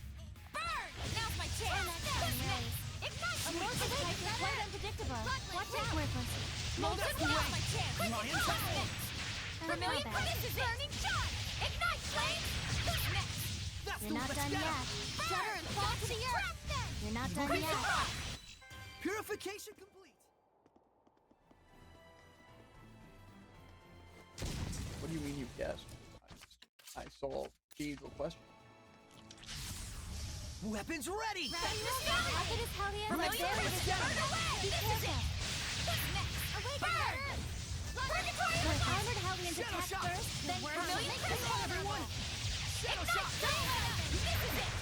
Burn! Now's my chance! Ignite!
Amorphous types are quite unpredictable. Watch out!
Worthless.
Molten! Now's my chance!
Lion tackle!
Vermilion
Not bad.
Crescent is burning shot! Ignite Flame! Who's next?
That's
You're
the
not
let's
done
get
yet.
him.
Shudder and fall to the earth.
You're not done
Crimson
yet.
Frost!
Purification complete!
What do you mean you guessed? I saw the question.
Weapons ready!
Acidus Hellions are
Vermilion
very
Crescent!
resilient.
Burn away!
Be
This is
careful.
it! Who's next? Burn! Purgatory!
Let armored Hellions
Shadow
attack
shot.
first, then
Vermilion
counter.
Crescent!
Everyone! Shadow
Ignite!
shot!
Don't let up! This is it!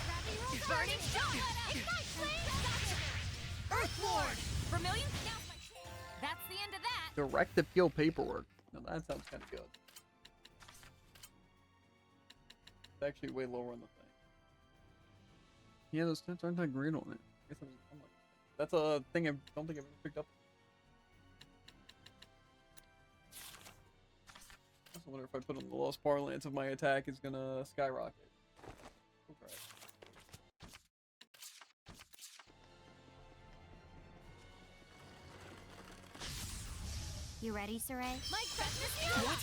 Burning shot! Ignite Flame! Gotcha!
Earthborn!
Vermilion! Now's my chance! That's the end of that!
Direct appeal paperwork. Now that sounds kind of good. It's actually way lower on the thing. Yeah, those stats aren't that great on it. I guess I'm like, that's a thing I don't think I've ever picked up. I also wonder if I put on the Lost Parlance if my attack is gonna skyrocket. Okay.
You ready, Saray?
My Christmas here!
What?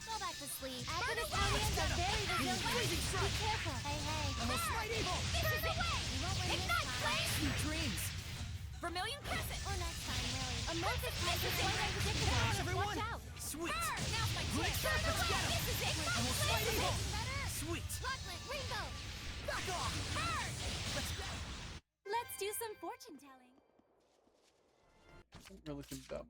Go back to sleep.
Burn
Advent
away!
Italians are very resilient.
Freezing
Be
strike!
careful. Hey, hey.
Almost right evil!
Burn away!
You won't win this
Ignite
time.
flame!
Sweet dreams!
Vermilion Crescent!
Or next time, really.
Amorphous
This is
Crescent!
quite unpredictable.
Come on, everyone!
Watch out.
Sweet!
Burn! Now's my
Great
chance!
start, let's get 'em.
This is it!
Almost right evil!
Better.
Sweet!
Bloodlet, Rainbow.
Back off!
Burn!
Let's go!
Let's do some fortune telling.
Don't really think that.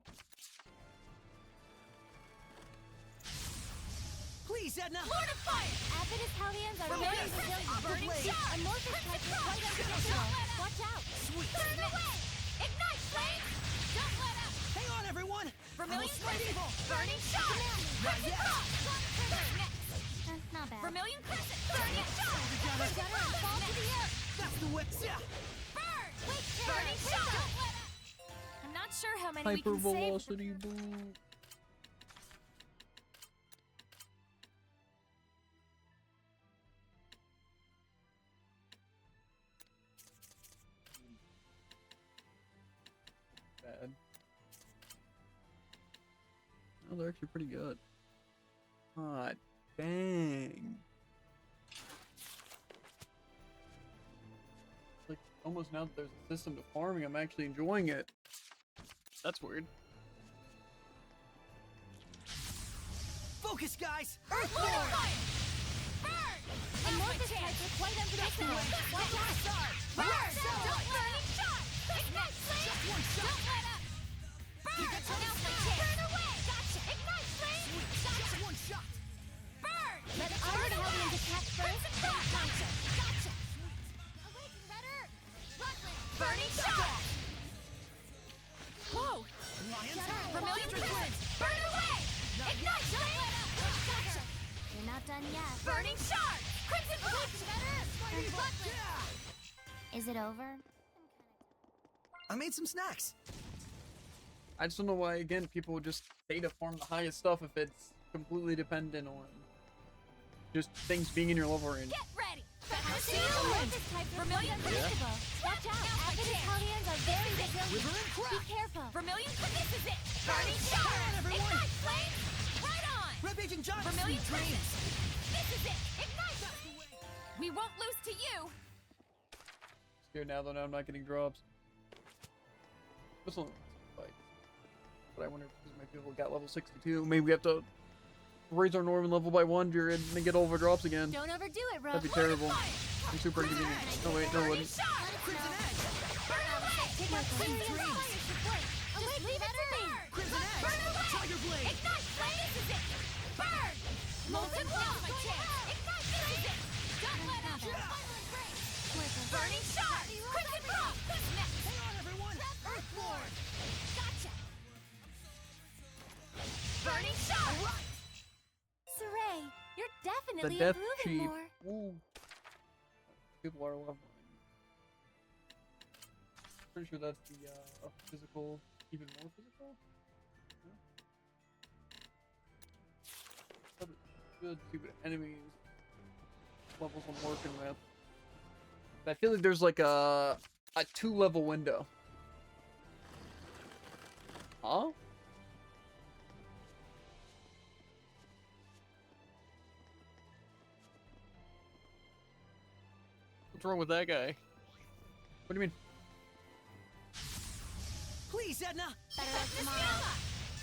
Please, Edna!
Lord of Fire!
Advent Italians are
Vermilion
very
Crescent!
resilient.
Burning
blade.
Shot!
Amorphous type is quite unpredictable. Watch out.
Sweet!
Burn away! Ignite flame! Don't let up!
Hang on, everyone!
Vermilion
Almost right
Crescent!
evil!
Burning Shot!
Not
Crimson
yet.
Cross! Who's next?
Not bad.
Vermilion Crescent! Burning Shot!
Together.
Crimson Cross!
Fall to the earth.
That's the way! Yeah!
Burn!
Quick tear.
Burning Shot! Don't let up! I'm not sure how many we
Hyper
can save.
velocity boom. Bad. Oh, they're actually pretty good. God dang. Like almost now that there's a system to farming, I'm actually enjoying it.
That's weird.
Focus, guys!
Lord of
Earthborn!
Fire! Burn!
Amorphous type is quite unpredictable.
Watch out! Burn! Don't burning shot! Ignite flame!
Just one shot.
Don't let up! Burn! Now's my chance! Burn away! Gotcha! Ignite flame! Gotcha!
Just one shot!
Burn!
Let
Burn
Advent
away!
Italians attack first.
Crimson Cross! Gotcha! Gotcha!
Awaken better. Bloodlet.
Burning shot! Whoa!
Lion's
Vermilion Crescent! Burn away! Ignite flame! Gotcha!
You're not done yet.
Burning shard! Crimson Cross!
Is it over?
I made some snacks.
I just don't know why, again, people would just stay to farm the highest stuff if it's completely dependent on just things being in your level range.
Get ready!
Amorphous type is
Vermilion
quite unpredictable. Watch out.
Now's my
Advent
chance.
Italians are very resilient.
River and
Be
crack!
careful.
Vermilion, this is it! Burning shard!
Come on, everyone.
Ignite flame! Right on!
Red Agent John!
Vermilion
Sweet dreams!
Crescent! This is it! Ignite! We won't lose to you!
Scared now though, now I'm not getting drops. This one fight. But I wonder if because my people got level 62, maybe we have to raise our Norman level by 1 period and then get all of our drops again.
Don't overdo it, Rogue.
That'd be terrible. I'm super inconvenient. Oh wait, no, it
Burning
wouldn't.
shard!
Crimson Edge!
Burn away!
Take my
Sweet
serious
dreams.
fire support.
Just leave it to me!
Crimson Edge!
Burn away!
Tiger Blade!
Ignite flame! This is it! Burn! Molten wall! My chance! Ignite! This is it! Don't let up! Burning shard! Crimson Cross! Who's next?
Hang on, everyone! Earthborn!
Gotcha! Burning shard!
Saray, you're
The
definitely
death
improving
chief.
more.
Ooh. People are leveling. Pretty sure that's the physical, even more physical. Yeah. Probably good to see what enemies levels I'm working with. I feel like there's like a 2-level window. Huh?
What's wrong with that guy?
What do you mean?
Please, Edna!
Better luck tomorrow.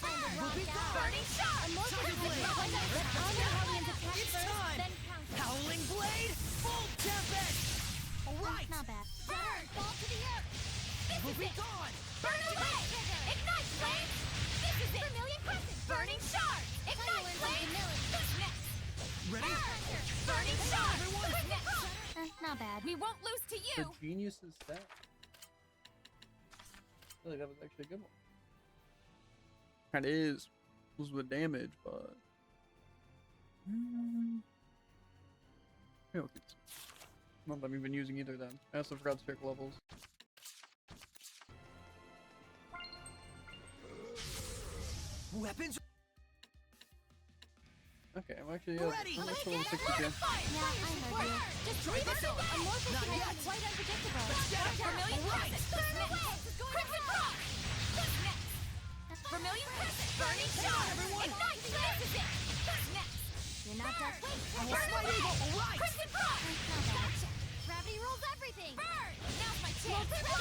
Time to rock out.
Burning shard!
Amorphous
Tiger
type is
Blade.
quite unpredictable. Let Italians attack
It's
first,
time.
then counter.
Howling Blade! Full Tempest! Alright!
Not bad.
Burn! Fall to the earth! This
We'll
is
be
it!
gone!
Burn away! Ignite flame! This is it! Vermilion Crescent! Burning shard! Ignite
Silence of
flame!
humility.
Who's next?
Ready?
Burning shard!
everyone.
Who's next?
Not bad.
We won't lose to
The
you!
genius's stat. I feel like that was actually a good one. Kinda is. Was with damage, but. Yeah, okay. Not that I'm even using either of them. I also forgot to check levels.
Weapons.
Okay, I'm actually
Ready.
I'm level 62.
Yeah, I heard you.
Just leave us alone. Amorphous
Not
can
yet.
be quite unpredictable.
Let's get him.
Vermilion
Right.
Crescent. Burn away. Crimson Frost. What's next? Vermilion Crescent. Burning Shot.
everyone.
Ignite. This is it. What's next?
You're not done.
I will fight evil. All right.
Crimson Frost.
Gotcha.
Gravity rules everything. Burn. Now's my chance. Trigger.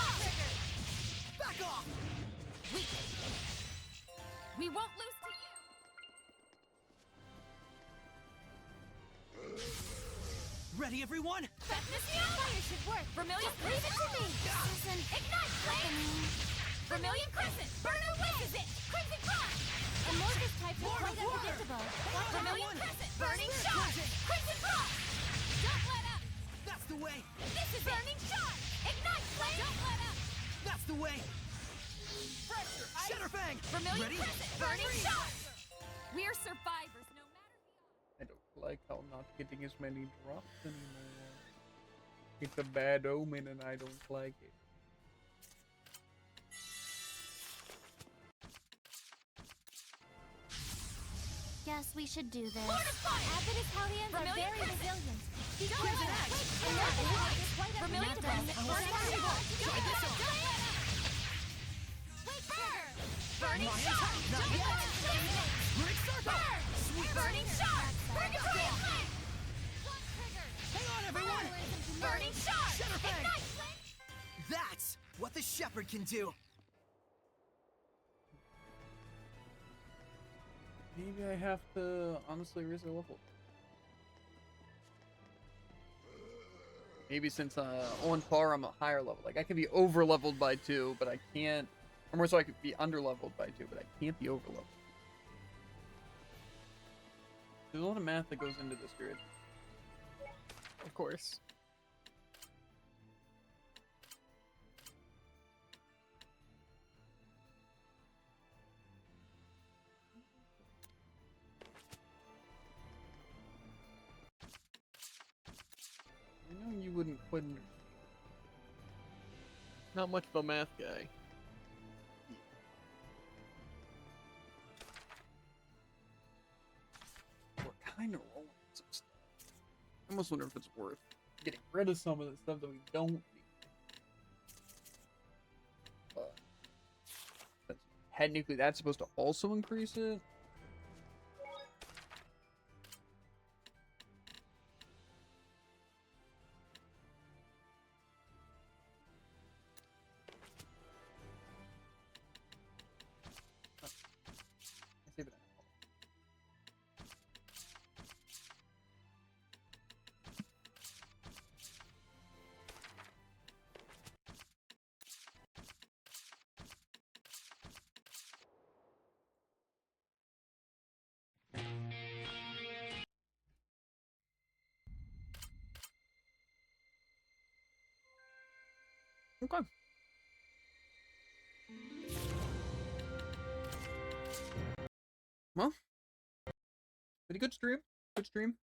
Back off.
We won't lose to you.
Ready, everyone?
Fatness Fire should work. Vermilion, leave it to me. Crimson, ignite flame. Vermilion Crescent, burn away. This is it. Crimson Frost. Amorphous types are quite unpredictable. Vermilion Crescent, burning shot. Crimson Frost. Don't let up.
That's the way.
This is burning shot. Ignite flame. Don't let up.
That's the way.
Pressure.
Shatterfang.
Vermilion
Ready?
Crescent, burning shot. We're survivors, no matter the odds.
I don't like how I'm not getting as many drops anymore. It's a bad omen and I don't like it.
Guess we should do this.
Abbott Italians are very resilient.
Crimson Axe.
Vermilion Crescent, burning shot. Try this on. Burning shot.
Not yet. Rig circle. Sweet.
Burning shot. Purgatorial flame.
Hang on, everyone.
Burning shot.
Shatterfang.
Ignite flame.
That's what the shepherd can do.
Maybe I have to honestly raise the level. Maybe since on par I'm a higher level. Like I can be over leveled by 2, but I can't. Or more so I could be under leveled by 2, but I can't be over leveled. There's a lot of math that goes into this grid.
Of course.
I know you wouldn't quit.
Not much of a math guy.
We're kind of rolling some stuff. I almost wonder if it's worth getting rid of some of the stuff that we don't need. But technically, that's supposed to also increase it. Save it. Okay. Well, pretty good stream. Good stream.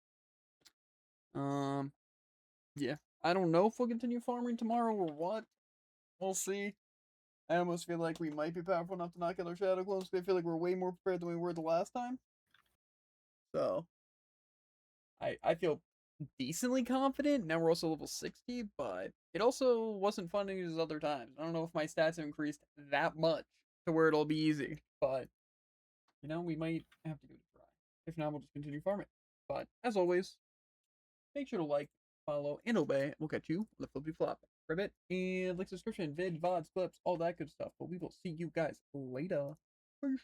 Yeah. I don't know if we'll continue farming tomorrow or what. We'll see. I almost feel like we might be powerful enough to knock out our shadow clones. I feel like we're way more prepared than we were the last time. So, I feel decently confident. Now we're also level 60, but it also wasn't fun as other times. I don't know if my stats have increased that much to where it'll be easy, but you know, we might have to give it a try. If not, we'll just continue farming. But as always, make sure to like, follow, and obey. We'll catch you on the flippy flop. Ribbit and like subscription, vid, VODs, clips, all that good stuff. But we will see you guys later. Peace.